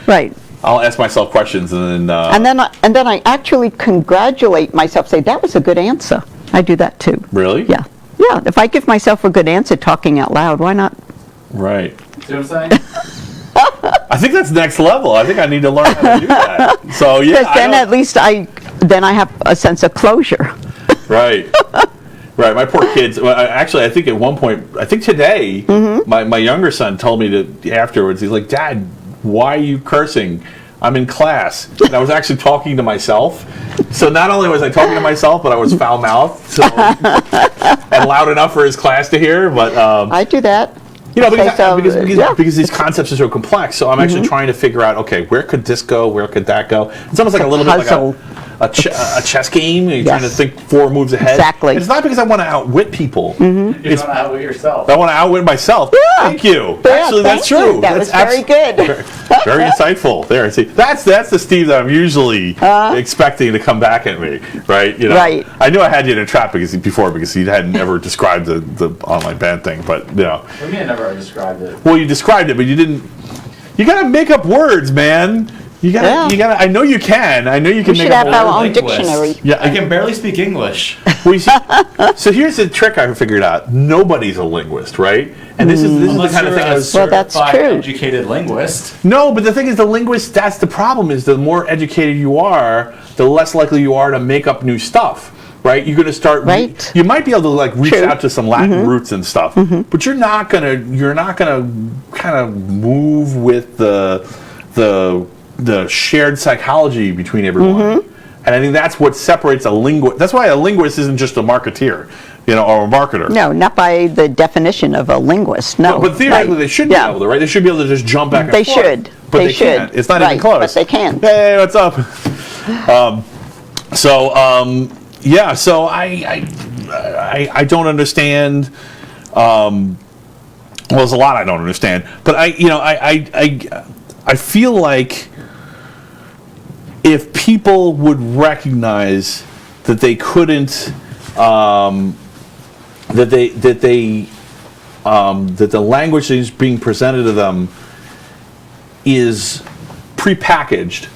Right. I'll ask myself questions, and then and then I actually congratulate myself. Say that was a good answer. I do that too. Really? Yeah. Yeah. If I give myself a good answer, talking out loud, why not? Right. See what I'm saying? I think that's next level. I think I need to learn how to do that. So yeah. Because then at least I have a sense of closure. Right. Right. My poor kids. Well, actually, I think at one point, I think today, my younger son told me afterwards. He's like, "Dad, why are you cursing? I'm in class." And I was actually talking to myself. So not only was I talking to myself, but I was foul-mouthed and loud enough for his class to hear. But I do that. Because these concepts are so complex. So I'm actually trying to figure out, okay, where could this go? Where could that go? It's almost like a little bit like a chess game. You're trying to think 4 moves ahead. Exactly. It's not because I want to outwit people. You want to outwit yourself. I want to outwit myself. Yeah. Thank you. Actually, that's true. That was very good. Very insightful. There. See, that's the Steve that I'm usually expecting to come back at me, right? Right. I knew I had you in a trap because you hadn't ever described the online band thing, but For me, I never described it. Well, you described it, but you didn't. You gotta make up words, man. You gotta. I know you can. I know you can We make should up have words. our own dictionary. Yeah, I can barely speak English. Well, you see, so here's the trick I figured out. Nobody's a linguist, right? And this is the kind of thing I was. Well, that's true. Educated linguist. No, but the thing is, the linguist. That's the problem. Is the more educated you are, the less likely you are to make up new stuff. Right, you're going to start. Right. You might be able to reach out to some Latin roots and stuff, but you're not gonna kind of move with the shared psychology between everyone. And I think that's what separates a linguist. That's why a linguist isn't just a marketeer, or a marketer. No, not by the definition of a linguist. No, but theoretically they should be able to, right? They should be able to just jump back and forth. They should. But they can't. It's not even close. But they can. Hey, what's up? Yeah, so I don't understand. Well, there's a lot I don't understand, but I feel like if people would recognize that they couldn't, that the language that is being presented to them is prepackaged,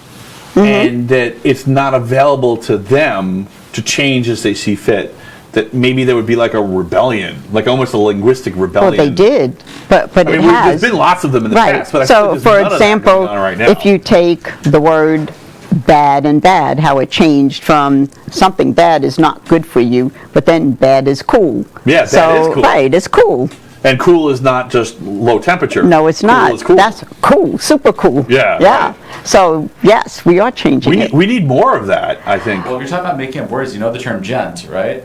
and that it's not available to them to change as they see fit, that maybe there would be like a rebellion, like almost a linguistic Well, rebellion. they did, but I mean, it has. there's been lots of them in the Right. past, but I So, think for there's none of that example, going on right now. if you take the word bad and bad, how it changed from something bad is not good for you, but then bad is cool. Yeah, bad is cool. Right, it's cool. And cool is not just low temperature. No, it's not. Cool is cool. That's cool, super cool. Yeah, Yeah. right. So, yes, we are changing it. we need more of that, I think. Well, if you're talking about making up words, you know the term gent, right?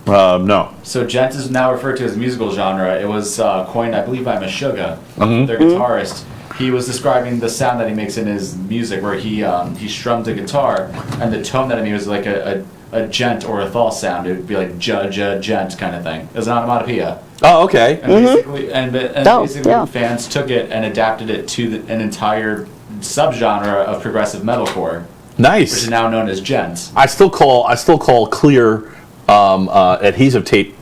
No. So gent is now referred to as a musical genre. It was coined, I believe, by Meshuggah, Mm-hmm. their guitarist. He was describing the sound that he makes in his music, where he strums a guitar, and the tone that he made was like a gent or a thal sound. It would be like gent kind of thing. It was an onomatopoeia. Oh, okay. And basically, Oh, basically yeah. fans took it and adapted it to an entire subgenre of progressive metalcore, which Nice. is now known as gent. I still call clear adhesive tape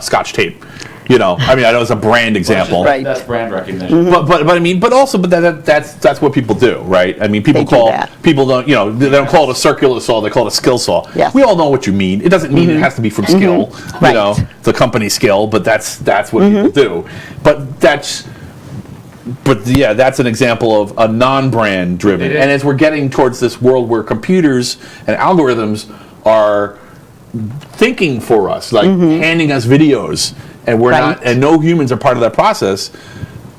Scotch tape. You know, I mean, I know it's a brand example. Right. That's brand recognition. But I mean, but also, but that's what people do, right? I mean, They do that. people don't, you know, they don't call it a circular saw, they call it a skill saw. Yes. We all know what you mean. It doesn't mean it has to be from skill, you Right. know, the company skill, but that's what people do. But yeah, that's an example of a non-brand driven. It is. And as we're getting towards this world where computers and algorithms are thinking for us, like handing us videos, and we're Right. not, and no humans are part of that process.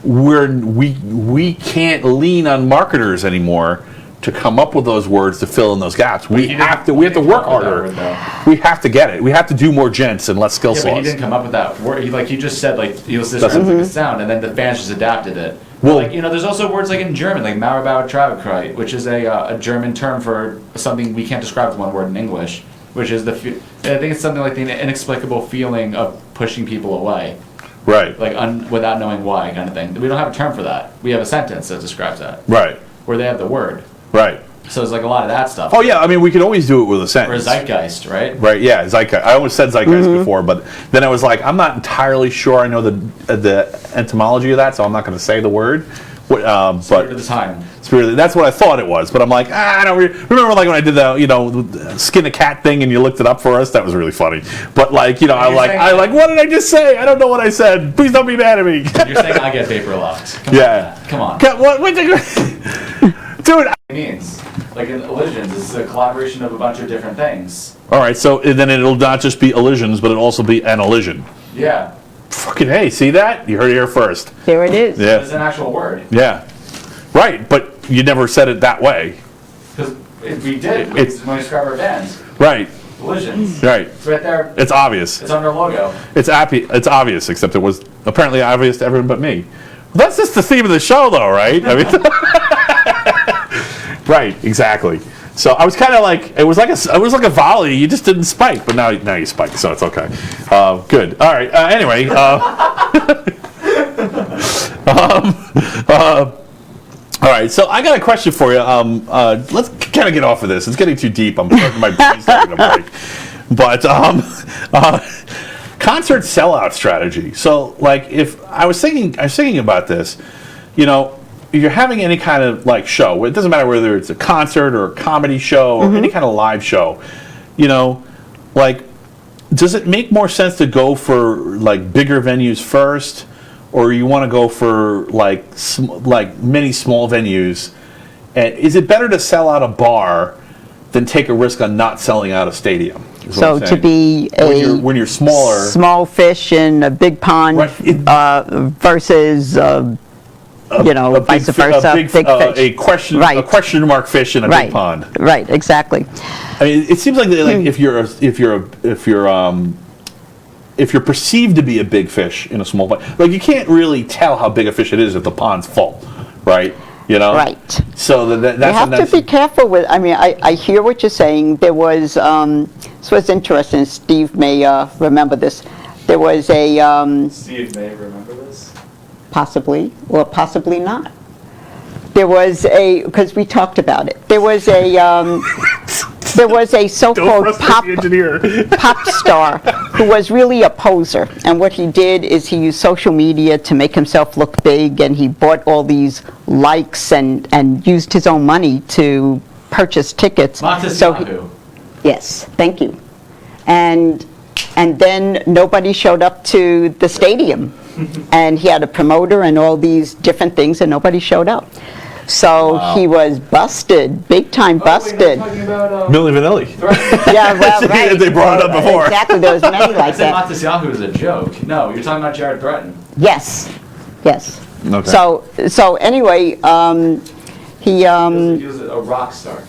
We can't lean on marketers anymore to come up with those words to fill in those gaps. We he have didn't- to he didn't work come up with that harder. word, though. We have to get it. We have to do more gents and less skill Yeah, but he saws. didn't come up with that word. He just said like he was this Doesn't- like a sound, and then the fans just adapted it. Well- Like there's also words like in German, like Mauerbau Trabekreit, which is a German term for something we can't describe with one word in English, which is I think it's something like the inexplicable feeling of pushing people away, Right. like without knowing why, kind of thing. We don't have a term for that. We have a sentence that describes that, Right. where they have the word. Right. So it's like a lot of that stuff. Oh yeah, I mean, we could always do it with a Or sentence. zeitgeist, right? Right, yeah, zeitgeist. I almost said zeitgeist before, but then I was like, I'm not entirely sure I know the etymology of that, so I'm not going to say the word. Spirit of But the time. spirit, that's what I thought it was. But I'm like, I don't remember like when I did the skin a cat thing and you looked it up for us. That was really funny. But like I like what did I just say? I don't know what I said. Please don't be mad at me. You're saying I get paper locked. Yeah. Come on. What dude? It means. Like in Elisions, it's a collaboration of a bunch of different things. All right, so then it'll not just be elisions, but it'll also be an elision. Yeah. Fucking hey, see that? You heard it here first. There it is. It's Yeah. an actual word. Yeah. Right, but you never said it that way. Because we did when we describe our bands. Right. Elisions. Right. It's right there. It's obvious. It's on our logo. It's obvious, except it was apparently obvious to everyone but me. Well, that's just the theme of the show, though, right? I mean, right, exactly. So I was kind of like, it was like a volley. You just didn't spike, but now you spike, so it's okay. Good. All right. Anyway. All right. So I got a question for you. Let's kind of get off of this. It's getting too deep. I'm starting my brain's starting to break. But concert sellout strategy. So like, if I was thinking about this, if you're having any kind of like show, it doesn't matter whether it's a concert or a comedy show or any kind of live show, like, does it make more sense to go for like bigger venues first, or you want to go for like many small venues? And is it better to sell out a bar than take a risk on not selling out a stadium? is what So I'm to saying. be when you're smaller, small fish in a big pond Right. versus, vice versa, big fish. a question Right. mark fish in a Right. big pond. Right, exactly. I mean, it seems like if you're perceived to be a big fish in a small pond, like you can't really tell how big a fish it is if the pond's full, right? Right. So that's You have to be careful with, I hear what you're saying. There was, this was interesting, Steve may remember this. There was a, Steve may remember this. possibly, or possibly not. There was because we talked about it. There was a so-called pop star who was really a poser. And what he did is he used social media to make himself look big, and he bought all these likes and used his own money to purchase tickets. Monteziahu. Yes, thank you. and then nobody showed up to the stadium. And he had a promoter and all these different things, and nobody showed up. So he was busted, big time busted. Wait, talking about, Milli Vanilli. Yeah, well, right. They brought it up before. Exactly, there was many I like said that. Matisyahu was a joke. No, you're talking about Jared Breton. Yes, yes. Okay. So anyway, he He was a rock star.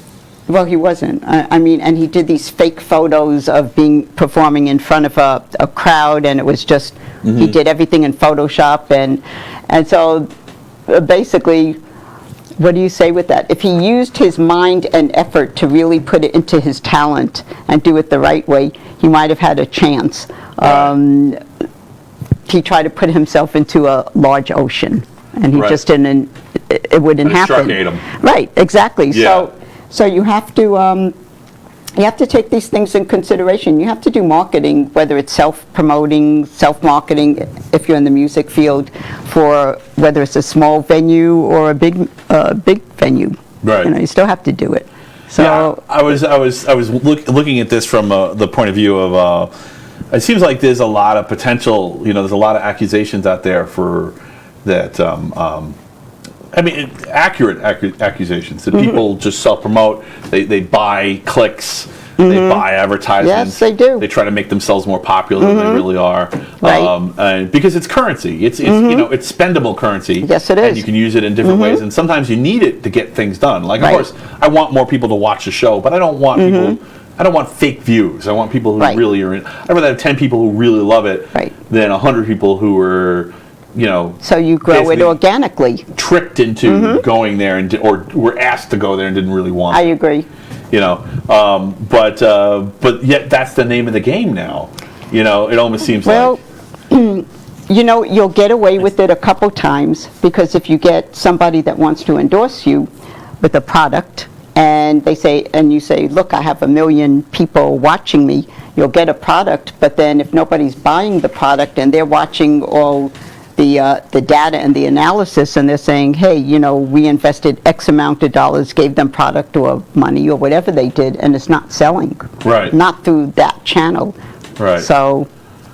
well, he wasn't. I mean, and he did these fake photos of performing in front of a crowd, and it was just he did everything in Photoshop, and so basically. What do you say with that? If he used his mind and effort to really put it into his talent and do it the right way, he might have had a chance. He tried to put himself into a large ocean, and he just didn't. It wouldn't happen. Shark ate him. Right, exactly. Yeah. So you have to take these things in consideration. You have to do marketing, whether it's self-promoting, self-marketing, if you're in the music field, for whether it's a small venue or a big venue. Right. You know, you still have to do it. So yeah, I was looking at this from the point of view of it seems like there's a lot of potential. You know, there's a lot of accusations out there for that. I mean, accurate accusations that people just self-promote. They buy clicks. They buy advertisements. Yes, they do. They try to make themselves more popular than they really are. Right. And because it's currency. It's you know, it's spendable currency. Yes, it And is. you can use it in different ways. And sometimes you need it to get things done. Like, Right. of course, I want more people to watch the show, but I don't want people. I don't want fake views. I want people who Right. really are in. I'd rather have 10 people who really love it Right. than 100 people who are, you know, so you grow it basically organically. tricked into going there or were asked to go there and didn't really want I it, agree. you know. But yet that's the name of the game now. You know, it almost seems Well, like. you know, you'll get away with it a couple times, because if you get somebody that wants to endorse you with a product, and you say, look, I have 1 million people watching me, you'll get a product, but then if nobody's buying the product and they're watching all the data and the analysis, and they're saying, hey, you know, we invested X amount of dollars, gave them product or money or whatever they did, and it's not selling. Right. Not through that channel. Right. So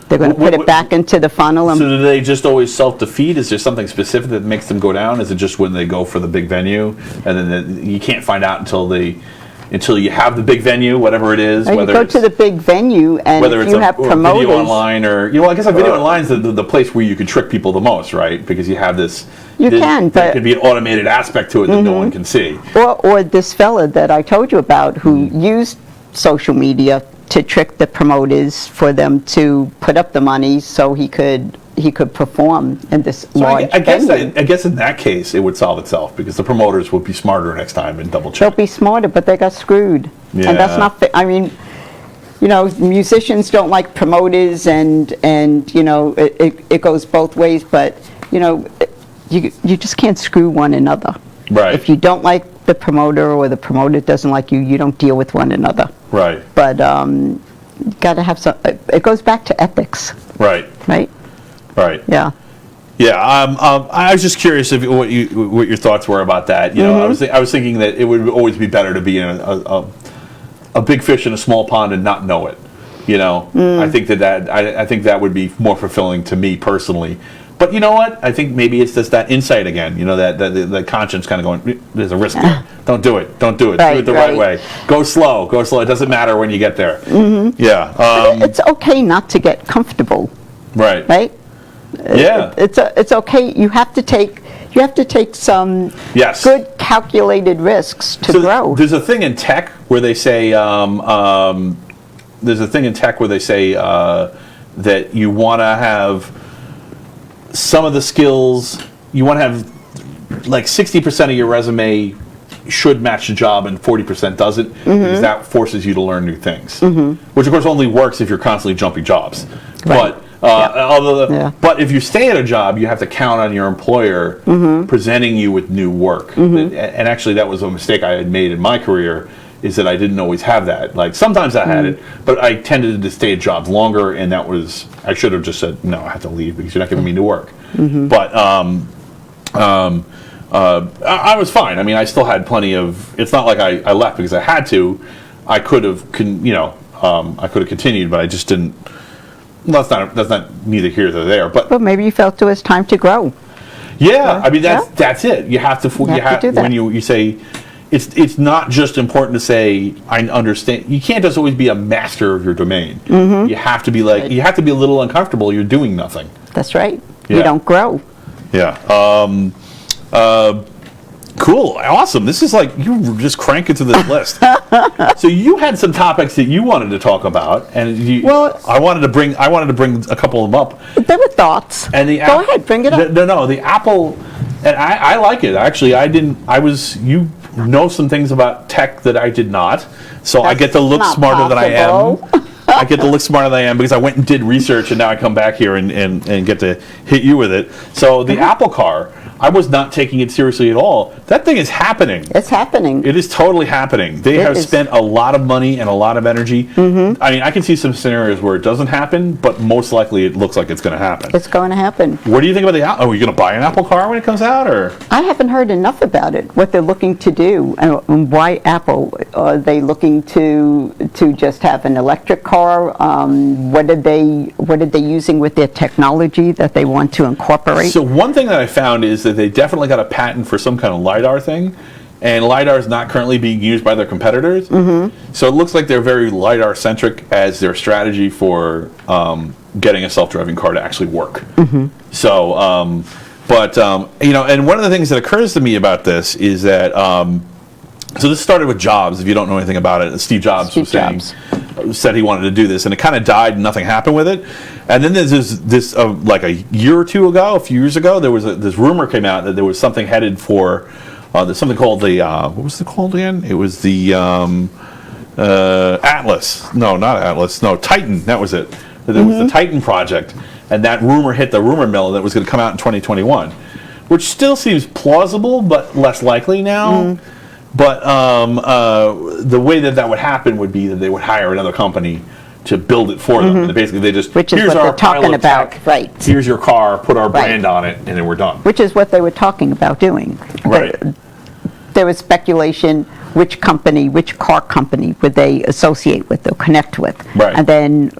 they're going to put it back into the funnel. So do they just always self-defeat? Is there something specific that makes them go down? Is it just when they go for the big venue, and then you can't find out until you have the big venue, whatever it is? You Whether go it's, to the big venue, and whether if it's you have or promoters, video online, or I guess a video online is the place where you can trick people the most, right? Because you have this. You can, there but- could be an automated aspect to it that no one can see. or this fella that I told you about, who used social media to trick the promoters for them to put up the money so he could perform in this So large I venue. guess in that case it would solve itself, because the promoters would be smarter next time and double They'll check. be smarter, but they got screwed. And that's Yeah. not I mean, you know, musicians don't like promoters, and you know, it goes both ways, but you know, you just can't screw one another. Right. If you don't like the promoter, or the promoter doesn't like you, you don't deal with one another. Right. But you got to have some. It goes back to ethics, Right. right? Right. Yeah. Yeah, I was just curious if what your thoughts were about that. You know, I was thinking that it would always be better to be in a big fish in a small pond and not know it. You know, I think I think that would be more fulfilling to me personally. But you know what? I think maybe it's just that insight again. You know, that conscience kind of going, there's a risk here. Don't do it. Don't do it. Right, do it the right right. way. Go slow. Go slow. It doesn't matter when you get there. Yeah. It's okay not to get comfortable, Right. right? Yeah. It's okay. You have to take some Yes. good calculated risks to So grow. There's a thing in tech where they say that you want to have some of the skills. You want to have like 60% of your resume should match the job and 40% doesn't, because that forces you to learn new things. Which of course only works if you're constantly jumping jobs. Right. But but if you stay at a job, you have to count on your employer presenting you with new work. And actually, that was a mistake I had made in my career, is that I didn't always have that. Like sometimes I had it, but I tended to stay at jobs longer, and I should have just said, no, I have to leave because you're not giving me new work. But I was fine. I mean, I still had plenty of. It's not like I left because I had to. I could have, I could have continued, but I just didn't. Well, that's not neither here nor there. But maybe you felt it was time to grow. yeah, I mean that's it. You have to to do that. when you say it's not just important to say I understand. You can't just always be a master of your domain. You have to be like you have to be a little uncomfortable. You're doing nothing. That's right. Yeah. You don't grow. Yeah. Cool. Awesome. This is like you were just cranking through this list. So you had some topics that you wanted to talk about, and I wanted to bring a couple of them up. There were thoughts. And Go ahead, bring it up. No, the Apple, and I like it actually. You know some things about tech that I did not, so I get to look smarter than I am. I get to look smarter than I am because I went and did research, and now I come back here and get to hit you with it. So the Apple Car, I was not taking it seriously at all. That thing is happening. It's happening. It is totally happening. They have spent a lot of money and a lot of energy. I mean, I can see some scenarios where it doesn't happen, but most likely it looks like it's going to happen. It's going to happen. What do you think about the Apple? Are you going to buy an Apple Car when it comes out, or? I haven't heard enough about it, what they're looking to do, and why Apple. Are they looking to just have an electric car? What are they using with their technology that they want to incorporate? So one thing that I found is that they definitely got a patent for some kind of LiDAR thing, and LiDAR is not currently being used by their competitors. So it looks like they're very LiDAR centric as their strategy for getting a self-driving car to actually work. So, and one of the things that occurs to me about this is that so this started with Jobs. If you don't know anything about it, Steve Jobs said he wanted to do this, and it kind of died and nothing happened with it. And then there's this like a year or two ago, a few years ago, there was this rumor came out that there was something headed for there's something called the what was it called again? It was the Atlas. No, not Atlas. No, Titan. That was it. There was the Titan project, and that rumor hit the rumor mill that it was going to come out in 2021, which still seems plausible, but less likely now. But the way that would happen would be that they would hire another company to build it for them. And basically, they just which is here's what our they're talking about, tech, right? Here's your car, put our brand on it, and then we're done. Which is what they were talking about doing. Right. There was speculation which car company would they associate with or connect with, Right. and then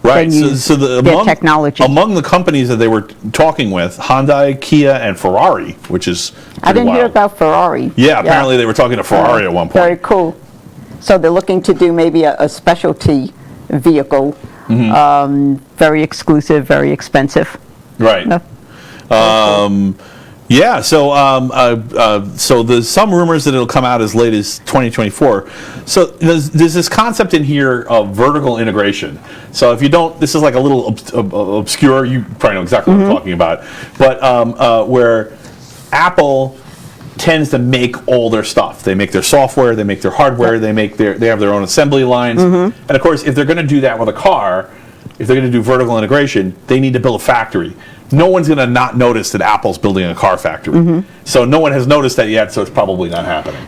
Right. use their technology. Among the companies that they were talking with, Hyundai, Kia, and Ferrari, which is I didn't wild. hear about Ferrari. Yeah, apparently they were talking to Ferrari at one point. Very cool. So they're looking to do maybe a specialty vehicle, very exclusive, very expensive. Right. No. Yeah, so there's some rumors that it'll come out as late as 2024. So there's this concept in here of vertical integration. So if you don't, this is like a little obscure, you probably know exactly what I'm talking about, but where Apple tends to make all their stuff. They make their software, they make their hardware, they have their own assembly lines. And of course, if they're going to do that with a car, if they're going to do vertical integration, they need to build a factory. No one's going to not notice that Apple's building a car factory. So no one has noticed that yet, so it's probably not happening.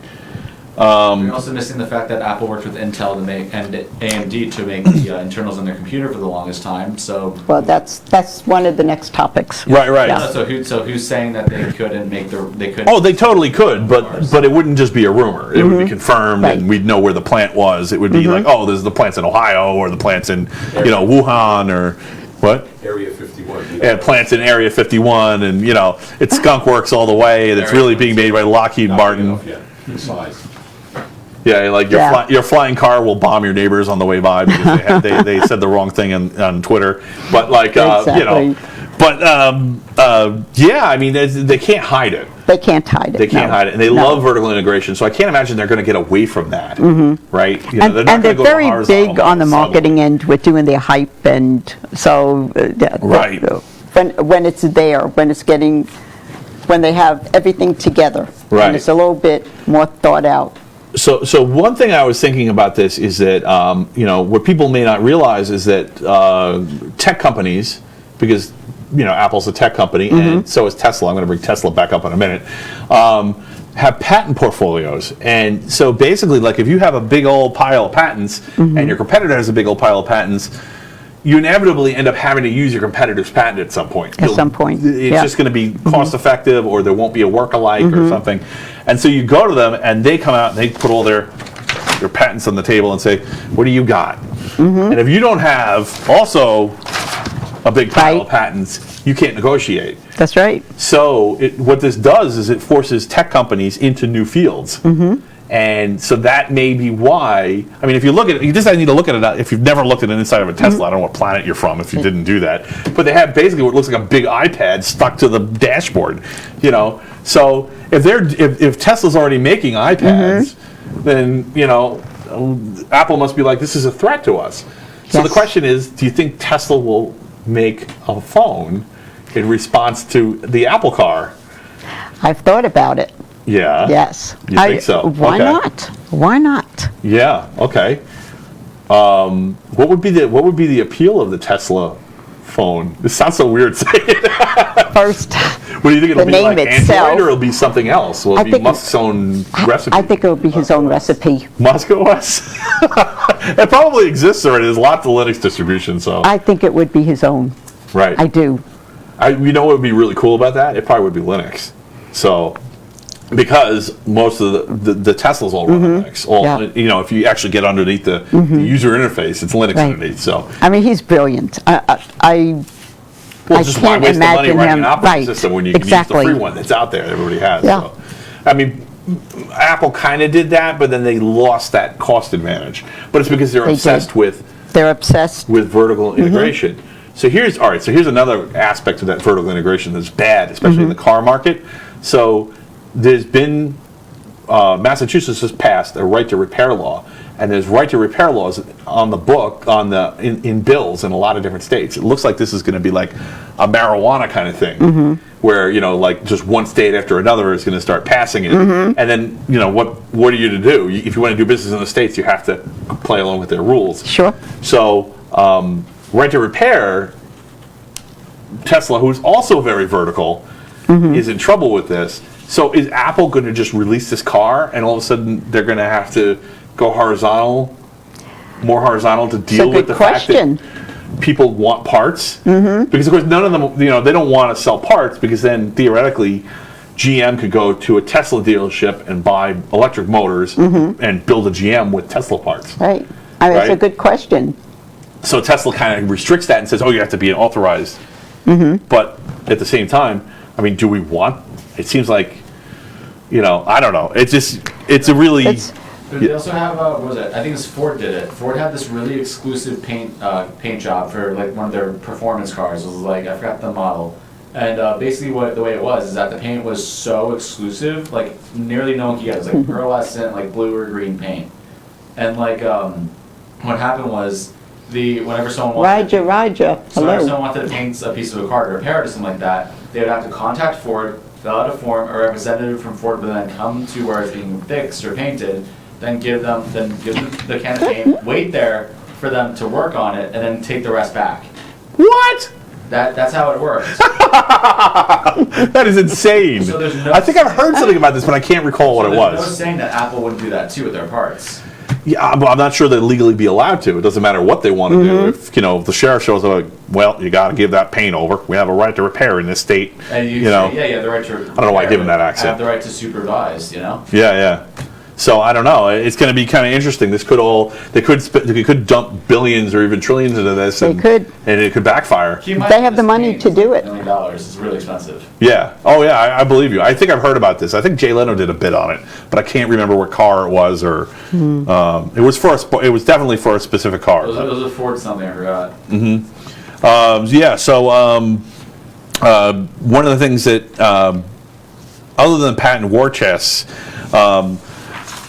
You're also missing the fact that Apple worked with Intel to make and AMD to make the internals on their computer for the longest time. So Well, that's one of the next topics. Right. Yeah. so who's saying that they couldn't make they couldn't? Oh, they totally could, but it wouldn't just be a rumor. It would be confirmed, Right. and we'd know where the plant was. It would be like, oh, there's the plant's in Ohio, or the plant's in Wuhan, or what? Area 51. Yeah, plants in Area 51, and it's skunk works all the way, and it's really being made by Lockheed Martin. The size. Yeah, like your flying car will bomb your neighbors on the way by because they said the wrong thing on Twitter. But Exactly. I mean they can't hide it. They can't hide it. They can't hide it, and they love vertical integration. So I can't imagine they're going to get away from that, right? And they're very big on the marketing end with doing their hype, and so Right. when it's there, when they have everything together, Right. and it's a little bit more thought out. So one thing I was thinking about this is that what people may not realize is that tech companies, because Apple's a tech company and so is Tesla. I'm going to bring Tesla back up in a minute. Have patent portfolios, and so basically, like if you have a big old pile of patents and your competitor has a big old pile of patents, you inevitably end up having to use your competitor's patent at some point. At some point, It's just going to be cost effective, or there won't be a work alike or something. And so you go to them, and they come out and they put all their your patents on the table and say, what do you got? And if you don't have also a big pile of patents, you can't negotiate. That's right. So what this does is it forces tech companies into new fields. And so that may be why, I mean, if you look at it, you just need to look at it, if you've never looked at an inside of a Tesla, I don't know what planet you're from if you didn't do that, but they have basically what looks like a big iPad stuck to the dashboard, you know. So if Tesla's already making iPads, then, you know, Apple must be like, this is a threat to us. So the question is, do you think Tesla will make a phone in response to the Apple car? I've thought about it. Yeah. Yes. You think so? Why not? Why not? Yeah. Okay. What would be the appeal of the Tesla phone? This sounds so weird saying it. First, What do you think it'll the be name like itself. Android, or it'll be something else? Will it be Musk's own recipe? I think it would be his own recipe. Musk OS? It probably exists already. There's lots of Linux distributions, so. I think it would be his own. Right. I do. You know what would be really cool about that? It probably would be Linux. So, because most of the Teslas all run Linux. Yeah. You know, if you actually get underneath the user interface, it's Linux underneath. So, I mean, he's brilliant. well, just why can't waste the money imagine writing him- an operating right. system when you can Exactly. use the free one that's out there that everybody has? Yeah. So, I mean, Apple kind of did that, but then they lost that cost advantage. But it's because they're They obsessed did. with They're obsessed. vertical integration. So here's another aspect of that vertical integration that's bad, especially in the car market. So there's been Massachusetts has passed a right to repair law, and there's right to repair laws on the book in bills in a lot of different states. It looks like this is going to be like a marijuana kind of thing, where, you know, like just one state after another is going to start passing it, and then, you know, what are you to do? If you want to do business in the states, you have to play along with their rules. Sure. So right to repair, Tesla, who's also very vertical, is in trouble with this. So is Apple going to just release this car, and all of a sudden they're going to have to go more horizontal to deal with the fact that people want parts? Because of course none of them, you know, they don't want to sell parts, because then theoretically GM could go to a Tesla dealership and buy electric motors and build a GM with Tesla parts. Right. I mean, it's a Right? good question. So Tesla kind of restricts that and says, oh, you have to be an authorized. But at the same time, I mean, do we want? It seems like, you know, I don't know. It's just, it's a really. But they also have, what was it? I think it's Ford did it. Ford had this really exclusive paint job for like one of their performance cars. It was like, I forgot the model. And basically the way it was is that the paint was so exclusive, like nearly no one could get it. It was like pearlescent, like blue or green paint. And like, what happened was, whenever someone wanted to paint a piece of a car to repair it or something like that, they would have to contact Ford, fill out a form, a representative from Ford would then come to where it's being fixed or painted, then give them the can of paint, wait there for them to work on it, and then take the rest back. What? That's how it works. That is insane. So there's no I think I've heard something about this, but I can't recall what it There's no was. saying that Apple wouldn't do that too with their parts. Yeah, but I'm not sure they'd legally be allowed to. It doesn't matter what they want to do. If, you know, if the sheriff shows up, like, well, you got to give that paint over. We have a right to repair in this state. And you know. yeah, the right to. I don't know why I give them that accent. Have the right to supervise, you know. Yeah. So I don't know. It's going to be kind of interesting. They could dump billions or even trillions into this. They could. And it could backfire. They have the money to do it. $1 million. It's really expensive. Yeah. Oh, yeah. I believe you. I think I've heard about this. I think Jay Leno did a bit on it, but I can't remember what car it was, or it was it was definitely for a specific car. It was a Ford something, I forgot. Yeah. So one of the things that, other than patent war chests,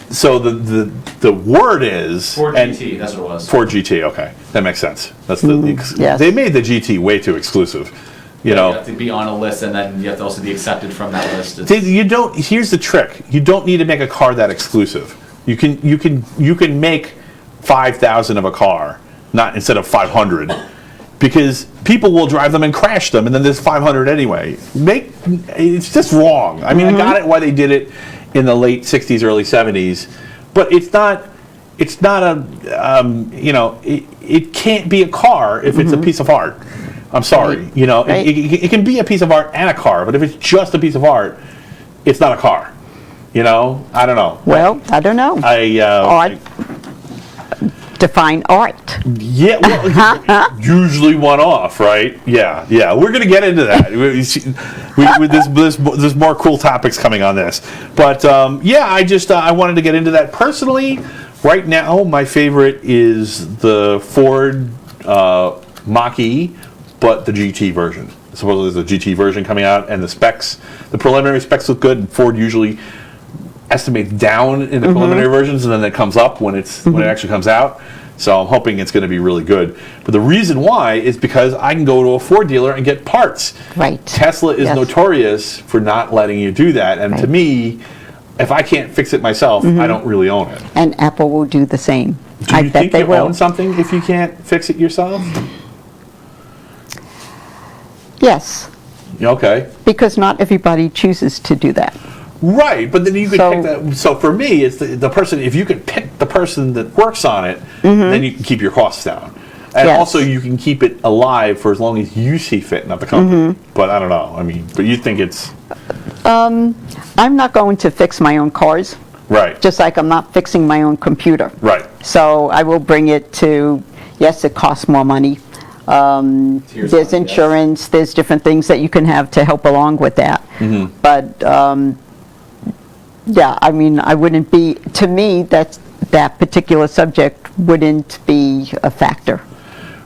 so the word is Ford GT, that's what it was. Ford GT. Okay, that makes sense. That's yes. They made the GT way too exclusive. You know, You have to be on a list, and then you have to also be accepted from that list. you don't. Here's the trick: you don't need to make a car that exclusive. You can make 5,000 of a car, not instead of 500, because people will drive them and crash them, and then there's 500 anyway. It's just wrong. I mean, I got it why they did it in the late 60s, early 70s, but it's not a, you know, it can't be a car if it's a piece of art. I'm sorry. Right. You know, Right. it can be a piece of art and a car, but if it's just a piece of art, it's not a car. You know, I don't know. Well, I don't know. Art. Define art. Yeah, well, usually one off, right? Yeah. We're going to get into that. There's more cool topics coming on this. But I wanted to get into that personally. Right now, my favorite is the Ford Mach-E, but the GT version. Supposedly there's a GT version coming out, and the preliminary specs look good. And Ford usually estimates down in the preliminary versions, and then it comes up when it actually comes out. So I'm hoping it's going to be really good. But the reason why is because I can go to a Ford dealer and get parts. Right. Tesla is notorious for not letting you do that, and to me, if I can't fix it myself, I don't really own it. And Apple will do the same. Do you think you own something if you can't fix it yourself? Yes. Okay. Because not everybody chooses to do that. Right, but then you could pick that. So for me, it's the person. If you could pick the person that works on it, then you can keep your costs down, and also you can keep it alive for as long as you see fit, not the company. But I don't know. I mean, but you think it's? I'm not going to fix my own cars. Right. Just like I'm not fixing my own computer. Right. So I will bring it to. Yes, it costs more money. There's insurance. There's different things that you can have to help along with that. But. Yeah, I mean, I wouldn't be, to me, that particular subject wouldn't be a factor.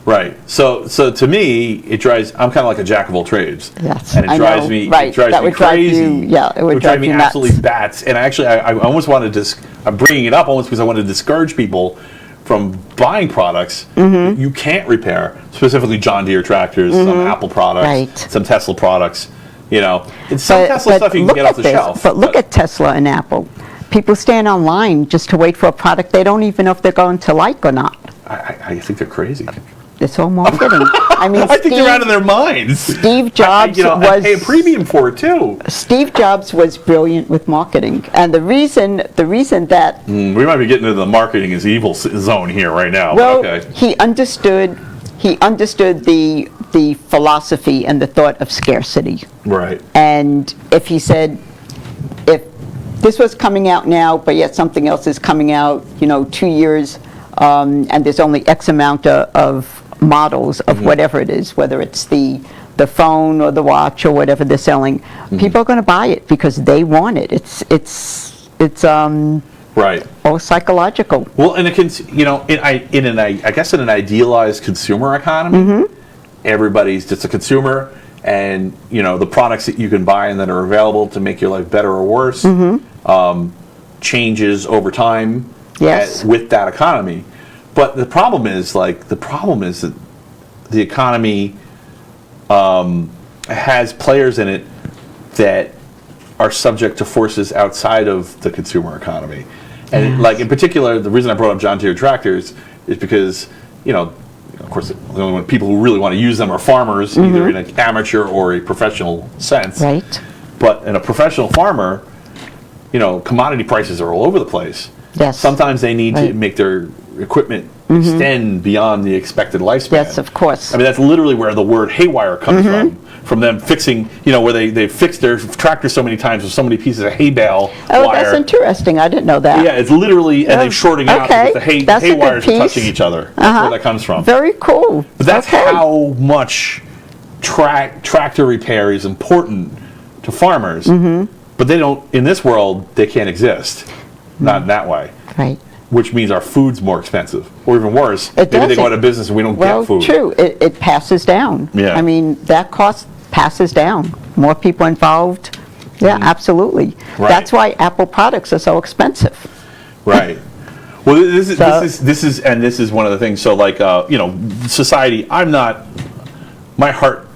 Right. So to me, it drives, I'm kind of like a jack of all trades. Yes, and it drives me, it drives me crazy. It would drive me you nuts. absolutely bats. And actually, I almost wanted to, I'm bringing it up almost because I want to discourage people from buying products you can't repair, specifically John Deere tractors, some Apple products, some Tesla products. You know, it's some Tesla stuff you can get off the shelf. But look at Tesla and Apple. People stand online just to wait for a product they don't even know if they're going to like or not. I think they're crazy. It's all marketing. I mean, I think they're out of their minds. Steve Jobs I pay a premium for it too. Steve Jobs was brilliant with marketing, and the reason that we might be getting into the marketing is evil zone here right now. Well, but okay. he understood the philosophy and the thought of scarcity. Right. And if he said, if this was coming out now, but yet something else is coming out, 2 years, and there's only X amount of models of whatever it is, whether it's the phone or the watch or whatever they're selling, people are going to buy it because they want it. It's right. All psychological. Well, I guess in an idealized consumer economy, everybody's just a consumer, and the products that you can buy and that are available to make your life better or worse changes over time. Yes. With that economy. But the problem is that the economy has players in it that are subject to forces outside of the consumer economy. And in particular, the reason I brought up John Deere tractors is because, of course, the only people who really want to use them are farmers, either in an amateur or a professional sense. Right. But in a professional farmer, commodity prices are all over the place. Yes. Sometimes they need to make their equipment extend beyond the expected lifespan. Yes, of course. I mean, that's literally where the word haywire comes from them fixing, where they fixed their tractor so many times with so many pieces of hay bale wire. Oh, that's interesting. I didn't know that. Yeah, it's literally, and they're shorting out because the hay wires are touching each other. That's where that comes from. Very cool. But that's how much tractor repair is important to farmers. But they don't, in this world, they can't exist. Not in that way. Right. Which means our food's more expensive. Or even worse, Maybe they go out of business and we don't get food. Well, true. It passes down. Yeah. I mean, that cost passes down. More people involved. Yeah, absolutely. Right. That's why Apple products are so expensive. Right. Well, this is one of the things. So, society. My heart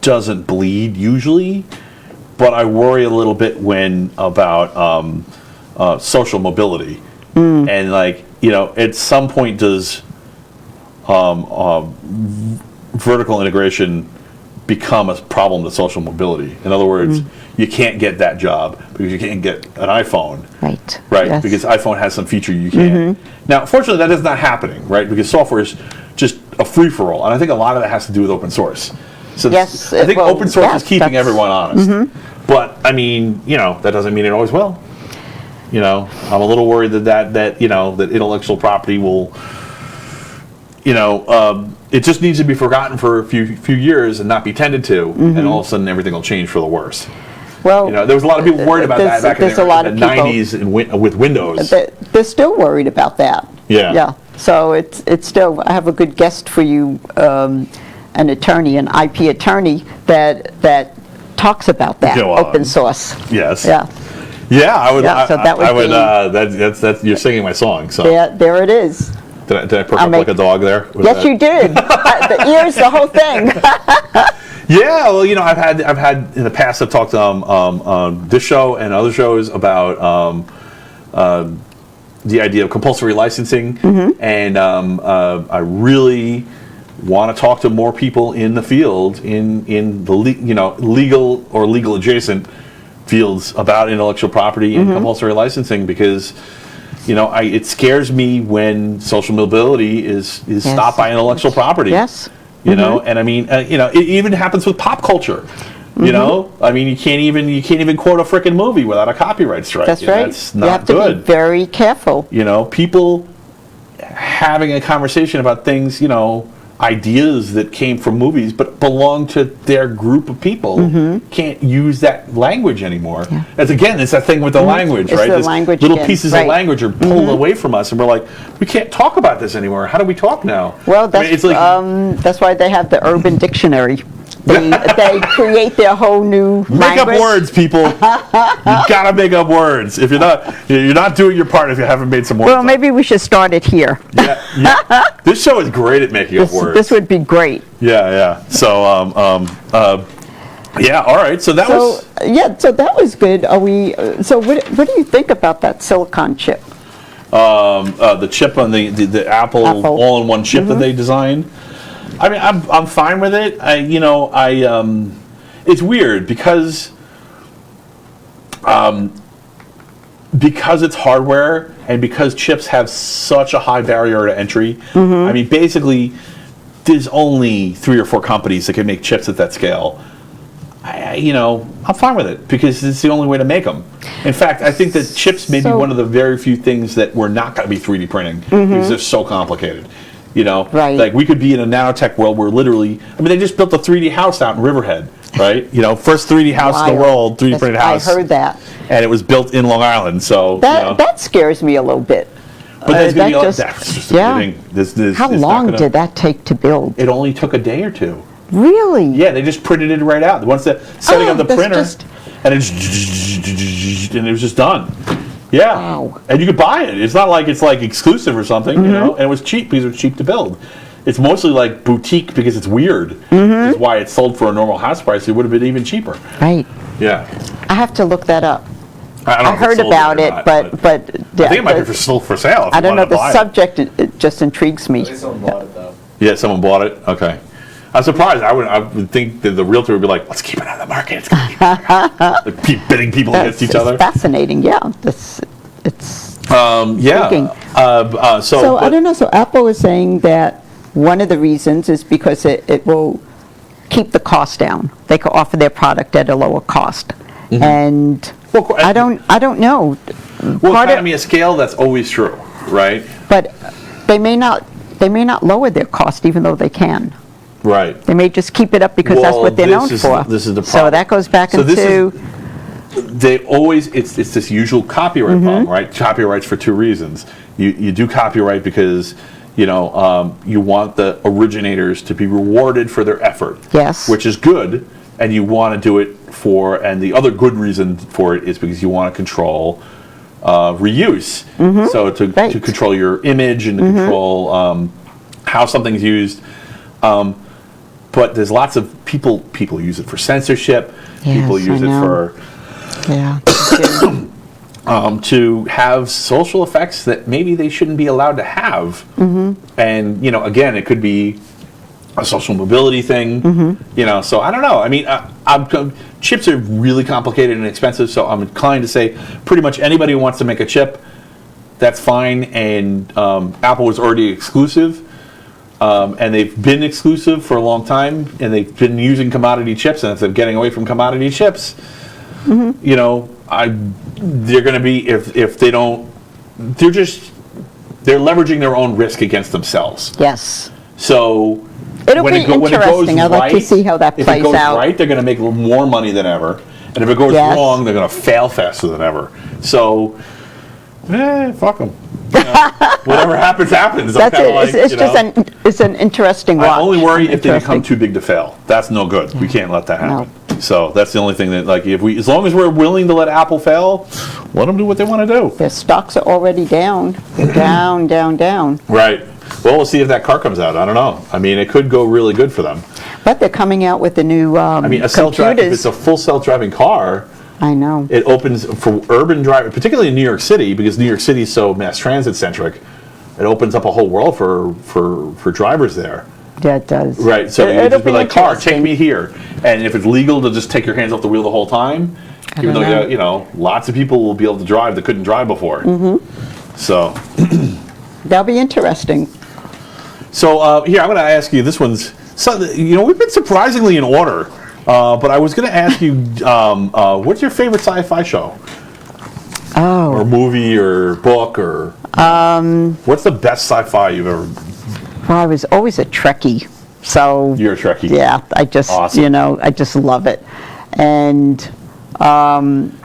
doesn't bleed usually, but I worry a little bit about social mobility, and at some point does vertical integration become a problem to social mobility? In other words, you can't get that job because you can't get an iPhone. Right. Right. Yes. Because iPhone has some feature you can't. Now, fortunately, that is not happening, right? Because software is just a free for all, and I think a lot of that has to do with open source. So Yes. I think open source is keeping everyone honest. But I mean, that doesn't mean it always will. I'm a little worried that intellectual property will, it just needs to be forgotten for a few years and not be tended to, and all of a sudden everything will change for the worse. Well, there was a lot of people worried about that back in the 90s with Windows. They're still worried about that. Yeah. Yeah. So it's still. I have a good guest for you, an attorney, an IP attorney that talks about that open source. Yes. Yeah. Yeah, I would. Yeah, so that would I would. be- That's you're singing my song. So There it is. did I perk up like a dog there? Yes, you did. The ears, the whole thing. Yeah, well, I've had in the past. I've talked on this show and other shows about the idea of compulsory licensing, and I really want to talk to more people in the field in the legal or legal adjacent fields about intellectual property and compulsory licensing, because it scares me when social mobility is stopped by intellectual property. Yes. And I mean, it even happens with pop culture. I mean, you can't even quote a frickin' movie without a copyright strike. That's right. That's not you have to good. be very careful. People having a conversation about things, ideas that came from movies but belong to their group of people, can't use that language anymore. Yeah. It's that thing with the language, It's right? the This language little again. pieces of language are pulled away from us, and we're like, we can't talk about this anymore. How do we talk now? Well, I mean, it's like, that's why they have the Urban Dictionary. They create their whole new make up language. words, people. You gotta make up words. If you're not doing your part if you haven't made some words. Well, maybe we should start it here. Yeah. This show is great at making up words. This would be great. Yeah. So, yeah. All right. So that was. So that was good. Are we? So what do you think about that silicon chip? The chip on the Apple all-in-one chip that they designed. I mean, I'm fine with it. It's weird because it's hardware and because chips have such a high barrier to entry. I mean, basically, there's only 3 or 4 companies that can make chips at that scale. I'm fine with it because it's the only way to make them. In fact, I think that chips may be one of the very few things that we're not going to be 3D printing because they're so complicated. Right. Like we could be in a nanotech world where literally, they just built a 3D house out in Riverhead, right? First 3D house in the world, 3D printed house. I heard that. And it was built in Long Island, so. That scares me a little bit. But that's going to be that's just the beginning. How long did that take to build? It only took a day or 2. Really? Yeah, they just printed it right out. Once the setting up the printer, and it was just done. Yeah, wow. And you could buy it. It's not like it's exclusive or something, And it was cheap because it was cheap to build. It's mostly like boutique because it's weird. Is why it's sold for a normal house price. It would have been even cheaper. Right. Yeah. I have to look that up. I heard about it, but I think it might be still for sale. If I don't know. The subject it just intrigues me. I think someone bought it though. Yeah, someone bought it. Okay. I'm surprised. I would think that the realtor would be like, let's keep it on the market. It's going to be keep bidding people against each other. Fascinating. Yeah. It's intriguing. So I don't know. So Apple is saying that one of the reasons is because it will keep the cost down. They can offer their product at a lower cost. And I don't know. Well, economy of scale, that's always true, right? But they may not lower their cost even though they can. Right. They may just keep it up because that's what they're known for. This is the problem. So that goes back into. It's this usual copyright problem, right? Copyrights for 2 reasons. You do copyright because you want the originators to be rewarded for their effort. Yes. Which is good, and you want to do it and the other good reason for it is because you want to control reuse. So to control your image and to control how something's used. But there's lots of people use it for censorship. Yes, people use it for to have social effects that maybe they shouldn't be allowed to have. And again, it could be a social mobility thing. So I don't know. I mean, chips are really complicated and expensive. So I'm inclined to say pretty much anybody who wants to make a chip, that's fine. And Apple was already exclusive. And they've been exclusive for a long time, and they've been using commodity chips, and if they're getting away from commodity chips, you know, they're going to be if they don't, they're leveraging their own risk against themselves. Yes. So It'll when be it goes interesting. I'd like to see how that if plays it goes out. right, they're going to make more money than ever, and if it goes Yes. wrong, they're going to fail faster than ever. So, fuck them. Whatever happens, happens. That's it. Like, It's an interesting watch. I only worry if they become Interesting. too big to fail. That's no good. We can't let that happen. So that's the only thing that, like, as long as we're willing to let Apple fail, let them do what they want to do. Their stocks are already down. They're down, down, down. Right. Well, we'll see if that car comes out. I don't know. I mean, it could go really good for them. But they're coming out with the new I mean, if it's a full self-driving car, I know. it opens for urban driving, particularly in New York City, because New York City is so mass transit centric. It opens up a whole world for drivers there. Yeah, it does. Right. So you It'll just be like, car, take interesting. me here. And if it's legal to just take your hands off the wheel the whole time, even don't though know. you know lots of people will be able to drive that couldn't drive before. So. That'll be interesting. So here, I'm going to ask you. This one's, we've been surprisingly in order. But I was going to ask you, what's your favorite sci-fi show? Oh. Or movie or book or what's the best sci-fi you've ever? Well, I was always a Trekkie, so You're a Trekkie. yeah, I just Awesome. I just love it, and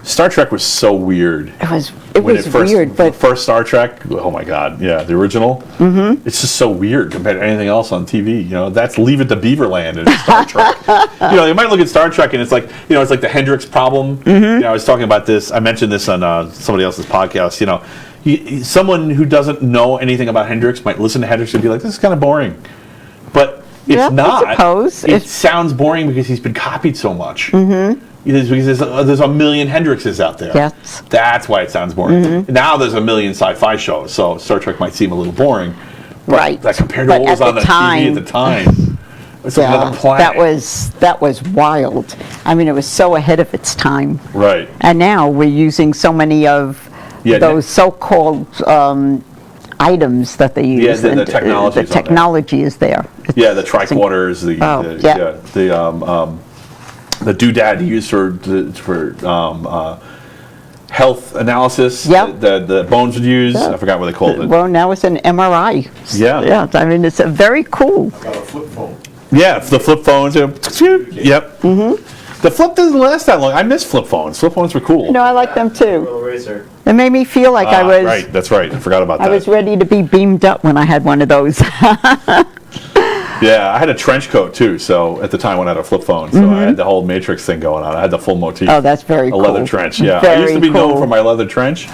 Star Trek was so weird. it was When weird, but first Star Trek, oh my God, yeah, the original. Mm-hmm. It's just so weird compared to anything else on TV. You know, that's Leave It to Beaverland and Star Trek. You might look at Star Trek and it's like, it's like the Hendrix problem. Mm-hmm. I was talking about this. I mentioned this on somebody else's podcast. Someone who doesn't know anything about Hendrix might listen to Hendrix and be like, "This is kind of boring," but it's Yeah, I not. suppose. It sounds boring because he's been copied so much. Mm-hmm. Because there's a million Hendrixes out there. Yes. That's why it sounds boring. Mm-hmm. Now there's a million sci-fi shows, so Star Trek might seem a little boring. But right. That compared to But what was at on the the time, TV at the time. It's another planet. that was wild. I mean, it was so ahead of its time. Right. And now we're using so many of those so-called items that they use. Yeah, the and, technology the is on there. technology is there. Yeah, the tricorders, the doodad used for health analysis. Yep. The bones would use. Yep. I forgot what they called it. Well, now it's an MRI. Yeah. Yeah, I mean, it's very cool. Got a flip phone. Yeah, the flip phones. Yep. Mm-hmm. The flip doesn't last that long. I miss flip phones. Flip phones were cool. No, I like them too. Little racer. It made me feel like I was Right, that's right. I forgot about that. I was ready to be beamed up when I had one of those. Yeah, I had a trench coat too. So at the time when I had a flip phone, so I had the whole Matrix thing going on. I had the full motif. Oh, that's very cool. A leather trench. Yeah, I Very used to be known cool. for my leather trench.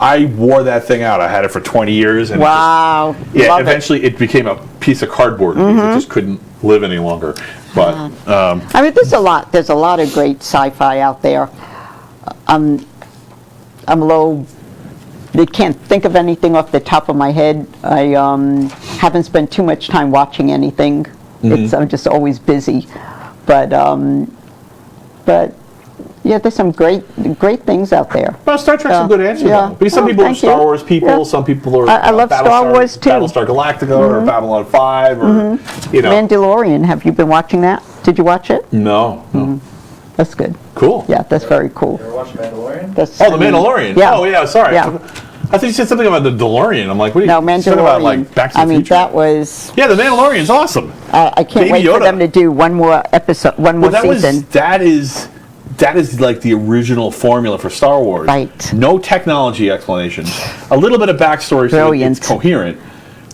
I wore that thing out. I had it for 20 years. And Wow. Love eventually it became a piece of cardboard. Because it just couldn't live any longer. But I mean, there's a lot of great sci-fi out there. I'm a little. I can't think of anything off the top of my head. I haven't spent too much time watching anything. I'm just always busy, but yeah, there's some great things out there. well, Star Trek's a good answer. Yeah. Though. Because some Oh, people are thank Star you. Wars people. Yeah. Some people are. I love Star Wars, too. Battlestar Galactica or Babylon 5 or Mandalorian. Have you been watching that? Did you watch it? No. That's good. Cool. Yeah, that's very cool. Ever watch Mandalorian? That's, Oh, the Mandalorian. Yeah. Oh, yeah. Sorry. Yeah. I think you said something about the DeLorean. I'm like, what are you No, you said about, Mandalorian. like, Back to the I mean, Future? that was. Yeah, the Mandalorian's awesome. I can't Baby wait for Yoda. them to do one more episode, one more season. that is like the original formula for Star Wars. Right. No technology explanations. A little bit of backstory so Brilliant. it's coherent,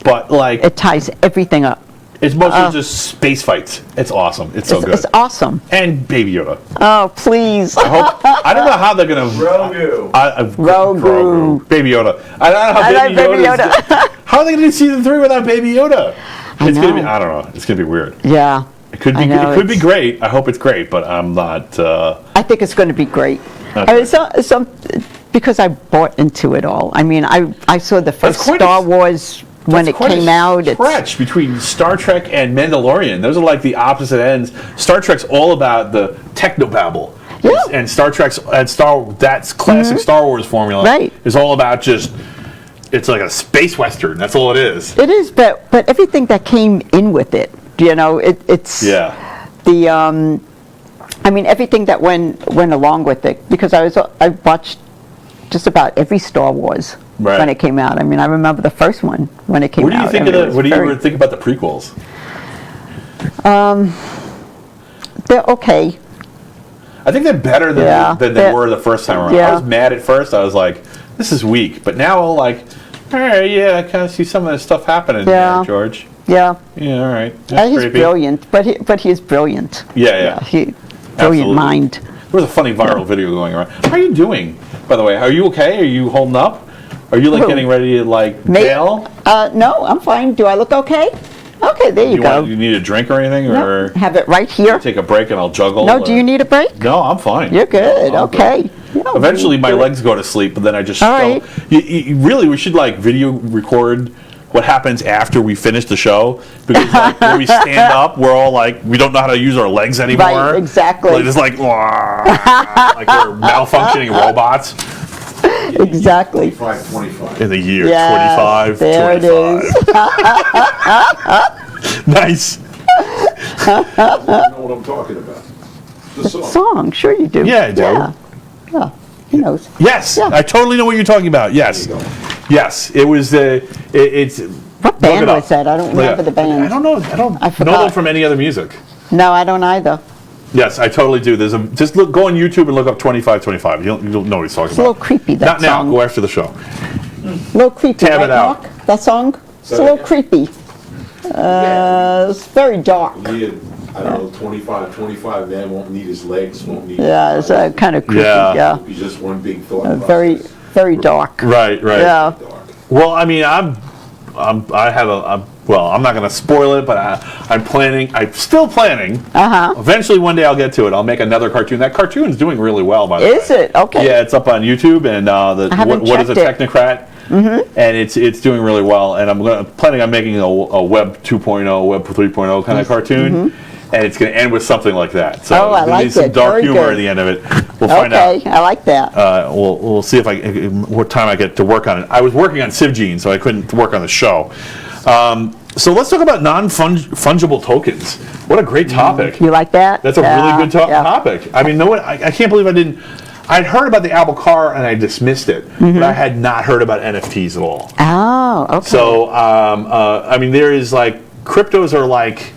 but like It ties everything up. it's mostly just space fights. It's awesome. It's so good. It's awesome. And Baby Yoda. Oh, please. I don't know how they're gonna. Grogu. Grogu. Baby Yoda. I don't know how I Baby like Baby Yoda. Yoda. How are they gonna do season 3 without Baby Yoda? It's gonna be. know. I don't know. It's gonna be weird. Yeah. It could be. I know, It could be it's- great. I hope it's great, but I'm not. I think it's going to be great. Okay. I mean, because I bought into it all. I mean, I saw the first quite Star a- Wars when it Quite a came out. stretch between Star Trek and Mandalorian. Those are like the opposite ends. Star Trek's all about the technobabble. Yeah. And Star Trek's that's classic Star Wars formula. Right. Is all about just it's like a space western. That's all it is. It is, but everything that came in with it, it's Yeah. the I mean, everything that went along with it, because I watched just about every Star Wars Right. when it came out. I mean, I remember the first one when it came What do you out. think I mean, of the? What do you think about the prequels? They're okay. I think they're better than Yeah, they they're- were the first time around. yeah. I was mad at first. I was like, "This is weak," but now I'm like, "All right, yeah, I kind of see some of this stuff happening Yeah. here, George." Yeah. Yeah, all right. That's He's creepy. brilliant, but he's brilliant. Yeah. Brilliant Absolutely. mind. There was a funny viral video going around. How are you doing, by the way? Are you okay? Are you holding up? Are you like Who? getting ready to like Me? bail? No, I'm fine. Do I look okay? Okay, there you go. You need a drink or anything, No, or have it right here. take a break and I'll juggle? No, do or- you need a break? No, I'm fine. You're good. No, I'm Okay. No, Eventually, my do it. legs go to sleep, but then I just. All right. Really, we should like video record what happens after we finish the show, because like, when we stand up, we're all like, we don't know how to use our legs anymore. Right, exactly. Like, it's like, like we're malfunctioning robots Exactly. 25. in the year Yes, 25. there 25. Nice. I know what I'm talking about. The song. Song, sure you do. Yeah, I do. Yeah, he knows. Yes, Yeah. I totally know what you're talking about. Yes, There you go. yes. It was it's. What band was that? I don't remember the band. I don't know. I don't I know forgot. them from any other music. No, I don't either. Yes, I totally do. Just go on YouTube and look up 2525. You'll know what he's talking It's a little about. creepy, that Not now. song. Go after the show. A little creepy, Tab right, it out. Mark? That song? It's a Say little it creepy. It's very dark. Need, I don't know, 25 man won't need his legs, won't need. Yeah, it's kind of creepy, Yeah. yeah. It'll be just one big thought. Very, process. very dark. Right. Yeah. Dark. Well, I mean, well, I'm not going to spoil it, but I'm still planning. Eventually, one day I'll get to it. I'll make another cartoon. That cartoon's doing really well, by the way. Is it? Okay. Yeah, it's up on YouTube, and haven't what is a checked it. Technocrat? And it's doing really well. And I'm planning on making a Web 2.0, Web 3.0 kind of cartoon, and it's going to end with something like that. So Oh, I there's gonna like be some it. dark Very humor good. at the end of it. We'll find out. Okay, I like that. We'll see what time I get to work on it. I was working on CivGene, so I couldn't work on the show. So let's talk about non-fungible tokens. What a great topic. You like that? That's a really good yeah. topic. I mean, I can't believe I'd heard about the Apple Car and I dismissed it, but I had not heard about NFTs at all. Oh, okay. So, I mean, there is like, cryptos are like,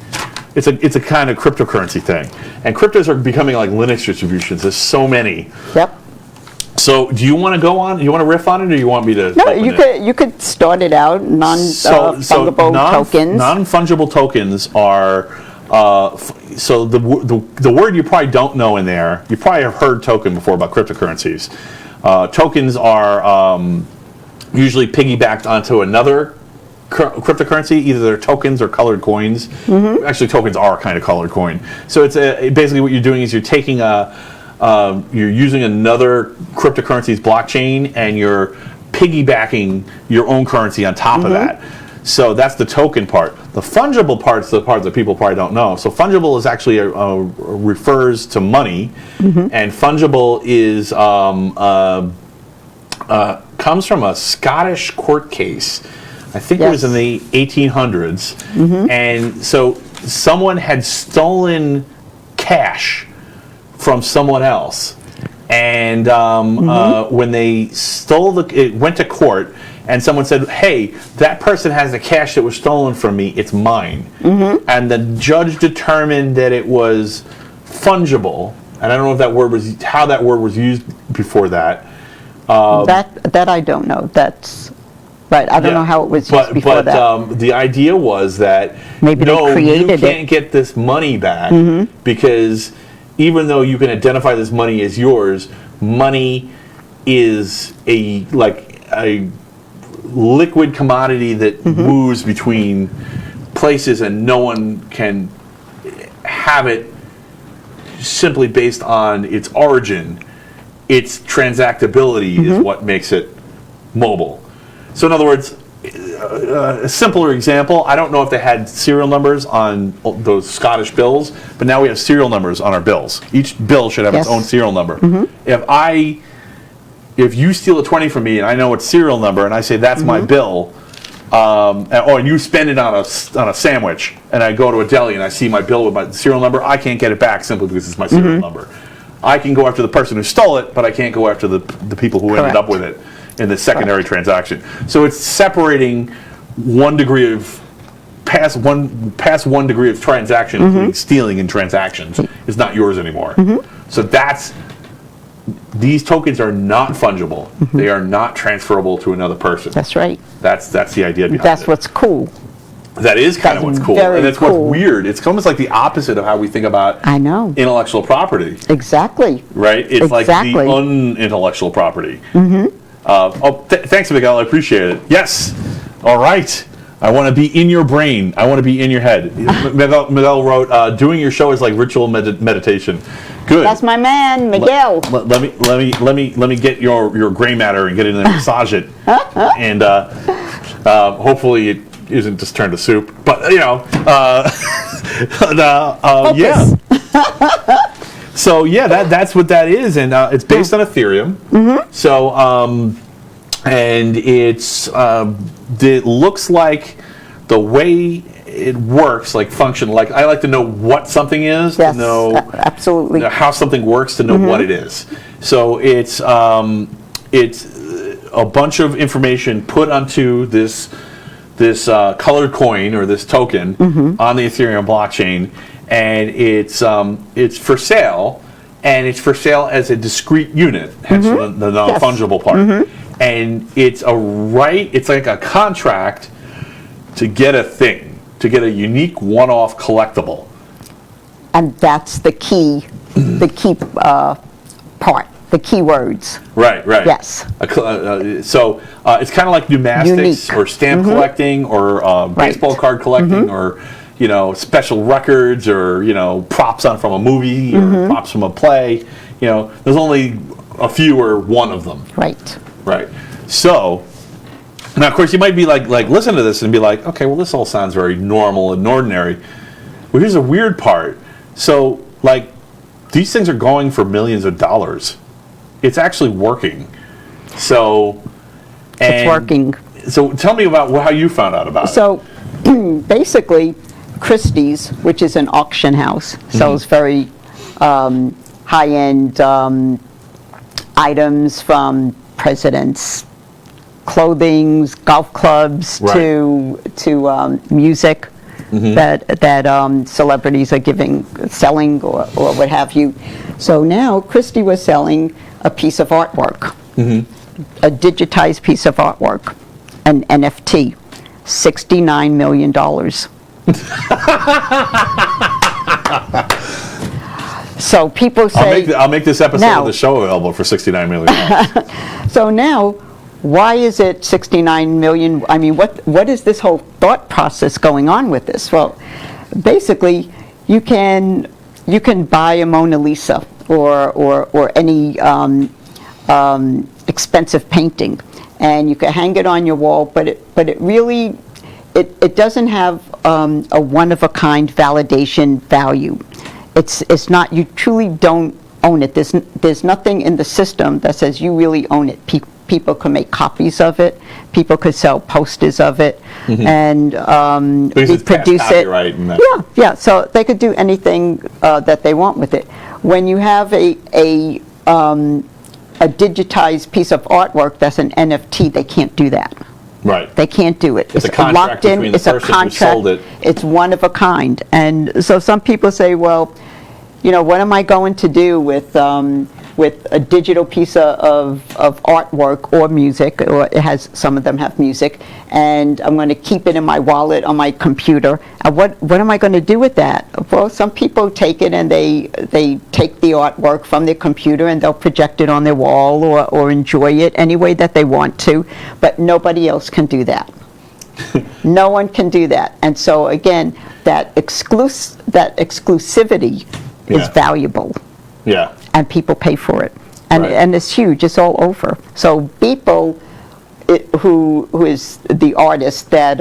it's a kind of cryptocurrency thing. And cryptos are becoming like Linux distributions. There's so many. Yep. So, do you want to go on? You want to riff on it, or you want me to? No, open you could start it out. Non-fungible tokens. Non-fungible tokens are. So the word you probably don't know in there. You probably have heard token before about cryptocurrencies. Tokens are usually piggybacked onto another cryptocurrency. Either they're tokens or colored coins. Actually, tokens are kind of colored coin. So it's basically what you're doing is you're taking you're using another cryptocurrency's blockchain and you're piggybacking your own currency on top of that. So that's the token part. The fungible part's the part that people probably don't know. So fungible is actually refers to money, and fungible is comes from a Scottish court case. I think it was in the 1800s, and so someone had stolen cash from someone else, and when they stole it went to court, and someone said, "Hey, that person has the cash that was stolen from me. It's mine." And the judge determined that it was fungible, and I don't know if how that word was used before that. That I don't know. That's right. I don't know how it was used before that. The idea was that Maybe they you created can't get this money back because even though you can identify this money as yours, money is a liquid commodity that moves between places, and no one can have it simply based on its origin. Its transactability is what makes it mobile. So in other words, a simpler example, I don't know if they had serial numbers on those Scottish bills, but now we have serial numbers on our bills. Each bill should have its own serial number. If you steal a 20 from me and I know its serial number and I say that's my bill, and you spend it on a sandwich, and I go to a deli and I see my bill with my serial number, I can't get it back simply because it's my serial number. I can go after the person who stole it, but I can't go after the people who ended up with it in the secondary transaction. So it's separating one degree of past one degree of transaction, including stealing in transactions, is not yours anymore. So these tokens are not fungible. They are not transferable to another person. That's right. That's the idea behind it. That's what's cool. That is kind of what's cool. Very And that's cool. what's weird. It's almost like the opposite of how we think about I know. intellectual property. Exactly. Right? It's like Exactly. the unintellectual property. Thanks, Miguel. I appreciate it. Yes. All right. I want to be in your brain. I want to be in your head. Miguel wrote, "Doing your show is like ritual meditation." Good. That's my man, Miguel. Let me get your gray matter and get it in there, massage it, and hopefully it isn't just turned to soup. But yeah. So yeah, that's what that is, and it's based on Ethereum. So and it looks like the way it works, like function. Like I like to know what something is, Yes, to know absolutely. how something works, to know what it is. So it's a bunch of information put onto this colored coin or this token on the Ethereum blockchain, and it's for sale, and it's for sale as a discrete unit, hence the non-fungible part. And it's like a contract to get a thing, to get a unique one-off collectible. And that's the key part, the key words. Right. Yes. So it's kind of like pneumatics or stamp collecting or baseball card collecting or special records or props from a movie or props from a play. There's only a few or one of them. Right. So now, of course, you might be like listen to this and be like, okay, well, this all sounds very normal and ordinary. Well, here's the weird part. So these things are going for millions of dollars. It's actually working. So It's working. So tell me about how you found out about it. So basically, Christie's, which is an auction house, sells very high-end items from presidents, clothing, golf clubs, to music that celebrities are selling or what have you. So now Christie was selling a piece of artwork, a digitized piece of artwork, an NFT, $69 million. So people say... I'll make this episode of the show available for $69 million. So now, why is it 69 million? I mean, what is this whole thought process going on with this? Well, basically, you can buy a Mona Lisa or any expensive painting, and you can hang it on your wall, but it really it doesn't have a one-of-a-kind validation value. It's not, you truly don't own it. There's nothing in the system that says you really own it. People can make copies of it. People could sell posters of it and reproduce it. Yeah. So they could do anything that they want with it. When you have a digitized piece of artwork that's an NFT, they can't do that. Right. They can't do it. It's a contract locked in. between the person who sold it. It's one of a kind. And so some people say, well, what am I going to do with a digital piece of artwork or music, or some of them have music, and I'm going to keep it in my wallet on my computer. And what am I going to do with that? Well, some people take it and they take the artwork from their computer and they'll project it on their wall or enjoy it any way that they want to, but nobody else can do that. No one can do that. And so again, that exclusivity is valuable. Yeah. And people pay for it. And it's huge. It's all over. So Beeple, who is the artist that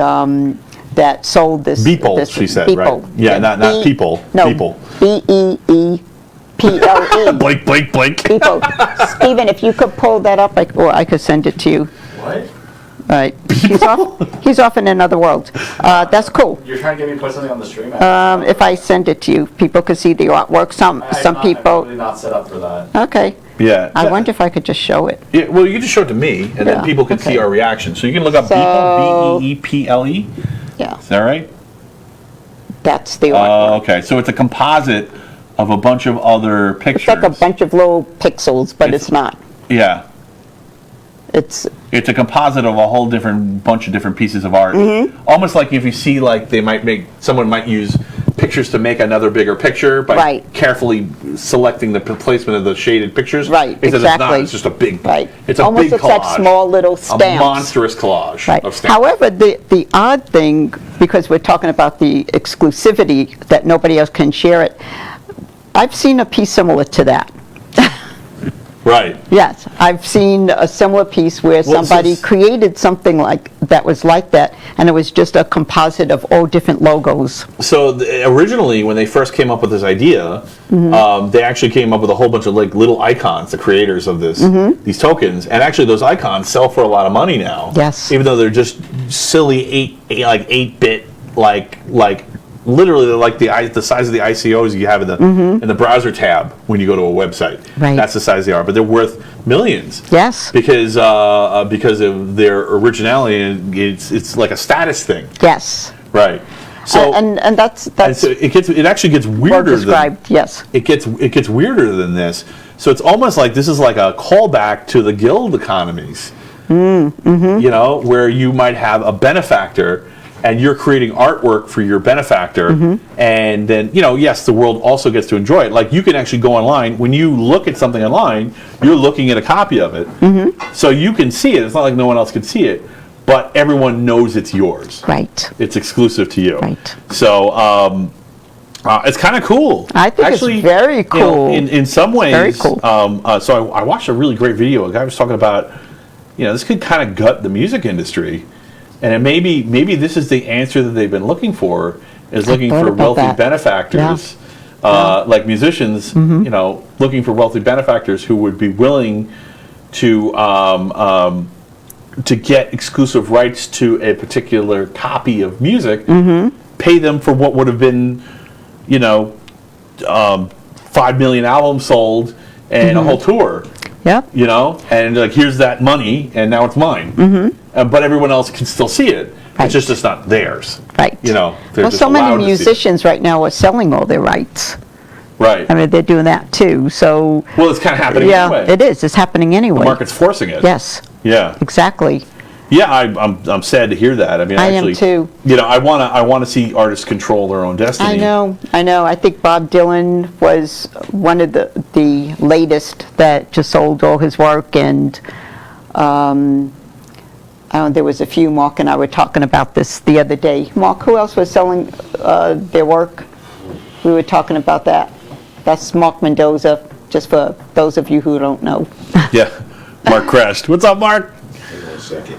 sold this... Beeple, she said, Beeple. Right? Yeah, not people. No, Beeple. Beeple. Blink. Beeple. Stephen, if you could pull that up, or I could send it to you. What? Right. He's off in another world. That's cool. You're trying to get me to put something on the stream? If I send it to you, people could see the artwork. Some I'm people. really not set up for that. Okay. Yeah. I wonder if I could just show it. Yeah, well, you can just show it to me, and Yeah, then people can okay. see our reaction. So you can look up So- Beeple, Beeple. Yeah. Is that right? That's the artwork. Okay, so it's a composite of a bunch of other pictures. It's like a bunch of little pixels, but it's not. Yeah. It's It's a composite of a whole different bunch of different pieces of art. Mm-hmm. Almost like if you see, like, someone might use pictures to make another bigger picture by Right. carefully selecting the placement of the shaded pictures. Right, Except it's not, exactly. it's just a big, right. it's a Almost big looks collage. like small little stamps. A monstrous collage Right. of stamps. However, the odd thing, because we're talking about the exclusivity that nobody else can share it, I've seen a piece similar to that. Right. Yes, I've seen a similar piece where Well, somebody since- created something like that was like that, and it was just a composite of all different logos. So originally, when they first came up with this idea, Mm-hmm. they actually came up with a whole bunch of like little icons, the creators of this Mm-hmm. these tokens, and actually those icons sell for a lot of money now. Yes. Even though they're just silly 8-bit like literally they're like the size of the ICOs you have in the browser tab when you go to a website. Right. That's the size they are, but they're worth millions. Yes. Because of their originality, and it's like a status thing. Yes. Right. So and that's and so it actually gets well weirder. described. Yes. It gets weirder than this. So it's almost like this is like a callback to the guild economies. You know, where you might have a benefactor and you're creating artwork for your benefactor, and then, you know, yes, the world also gets to enjoy it. Like, you can actually go online. When you look at something online, you're looking at a copy of it. So you can see it. It's not like no one else can see it, but everyone knows it's yours. Right. It's exclusive to you. Right. So it's kind of cool. I think it's very you know, cool. in some ways. Very cool. So I watched a really great video. A guy was talking about, you know, this could kind of gut the music industry, and it maybe this is the answer that they've been looking for, is looking thought for about wealthy that. benefactors, like musicians, you know, looking for wealthy benefactors who would be willing to get exclusive rights to a particular copy of music, pay them for what would have been, you know, 5 million albums sold and a whole tour. Yep. You know, and like, here's that money, and now it's mine. But everyone else can still see it. Right. It's just not theirs. Right. You know, they're Well, just so allowed many to see it. musicians right now are selling all their rights. Right. I mean, they're doing that too. So Well, it's kind of happening yeah, anyway. it is. It's happening anyway. The market's forcing it. Yes. Yeah. Exactly. Yeah, I'm sad to hear that. I mean, I am actually, too. You know, I wanna see artists control their own destiny. I know. I think Bob Dylan was one of the latest that just sold all his work, and there was a few. Mark and I were talking about this the other day. Mark, who else was selling their work? We were talking about that. That's Mark Mendoza, just for those of you who don't know. Yeah. Mark Crest. What's up, Mark? Hang on a second.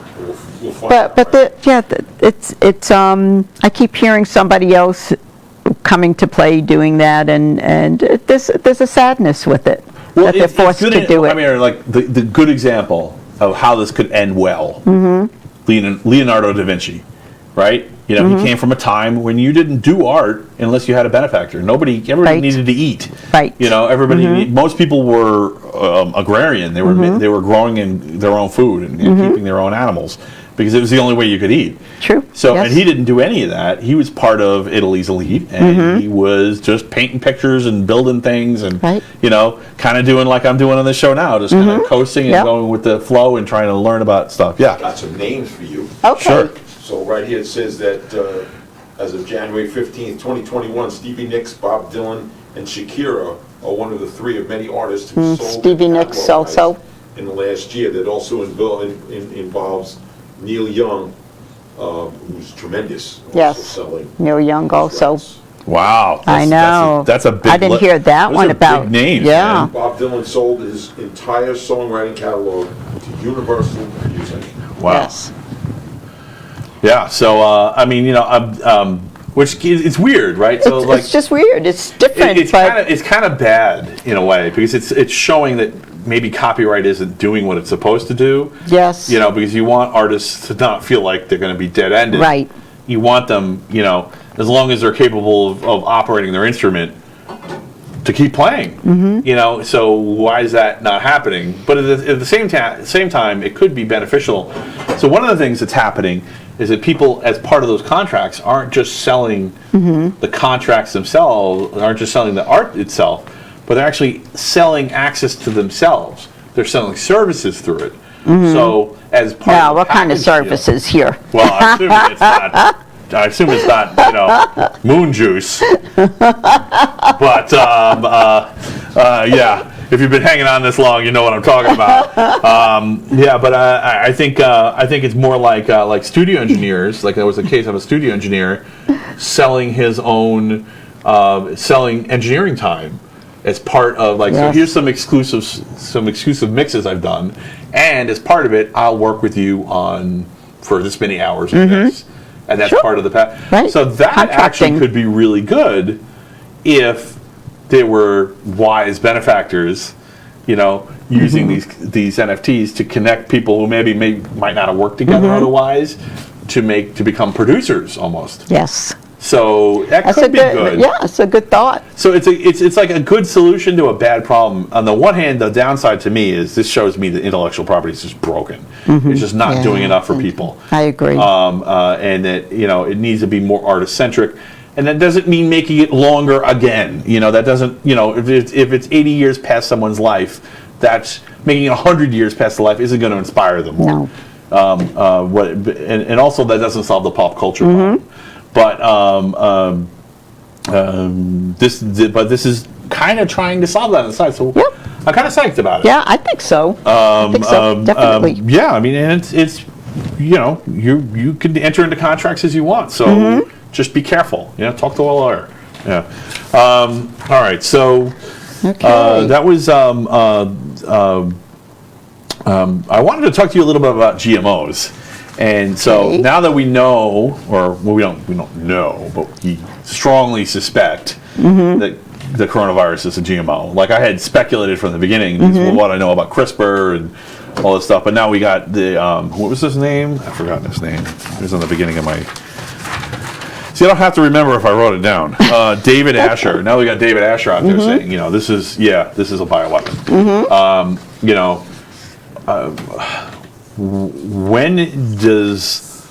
We'll find out. It's I keep hearing somebody else coming to play doing that, and there's a sadness with it that they're forced to do it. I mean, like the good example of how this could end well. Leonardo da Vinci, right? You know, he came from a time when you didn't do art unless you had a benefactor. Everybody Right. needed to eat. Right. You know, most people were agrarian. They were growing in their own food and keeping their own animals because it was the only way you could eat. True. So, Yes. and he didn't do any of that. He was part of Italy's elite, and he was just painting pictures and building things, and Right. you know, kind of doing like I'm doing on this show now, just kind of coasting and Yep. going with the flow and trying to learn about stuff. Yeah. Got some names for you. Okay. Sure. So right here it says that as of January 15th, 2021, Stevie Nicks, Bob Dylan, and Shakira are one of the three of many artists who sold Stevie Nicks catalog also. rights in the last year. That also involves Neil Young, who's tremendous. Also Yes. selling Neil Young also. rights. Wow. I know. That's a big. I didn't hear that those one are about. big names. Yeah. man. Bob Dylan sold his entire songwriting catalog to Universal Music. Wow. Yes. Yeah. So I mean, you know, which it's weird, right? So It's just weird. It's different, it's but kind of bad in a way because it's showing that maybe copyright isn't doing what it's supposed to do. Yes. You know, because you want artists to not feel like they're going to be dead-ended. Right. You want them, you know, as long as they're capable of operating their instrument, to keep playing. You know, so why is that not happening? But at the same time, it could be beneficial. So one of the things that's happening is that people, as part of those contracts, aren't just selling the contracts themselves, aren't just selling the art itself, but they're actually selling access to themselves. They're selling services through it. So as part Now, of what kind of services here? Well, I assume it's not, you know, moon juice. But yeah, if you've been hanging on this long, you know what I'm talking about. Yeah, but I think it's more like studio engineers. Like there was a case of a studio engineer selling his own selling engineering time as part of like, so here's some exclusive mixes I've done, and as part of it, I'll work with you on for this many hours of this. And that's part of the path. Right. So that actually could be really good if there were wise benefactors, you know, using these NFTs to connect people who might not have worked together otherwise to become producers almost. Yes. So that could be good. Yeah, it's a good thought. So it's like a good solution to a bad problem. On the one hand, the downside to me is this shows me that intellectual property is just broken. It's just not doing enough for people. I agree. And that, you know, it needs to be more artist-centric. And that doesn't mean making it longer again. You know, that doesn't, you know, if it's 80 years past someone's life, that's making it 100 years past the life isn't going to inspire them more. No. And also that doesn't solve the pop culture problem. But this is kind of trying to solve that on the side. So I'm kind of psyched about it. Yeah, I think so. Definitely. Yeah, I mean, and it's you know, you can enter into contracts as you want. So just be careful. You know, talk to a lawyer. Yeah. All right. So that was. I wanted to talk to you a little bit about GMOs. And so now that we know, or well, we don't know, but we strongly suspect that the coronavirus is a GMO. Like I had speculated from the beginning, what I know about CRISPR and all this stuff. But now we got the what was his name? I forgot his name. It was on the beginning of my. See, I don't have to remember if I wrote it down. David Asher. Now we got David Asher out there saying, you know, this is a bioweapon. You know. When does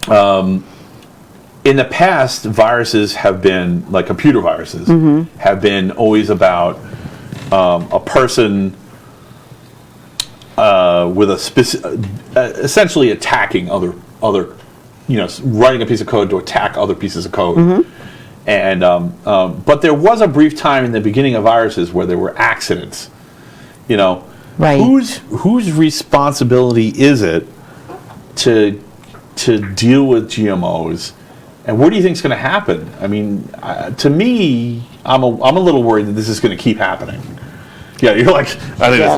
in the past viruses have been like computer viruses have been always about a person with a specific essentially attacking other you know, writing a piece of code to attack other pieces of code. And but there was a brief time in the beginning of viruses where there were accidents, you know. Right. Whose responsibility is it to deal with GMOs, and what do you think is going to happen? I mean, to me, I'm a little worried that this is going to keep happening. Yeah, you're like, I need a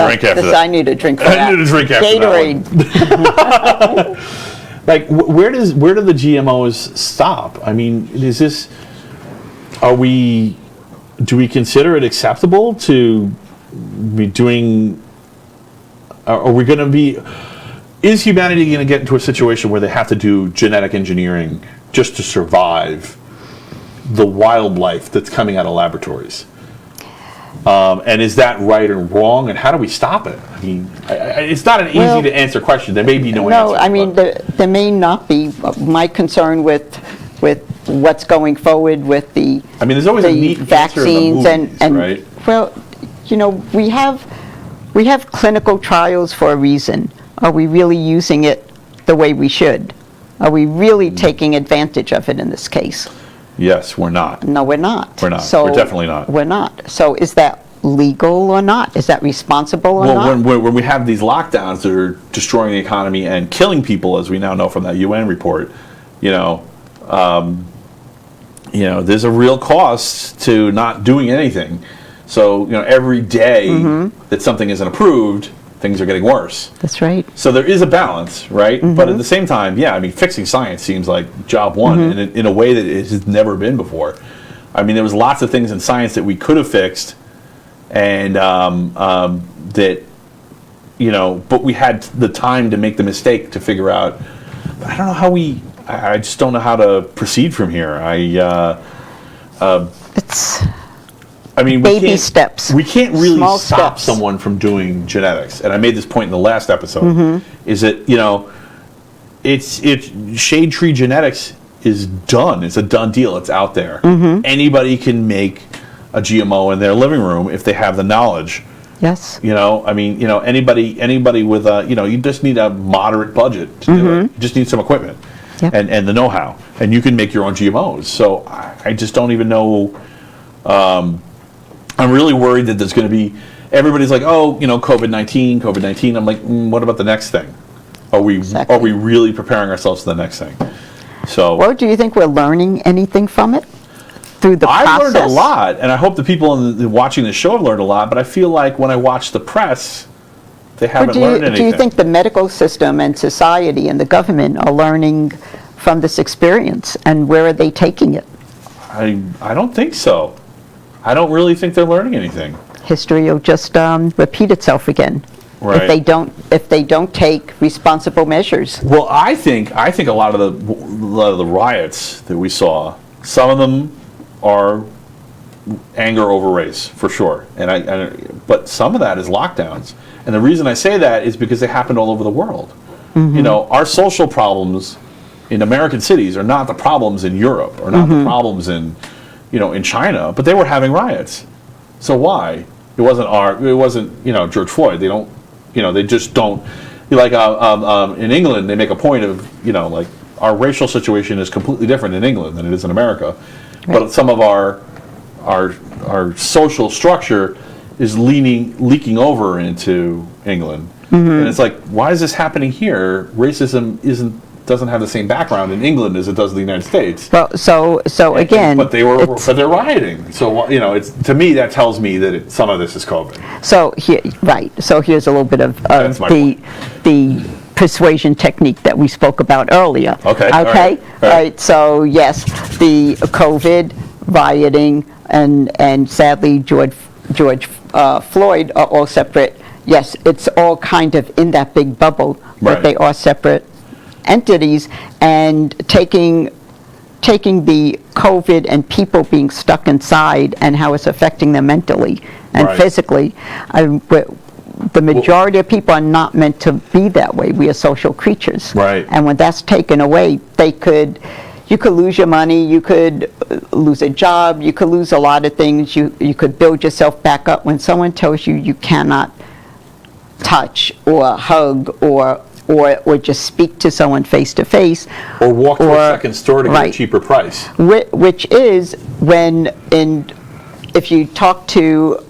drink after that. I need a drink for that. I need a drink after Gatorade. that one. Like, where do the GMOs stop? I mean, do we consider it acceptable to be doing, are we going to be, is humanity going to get into a situation where they have to do genetic engineering just to survive the wildlife that's coming out of laboratories? And is that right or wrong, and how do we stop it? I mean, it's not an easy to answer question. There may be no answer. No, I mean, there may not be. My concern with what's going forward with the I mean, there's always a neat vaccines answer in the movies, and right? Well, you know, we have clinical trials for a reason. Are we really using it the way we should? Are we really taking advantage of it in this case? Yes, we're not. No, we're not. We're not. So We're definitely not. We're not. So is that legal or not? Is that responsible or not? Well, when we have these lockdowns that are destroying the economy and killing people, as we now know from that UN report, you know, there's a real cost to not doing anything. So, you know, every day that something isn't approved, things are getting worse. That's right. So there is a balance, right? But at the same time, yeah, I mean, fixing science seems like job one in a way that it has never been before. I mean, there was lots of things in science that we could have fixed and that, you know, but we had the time to make the mistake to figure out. I don't know how I just don't know how to proceed from here. I mean, baby steps. We can't really Small stop steps. someone from doing genetics. And I made this point in the last episode, is that, you know, it's shade tree genetics is done. It's a done deal. It's out there. Anybody can make a GMO in their living room if they have the knowledge. Yes. You know, I mean, you know, anybody with a, you know, you just need a moderate budget to do it. You just need some equipment and the know-how, and you can make your own GMOs. So I just don't even know. I'm really worried that there's going to be, everybody's like, oh, you know, COVID-19. I'm like, what about the next thing? Are we really preparing ourselves for the next thing? So, Well, do you think we're learning anything from it through the process? I learned a lot, and I hope the people watching the show have learned a lot, but I feel like when I watch the press, they haven't learned anything. Do you think the medical system and society and the government are learning from this experience, and where are they taking it? I don't think so. I don't really think they're learning anything. History will just repeat itself again. Right. If they don't take responsible measures. Well, I think a lot of the riots that we saw, some of them are anger over race for sure, but some of that is lockdowns. And the reason I say that is because they happened all over the world. You know, our social problems in American cities are not the problems in Europe, or not the problems in, you know, in China, but they were having riots. So why? It wasn't, you know, George Floyd. They don't, you know, they just don't, like, in England, they make a point of, you know, like, our racial situation is completely different in England than it is in America. Right. But some of our social structure is leaking over into England. And it's like, why is this happening here? Racism doesn't have the same background in England as it does in the United States. Well, so again, but they're rioting. So, you know, it's, to me, that tells me that some of this is COVID. So here's a little bit of the persuasion technique that we spoke about earlier. Okay. All right. So yes, the COVID rioting and sadly George Floyd are all separate. Yes, it's all kind of in that big bubble, but they are separate entities, and taking the COVID and people being stuck inside and how it's affecting them mentally and physically. The majority of people are not meant to be that way. We are social creatures. Right. And when that's taken away, you could lose your money, you could lose a job, you could lose a lot of things, you could build yourself back up. When someone tells you you cannot touch or hug or just speak to someone face to face, or walk to a second store to get a cheaper price. Which is if you talk to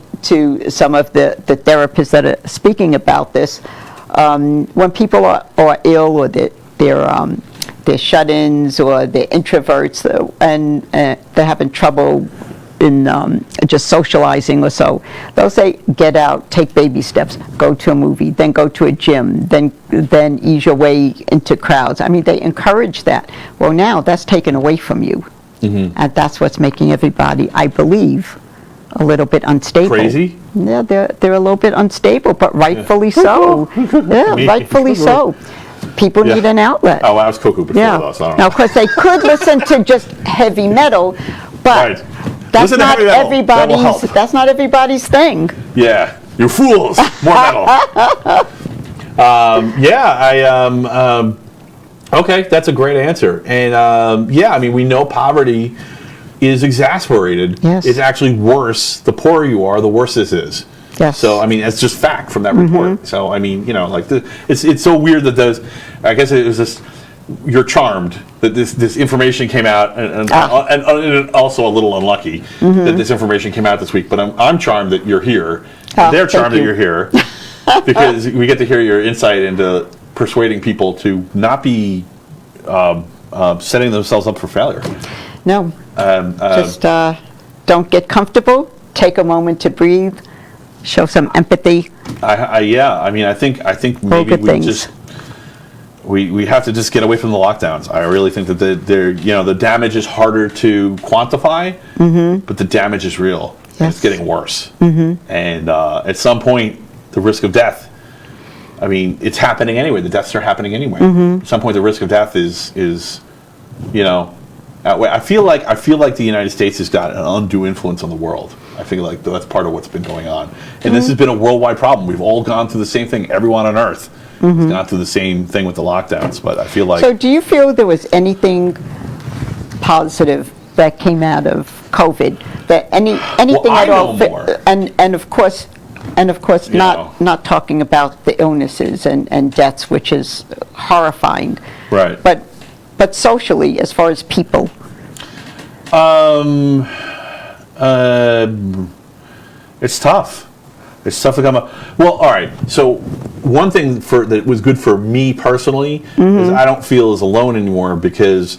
some of the therapists that are speaking about this, when people are ill, or they're shut-ins, or they're introverts, and they're having trouble in just socializing or so, they'll say, get out, take baby steps, go to a movie, then go to a gym, then ease your way into crowds. I mean, they encourage that. Well, now that's taken away from you. And that's what's making everybody, I believe, a little bit unstable. Crazy? Yeah, they're a little bit unstable, but rightfully so. Yeah, rightfully so. People need an outlet. Oh, I was cuckoo before. Yeah. So Now, of course, they could listen to just heavy metal, but that's not everybody's thing. Yeah, you fools. More metal. Okay, that's a great answer. And I mean, we know poverty is exasperated. Yes. It's actually worse. The poorer you are, the worse this is. Yes. So, I mean, that's just fact from that report. So, I mean, you know, like, it's so weird that I guess it was just, you're charmed that this information came out, and also a little unlucky that this information came out this week. But I'm charmed that you're here. They're charmed that you're here because we get to hear your insight into persuading people to not be setting themselves up for failure. No. Just don't get comfortable. Take a moment to breathe. Show some empathy. I mean, I think maybe we have to just get away from the lockdowns. I really think that the damage is harder to quantify, but the damage is real. and it's getting worse. And at some point, the risk of death, I mean, it's happening anyway. The deaths are happening anyway. At some point, the risk of death is you know, I feel like the United States has got an undue influence on the world. I feel like that's part of what's been going on. And this has been a worldwide problem. We've all gone through the same thing. Everyone on Earth has gone through the same thing with the lockdowns. But I feel like... So do you feel there was anything positive that came out of COVID? That anything I at all? know more. And of course, not talking about the illnesses and deaths, which is horrifying. Right. But socially, as far as people. It's tough. It's tough to come up. Well, all right. So one thing that was good for me personally is I don't feel as alone anymore, because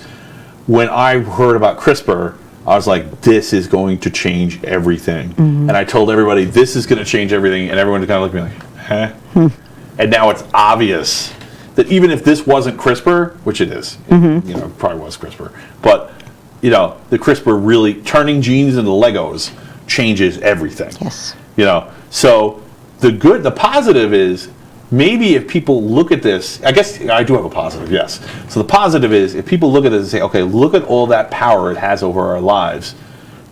when I heard about CRISPR, I was like, this is going to change everything. And I told everybody, this is going to change everything. And everyone kind of looked at me like, huh? And now it's obvious that even if this wasn't CRISPR, which it is, you know, probably was CRISPR, but, you know, the CRISPR really turning genes into Legos changes everything. Yes. You know, so the positive is, maybe if people look at this, I guess I do have a positive, yes. So the positive is, if people look at this and say, okay, look at all that power it has over our lives,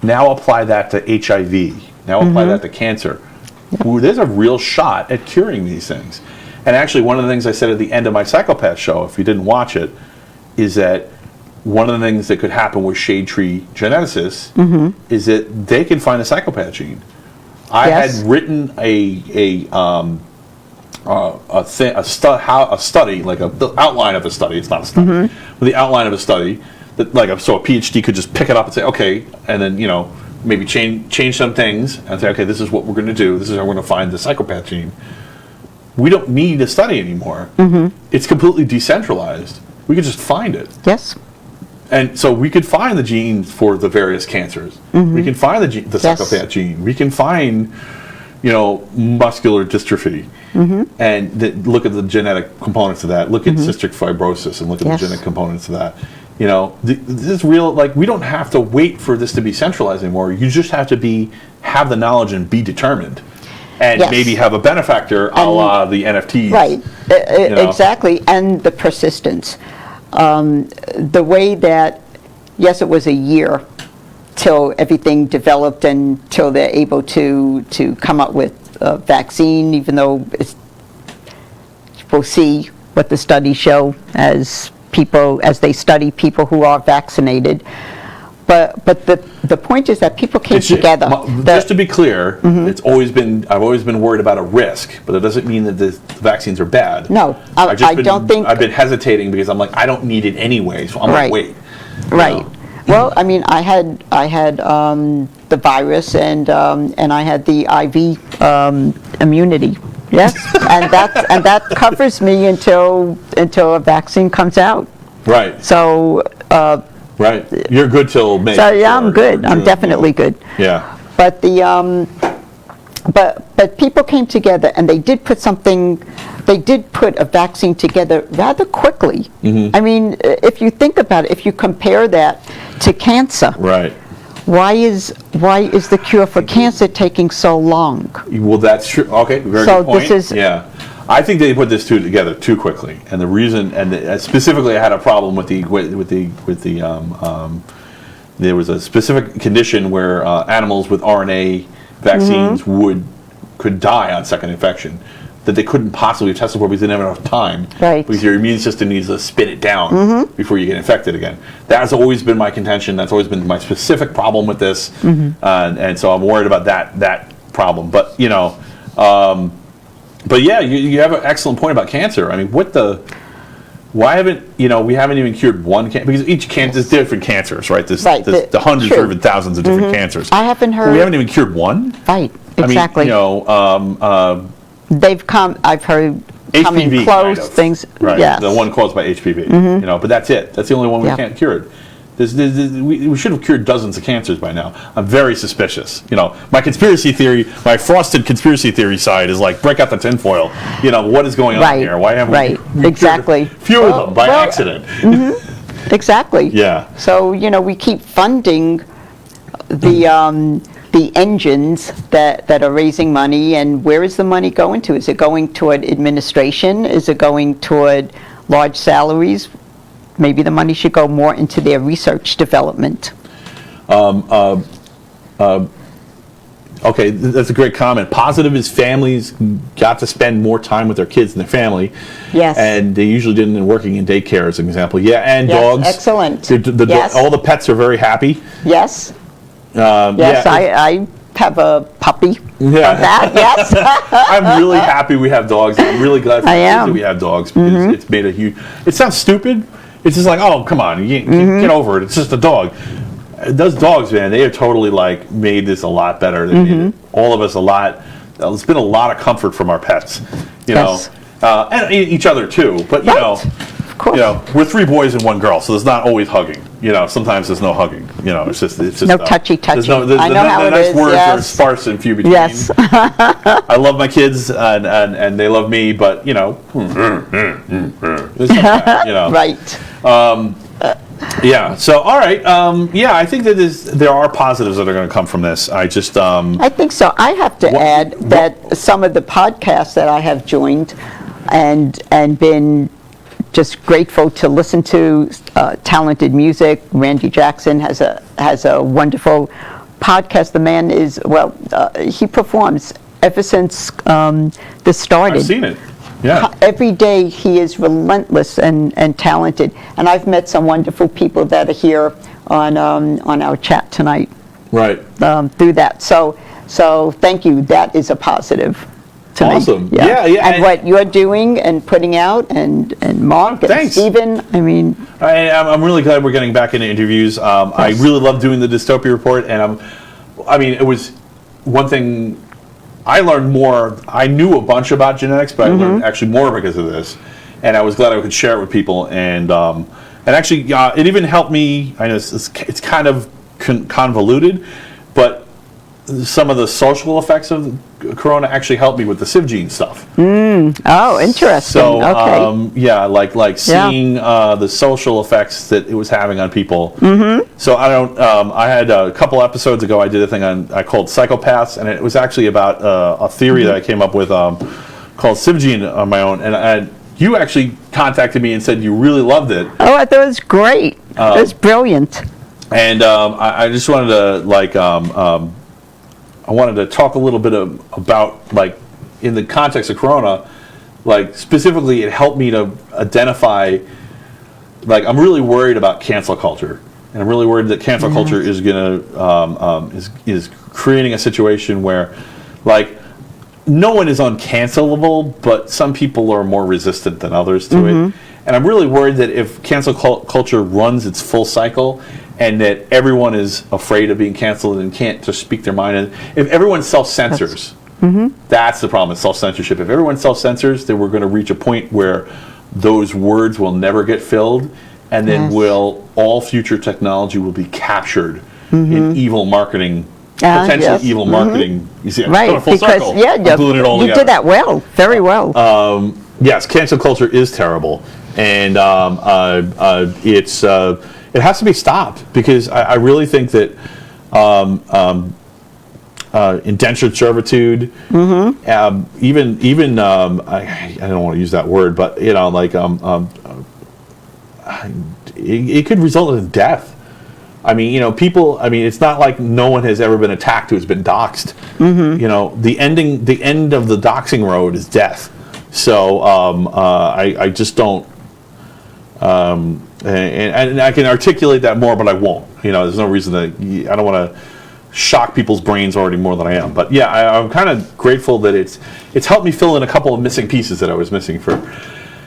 now apply that to HIV, now apply that to cancer. Ooh, there's a real shot at curing these things. And actually, one of the things I said at the end of my Psychopath show, if you didn't watch it, is that one of the things that could happen with shade tree geneticists is that they can find a psychopath gene. I had written a study, like the outline of a study. It's not a study, but the outline of a study that, so a PhD could just pick it up and say, okay, and then maybe change some things and say, okay, this is what we're going to do. This is how we're going to find the psychopath gene. We don't need a study anymore. It's completely decentralized. We could just find it. Yes. And so we could find the genes for the various cancers. We can find the psychopath gene. We can find, muscular dystrophy. And look at the genetic components of that. Look at cystic fibrosis and look at the genetic components of that. This is real. Like, we don't have to wait for this to be centralized anymore. You just have to have the knowledge and be determined. And maybe have a benefactor a la the NFTs. Right, exactly, and the persistence. The way that, yes, it was a year till everything developed and till they're able to come up with a vaccine, even though we'll see what the studies show as they study people who are vaccinated. But the point is that people came together. Just to be clear, I've always been worried about a risk, but it doesn't mean that the vaccines are bad. No, I don't think. I've been hesitating because I'm like, I don't need it anyway, so I'm going to wait. Right. Well, I mean, I had the virus and I had the IV immunity. Yes, and that covers me until a vaccine comes out. Right. So. Right, you're good till May. So yeah, I'm good. I'm definitely good. Yeah. But but people came together and they did put a vaccine together rather quickly. I mean, if you think about it, if you compare that to cancer, right? Why is the cure for cancer taking so long? Well, that's true. Okay, very good point. I think they put this together too quickly, and the reason, and specifically, I had a problem with there was a specific condition where animals with RNA vaccines could die on second infection that they couldn't possibly have tested for because they didn't have enough time. Right. Because your immune system needs to spin it down before you get infected again. That has always been my contention. That's always been my specific problem with this, and so I'm worried about that problem. But But yeah, you have an excellent point about cancer. I mean, why haven't we haven't even cured one cancer? Because each cancer is different cancers, right? The hundreds or even thousands of different cancers. I haven't heard. Well, we haven't even cured one. Right, exactly. I mean, they've come. I've heard coming HPV close kind of, things. Right, yes. the one caused by HPV. But that's it. That's the only one we can't cure it. We should have cured dozens of cancers by now. I'm very suspicious. My conspiracy theory, my frosted conspiracy theory side is like, break out the tinfoil. What is going on here? Why haven't we exactly few of them by accident? Exactly. Yeah. So we keep funding the the engines that are raising money, and where is the money going to? Is it going toward administration? Is it going toward large salaries? Maybe the money should go more into their research development. Okay, that's a great comment. Positive is families got to spend more time with their kids and their family. Yes. And they usually didn't working in daycare, as an example. Yeah, and Yes, dogs. excellent. Yes. All the pets are very happy. Yes. Yes, I have a puppy. Yeah. Of that, yes. I'm really happy we have dogs. I'm really glad for I the kids am. that we have dogs, because it's made a huge... It sounds stupid. It's just like, oh, come on, get over it. It's just a dog. Those dogs, man, they have totally like made this a lot better. They made all of us a lot. There's been a lot of comfort from our pets, Yes. know, and each other too. But you Right. know, Of course. we're 3 boys and 1 girl, so there's not always hugging. Sometimes there's no hugging. It's just No touchy. There's no, I know how the it nice is, words are yes. sparse and few between. Yes. I love my kids and they love me, but there's some of that, Right. Yeah. So, all right. Yeah, I think that there are positives that are going to come from this. I just. I think so. I have to add that some of the podcasts that I have joined and been just grateful to listen to talented music. Randy Jackson has a wonderful podcast. The man is, he performs ever since this started. I've seen it. Yeah. Every day he is relentless and talented. And I've met some wonderful people that are here on our chat tonight. Right. Through that. So thank you. That is a positive to me. Awesome. Yeah. And what you're doing and putting out, and Mark and Thanks. Stephen, I mean. I'm really glad we're getting back into interviews. I really love doing the Dystopia Report, and it was one thing. I learned more. I knew a bunch about genetics, but I learned actually more because of this, and I was glad I could share it with people. And actually, it even helped me. I know it's kind of convoluted, but some of the social effects of Corona actually helped me with the Civ gene stuff. Oh, interesting. So okay. like seeing the social effects that it was having on people. So I had a couple episodes ago, I did a thing I called Psychopaths, and it was actually about a theory that I came up with called Civ gene on my own, and you actually contacted me and said you really loved it. Oh, I thought it was great. It was brilliant. And I just wanted to I wanted to talk a little bit about, in the context of Corona, specifically it helped me to identify, I'm really worried about cancel culture. And I'm really worried that cancel culture is going to, is creating a situation where, no one is uncancelable, but some people are more resistant than others to it. And I'm really worried that if cancel culture runs its full cycle, and that everyone is afraid of being canceled and can't just speak their mind. And if everyone self-censors, that's the problem, is self-censorship. If everyone self-censors, then we're going to reach a point where those words will never get filled, and then all future technology will be captured in evil marketing, potentially evil marketing. You see, I'm going full circle. Yeah, I'm gluing it all you together. did that well, very well. Yes, cancel culture is terrible, and it has to be stopped, because I really think that indentured servitude, even I don't want to use that word, but it could result in death. People. It's not like no one has ever been attacked who's been doxxed. The end of the doxing road is death. So I just don't. And I can articulate that more, but I won't. There's no reason that I don't want to shock people's brains already more than I am. But yeah, I'm kind of grateful that it's helped me fill in a couple of missing pieces that I was missing for.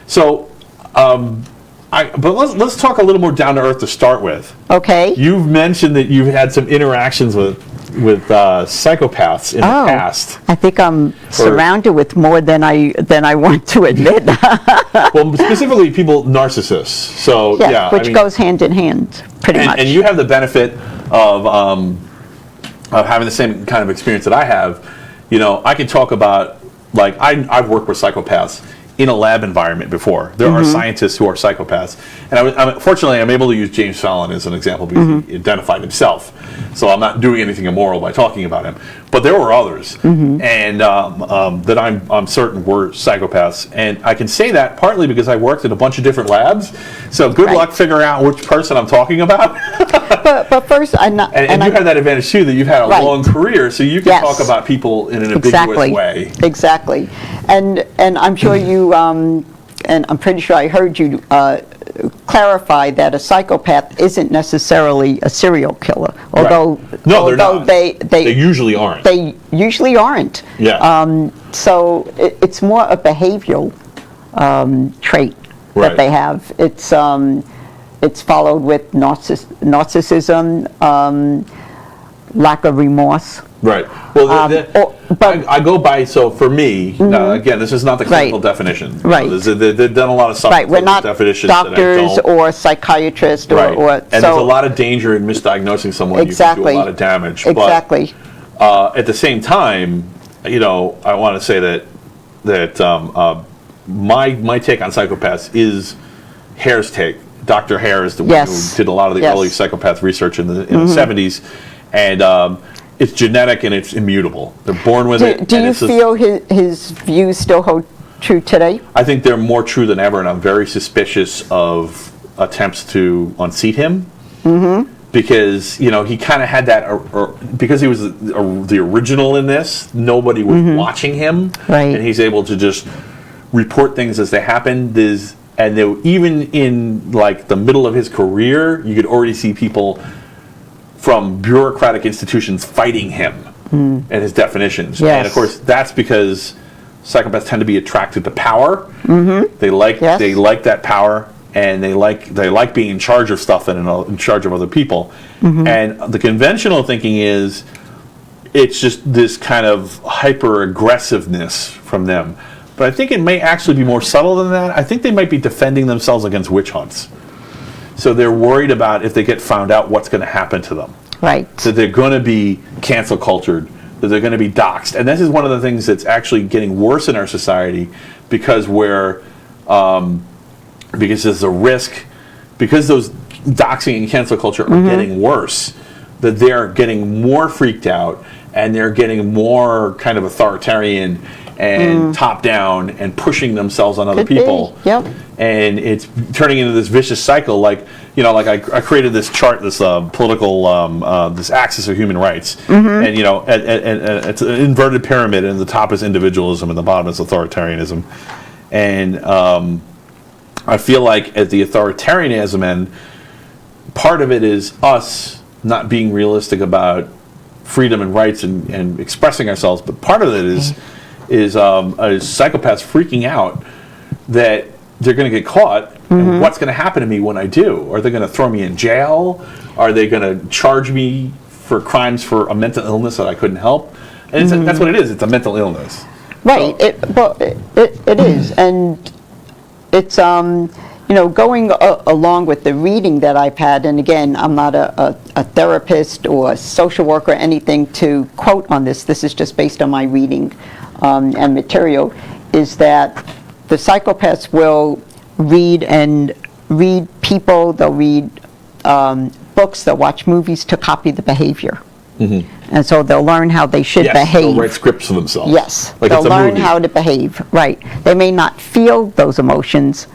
So, but let's talk a little more down to earth to start with. Okay. You've mentioned that you've had some interactions with psychopaths in the past. I think I'm surrounded with more than I want to admit. Well, specifically narcissists. So which goes hand in hand, pretty much. And you have the benefit of having the same kind of experience that I have. I can talk about, I've worked with psychopaths in a lab environment before. There are scientists who are psychopaths, and fortunately I'm able to use James Fallon as an example because he identified himself. so I'm not doing anything immoral by talking about him. But there were others, and that I'm certain were psychopaths. And I can say that partly because I worked at a bunch of different labs. So good luck figuring out which person I'm talking about. but first, and you have that advantage too, that you've had a long career, so you can talk about people in an ambiguous way. Exactly. And I'm sure you, and I'm pretty sure I heard you clarify that a psychopath isn't necessarily a serial killer, although they're not. They usually aren't. They usually aren't. Yeah. So it's more a behavioral trait that they have. It's followed with narcissism, lack of remorse. Right. Well, I go by, so for me, now, again, this is not the clinical definition. Right. They've done a lot of substantive We're not definitions doctors or psychiatrists or and there's a lot of danger in misdiagnosing someone. Exactly. You can do a lot of damage. Exactly. But at the same time, I want to say that my take on psychopaths is Hare's take. Dr. Hare is the one who did a lot of the early psychopath research in the 70s, and it's genetic and it's immutable. They're born with it. Do you feel his views still hold true today? I think they're more true than ever, and I'm very suspicious of attempts to unseat him. Because he kind of had that, because he was the original in this. Nobody was watching him, and he's able to just report things as they happen. Even in like the middle of his career, you could already see people from bureaucratic institutions fighting him and his definitions. Yes. And of course, that's because psychopaths tend to be attracted to power. They like that power, and they like being in charge of stuff and in charge of other people. And the conventional thinking is it's just this kind of hyper aggressiveness from them. But I think it may actually be more subtle than that. I think they might be defending themselves against witch hunts. So they're worried about if they get found out, what's going to happen to them. Right. So they're going to be cancel cultured, that they're going to be doxxed. And this is one of the things that's actually getting worse in our society because there's a risk, because those doxing and cancel culture are getting worse, that they're getting more freaked out and they're getting more kind of authoritarian and top down and pushing themselves on other people. Yep. And it's turning into this vicious cycle. Like I created this chart, this political, this axis of human rights, and and it's an inverted pyramid, and the top is individualism, and the bottom is authoritarianism. And I feel like at the authoritarianism end, part of it is us not being realistic about freedom and rights and expressing ourselves, but part of it is psychopaths freaking out that they're going to get caught, and what's going to happen to me when I do? Are they going to throw me in jail? Are they going to charge me for crimes for a mental illness that I couldn't help? And that's what it is. It's a mental illness. Right. So. It is, and it's going along with the reading that I've had. And again, I'm not a therapist or a social worker or anything to quote on this. This is just based on my reading and material. Is that the psychopaths will read people, they'll read books, they'll watch movies to copy the behavior. And so they'll learn how they should behave. They'll write scripts for themselves. Yes, like they'll learn how to behave, right. They may not feel those emotions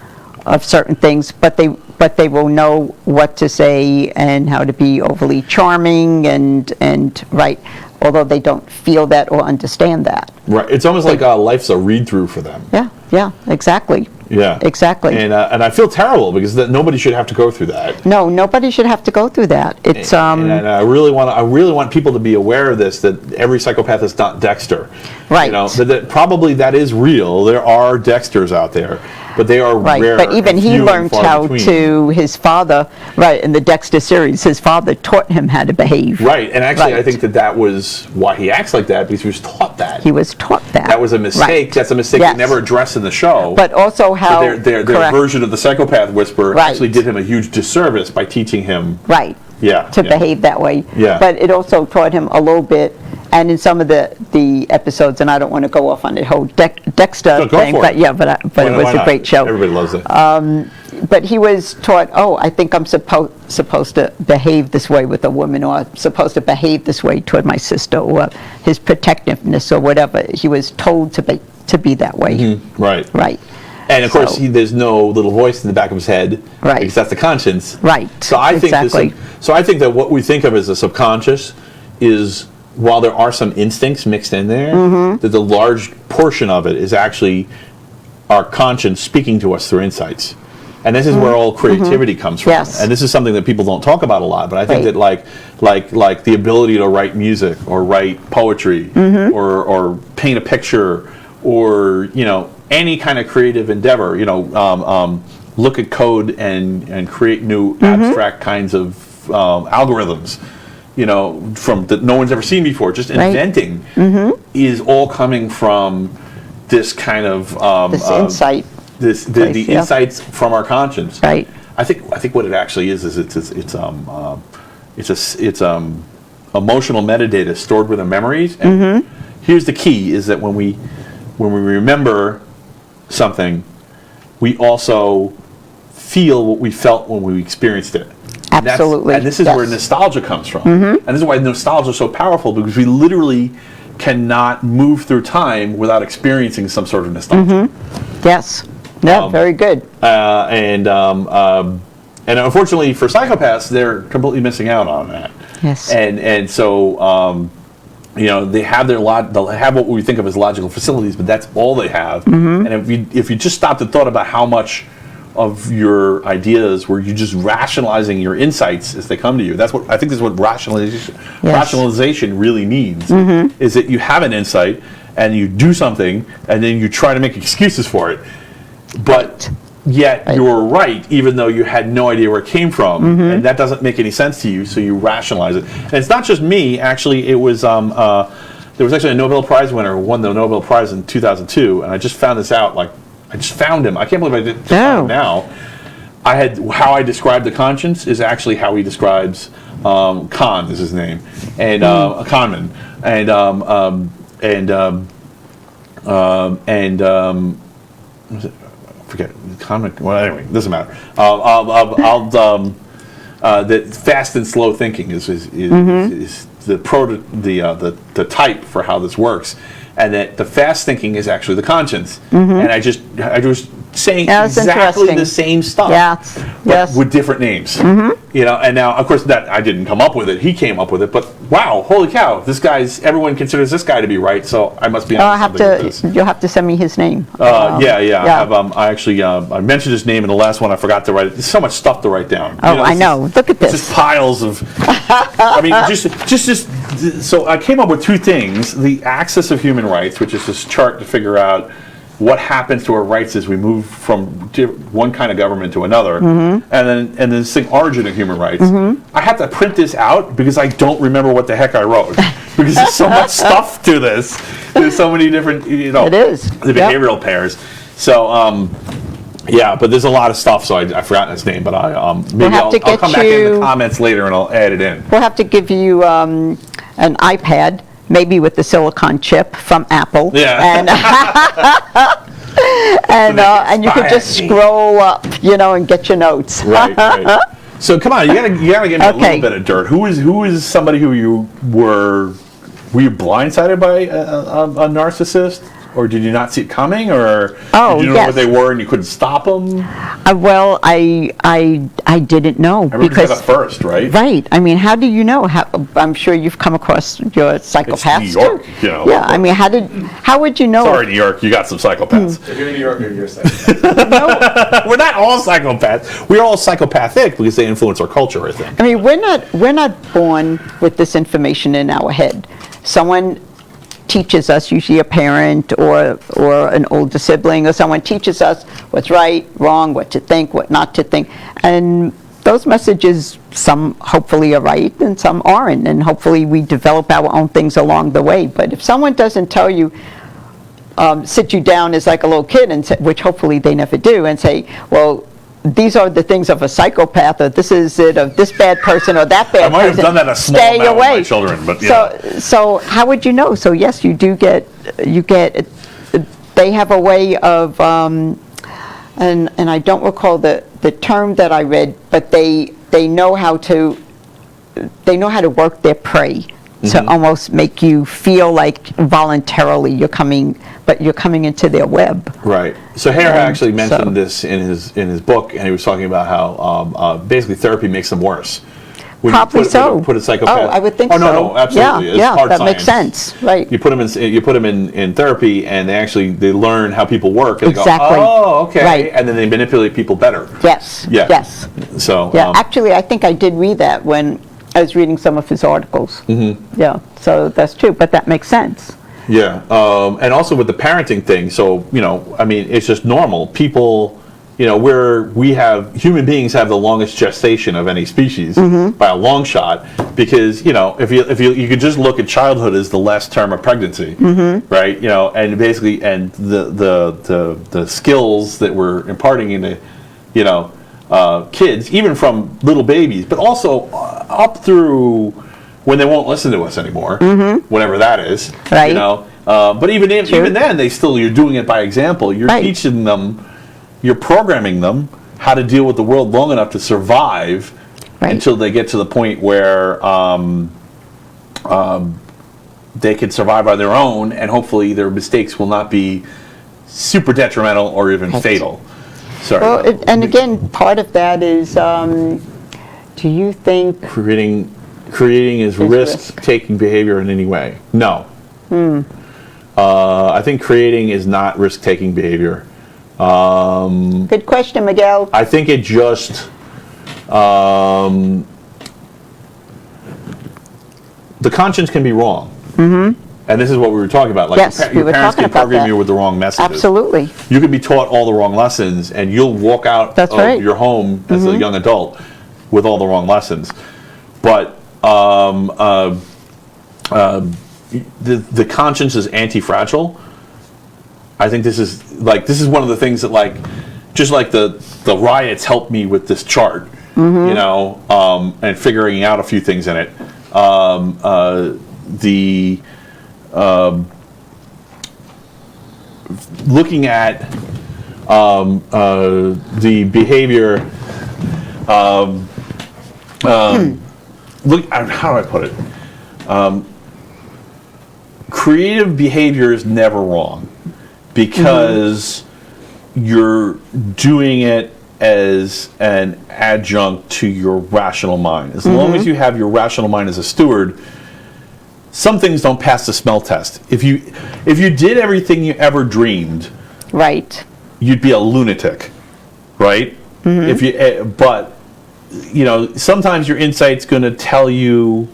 of certain things, but they will know what to say and how to be overly charming and right, although they don't feel that or understand that. Right, it's almost like life's a read-through for them. Yeah, exactly. Yeah, exactly. And I feel terrible because nobody should have to go through that. No, nobody should have to go through that. It's and I really want people to be aware of this, that every psychopath is not Dexter. Right. That probably that is real. There are Dexters out there, but they are rare. But even he learned how to, his father, in the Dexter series, his father taught him how to behave. Right, and actually I think that was why he acts like that, because he was taught that. He was taught that. That was a mistake. Right. That's a mistake they never addressed in the show. But also how their version of the psychopath whisperer actually did him a huge disservice by teaching him to behave that way. Yeah. But it also taught him a little bit, and in some of the episodes, and I don't want to go off on the whole Dexter thing, but it was a great show. Everybody loves it. but he was taught, oh, I think I'm supposed to behave this way with a woman, or supposed to behave this way toward my sister, or his protectiveness, or whatever. He was told to be that way. Right. Right. And of course, there's no little voice in the back of his head, right? Because that's the conscience, right? So I think exactly. So I think that what we think of as the subconscious is, while there are some instincts mixed in there, that the large portion of it is actually our conscience speaking to us through insights. And this is where all creativity comes from. Yes. And this is something that people don't talk about a lot, but I think that like the ability to write music or write poetry or paint a picture, or any kind of creative endeavor, look at code and create new abstract kinds of algorithms, from that no one's ever seen before. Just inventing is all coming from this kind of this insight. The insights from our conscience. Right. I think what it actually is it's emotional metadata stored within memories. And here's the key: is that when we remember something, we also feel what we felt when we experienced it. Absolutely. And this is where nostalgia comes from. And this is why nostalgia is so powerful, because we literally cannot move through time without experiencing some sort of nostalgia. Yes. No, very good. And unfortunately for psychopaths, they're completely missing out on that. Yes. And so they have they'll have what we think of as logical facilities, but that's all they have. And if you just stopped and thought about how much of your ideas were you just rationalizing your insights as they come to you, that's what I think is what rationalization really means. Is that you have an insight and you do something and then you try to make excuses for it, but yet you were right even though you had no idea where it came from, and that doesn't make any sense to you, so you rationalize it. And it's not just me, actually. It was there was actually a Nobel Prize winner who won the Nobel Prize in 2002, and I just found this out, I just found him. I can't believe I did find him now. How I describe the conscience is actually how he describes Khan is his name, and a conman, forget conman. Well, anyway, doesn't matter. That fast and slow thinking is the type for how this works. And that the fast thinking is actually the conscience. And I was saying exactly the same stuff, but with different names. And now, of course, that I didn't come up with it. He came up with it. But wow, holy cow! Everyone considers this guy to be right. So I must be on something with this. You'll have to send me his name. I mentioned his name in the last one. I forgot to write it. There's so much stuff to write down. I know. Look at this. Just piles of. I mean, just. So I came up with two things: the axis of human rights, which is this chart to figure out what happens to our rights as we move from one kind of government to another, and then this thing, origin of human rights. I have to print this out because I don't remember what the heck I wrote, because there's so much stuff to this. There's so many different, it is the behavioral pairs. So but there's a lot of stuff. So I've forgotten his name, but I'll come back in the comments later and I'll add it in. We'll have to give you an iPad, maybe with the silicon chip from Apple. And and you could just scroll up, and get your notes. Right. So come on, you gotta give me a little bit of dirt. Who is somebody who you were you blindsided by a narcissist? Or did you not see it coming, or did you know what they were and you couldn't stop them? Well, I didn't know. Everybody's got a first, right? Right. I mean, how do you know? I'm sure you've come across your psychopaths. It's New York, too. Yeah. I mean, how would you know? Sorry, New York, you got some psychopaths. If you're in New York, you're a psychopath. No, we're not all psychopaths. We're all psychopathic because they influence our culture, I think. I mean, we're not born with this information in our head. Someone teaches us, usually a parent or an older sibling, or someone teaches us what's right, wrong, what to think, what not to think. And those messages, some hopefully are right and some aren't, and hopefully we develop our own things along the way. But if someone doesn't tell you, sit you down as like a little kid, and say, which hopefully they never do, and say, well, these are the things of a psychopath, or this is it of this bad person or that bad person. I might have done that a small amount with my children, but yeah. So how would you know? So yes, you get, they have a way of, and I don't recall the the term that I read, but they know how to work their prey to almost make you feel like voluntarily you're coming into their web. Right. So Hare actually mentioned this in his book, and he was talking about how basically therapy makes them worse. When Probably you put a psychopath. Oh, I would think so. so. No, absolutely. It's Yeah, hard that science. makes sense. Right. You put them in therapy, and they learn how people work, and Exactly. they go, oh, okay, Right. and then they manipulate people better. Yes. Yeah. Yes. So Yeah. Actually, I think I did read that when I was reading some of his articles. Yeah. So that's true, but that makes sense. Yeah, and also with the parenting thing. So I mean, it's just normal. People, human beings have the longest gestation of any species by a long shot, because if you could just look at childhood as the last term of pregnancy, right? And basically, and the skills that we're imparting into, kids, even from little babies, but also up through when they won't listen to us anymore, whatever that is, Right. But even then, you're doing it by example. You're teaching them, you're programming them how to deal with the world long enough to survive until they get to the point where they can survive by their own, and hopefully their mistakes will not be super detrimental or even fatal. Sorry. Well, and again, part of that is, do you think creating is risk-taking behavior in any way? No. I think creating is not risk-taking behavior. Good question, Miguel. I think it just the conscience can be wrong. And this is what we were talking about. Like Yes, your we were parents talking can about program that. you with the wrong messages. Absolutely. You can be taught all the wrong lessons, and you'll walk out That's of right. your home as a young adult with all the wrong lessons. But the conscience is anti-fragile. I think this is one of the things that just like the riots helped me with this chart, and figuring out a few things in it. Looking at the behavior. Look, how do I put it? Creative behavior is never wrong, because you're doing it as an adjunct to your rational mind. As long as you have your rational mind as a steward, some things don't pass the smell test. If you did everything you ever dreamed, Right. you'd be a lunatic, right? But sometimes your insight's going to tell you.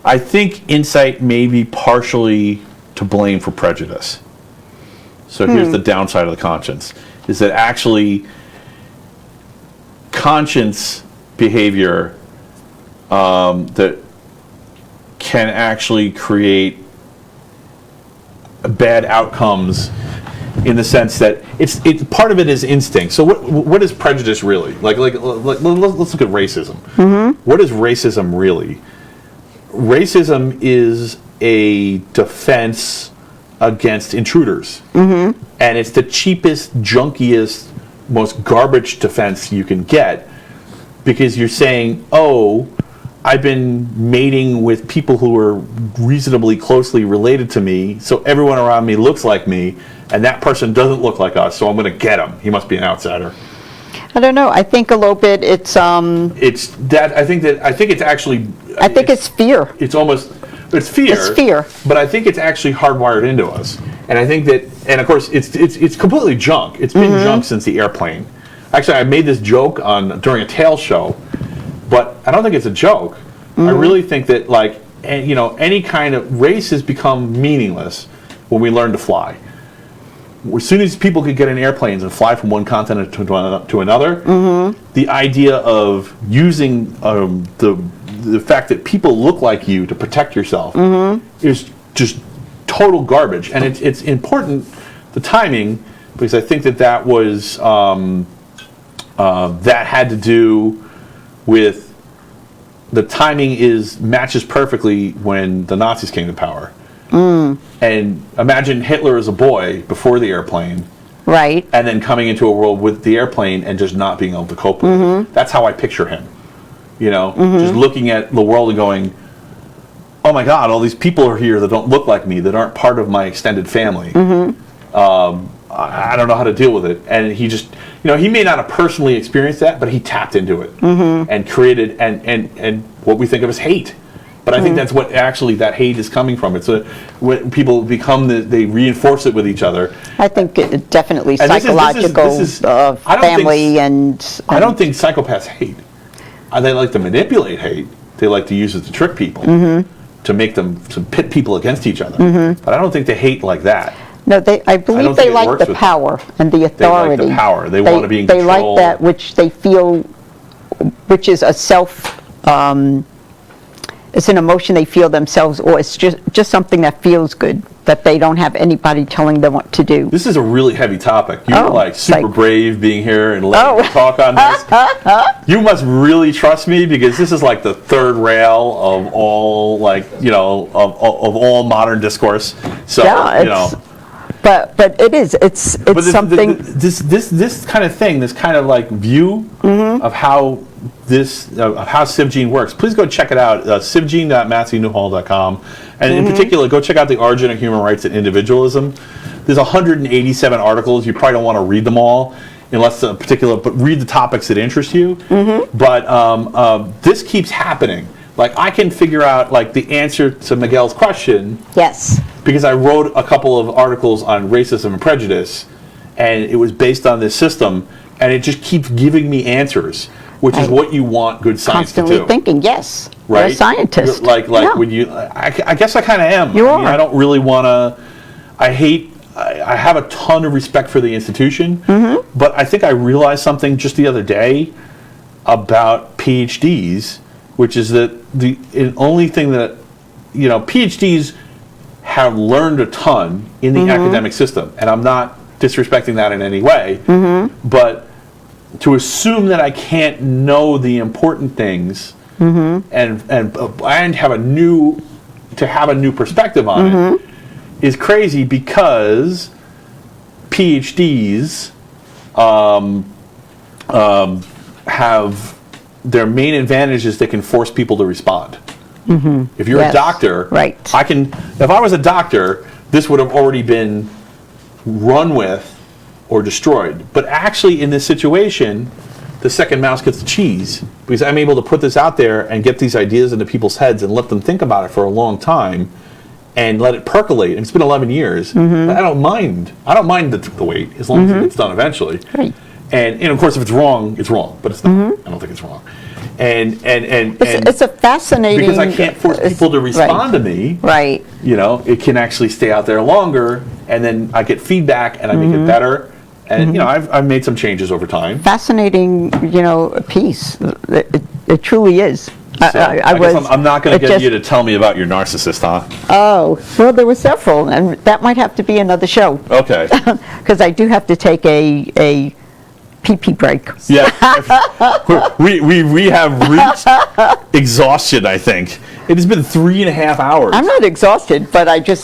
I think insight may be partially to blame for prejudice. So here's the downside of the conscience, is that actually conscience behavior that can actually create bad outcomes, in the sense that it's part of it is instinct. So what is prejudice really? Like let's look at racism. What is racism really? Racism is a defense against intruders, and it's the cheapest, junkiest, most garbage defense you can get, because you're saying, oh, I've been mating with people who are reasonably closely related to me, so everyone around me looks like me, and that person doesn't look like us, so I'm going to get him. He must be an outsider. I don't know. I think a little bit it's that. I think it's actually. I think it's fear. It's fear. It's fear. But I think it's actually hardwired into us, and I think that, and of course, it's completely junk. It's been junk since the airplane. Actually, I made this joke during a tail show, but I don't think it's a joke. I really think that any kind of race has become meaningless when we learn to fly. As soon as people could get in airplanes and fly from one continent to another, the idea of using the fact that people look like you to protect yourself is just total garbage. And it's important, the timing, because I think that was that had to do with the timing matches perfectly when the Nazis came to power. And imagine Hitler as a boy before the airplane, Right. and then coming into a world with the airplane and just not being able to cope with it. That's how I picture him. You know, just looking at the world and going, oh my God, all these people are here that don't look like me, that aren't part of my extended family. I don't know how to deal with it. And he just, you know, he may not have personally experienced that, but he tapped into it and created and what we think of as hate. But I think that's what actually that hate is coming from. It's when people become they reinforce it with each other. I think it definitely And psychological family and I don't think psychopaths hate. They like to manipulate hate. They like to use it to trick people, to make them to pit people against each other. But I don't think they hate like that. No, I believe they like the power and the authority. They like the power. They want to be in control. They like that which they feel, which is a self. It's an emotion they feel themselves, or it's just something that feels good, that they don't have anybody telling them what to do. This is a really heavy topic. You're like super brave being here and letting me talk on this. You must really trust me, because this is like the third rail of all, like, you know, of all modern discourse. So, Yeah, you know. But it is. It's something. This kind of thing, this kind of like view of how how SivGene works. Please go check it out. SivGene.MatthewNewhall.com, and in particular, go check out the Origin of Human Rights and Individualism. There's 187 articles. You probably don't want to read them all, unless a particular. But read the topics that interest you. But this keeps happening. Like, I can figure out like the answer to Miguel's question. Yes. Because I wrote a couple of articles on racism and prejudice, and it was based on this system, and it just keeps giving me answers, which is what you want good science to do. Constantly thinking, yes. Right? You're a scientist. When you, I guess I kind of am. You I mean, are. I don't really want to. I have a ton of respect for the institution, but I think I realized something just the other day about PhDs, which is that the only thing that, you know, PhDs have learned a ton in the academic system, and I'm not disrespecting that in any way, but to assume that I can't know the important things and have a new perspective on it is crazy, because PhDs have their main advantage is they can force people to respond. If you're a doctor, right. If I was a doctor, this would have already been run with or destroyed. But actually, in this situation, the second mouse gets the cheese, because I'm able to put this out there and get these ideas into people's heads and let them think about it for a long time and let it percolate. And it's been 11 years. But I don't mind. I don't mind the wait, as long as it gets done eventually. Right. And of course, if it's wrong, it's wrong. But it's not. I don't think it's wrong. And It's a fascinating. because I can't force people to respond to me. Right. You know, it can actually stay out there longer, and then I get feedback and I make it better. And you know, I've made some changes over time. Fascinating, you know, piece. It truly is. So I guess I'm not going to get you to tell me about your narcissist, huh? Oh, well, there were several, and that might have to be another show. Okay. Because I do have to take a pee-pee break. Yeah. we have reached exhaustion, I think. It has been 3.5 hours. I'm not exhausted, but I do.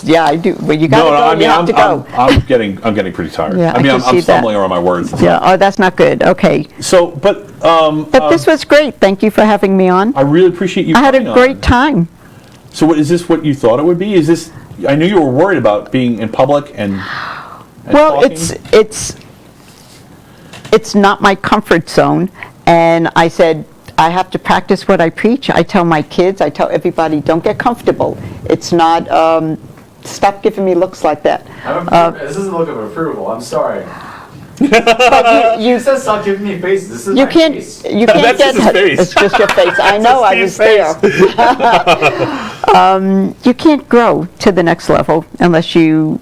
Well, you got to go. You have to go. I'm getting pretty tired. Yeah, I'm stumbling around my words. Yeah. Oh, that's not good. Okay. So, but this was great. Thank you for having me on. I really appreciate you. I had a coming great on. time. So, is this what you thought it would be? Is this? I knew you were worried about being in public and well, talking. it's not my comfort zone, and I said, I have to practice what I preach. I tell my kids, I tell everybody, don't get comfortable. It's not, stop giving me looks like that. This is a look of approval. I'm sorry. But You said stop giving me faces. This is you my can't, face. you can't That's get, just his face. it's just your face. I know, I was there. You can't grow to the next level unless you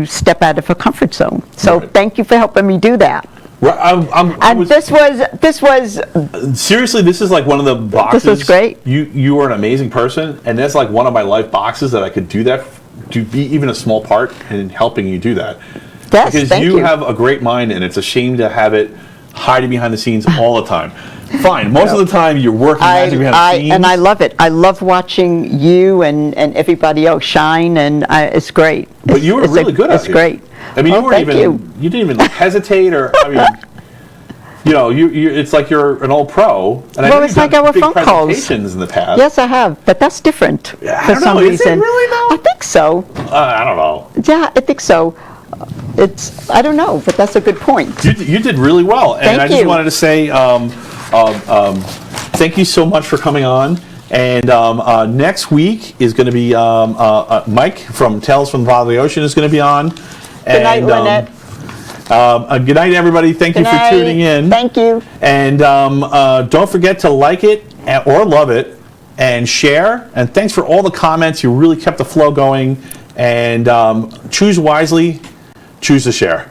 step out of a comfort zone. So Right. thank you for helping me do that. And this was seriously, this is like one of the boxes. This was great. You are an amazing person, and that's like one of my life boxes that I could do that, to be even a small part in helping you do that. Yes, because thank you you. have a great mind, and it's a shame to have it hiding behind the scenes all the time. Fine. Most of the time, you're working magic behind the scenes. And I love it. I love watching you and everybody else shine, and it's great. But you were really good at it. It's great. I mean, thank you. You didn't even hesitate, or I mean, it's like you're an old pro. And I know It's you've like done our big phone calls. presentations in the past. Yes, I have, but that's different I for don't some know. Is it reason. really though? I think so. I don't know. Yeah, I think so. I don't know, but that's a good point. You did really well, and Thank I just you. wanted to say thank you so much for coming on. And next week is going to be Mike from Tales from the Bottom of the Ocean is going to be on. Good night, Lynette. Good night, everybody. Thank you for tuning in. Thank you. And don't forget to like it or love it and share. And thanks for all the comments. You really kept the flow going. And choose wisely. Choose to share.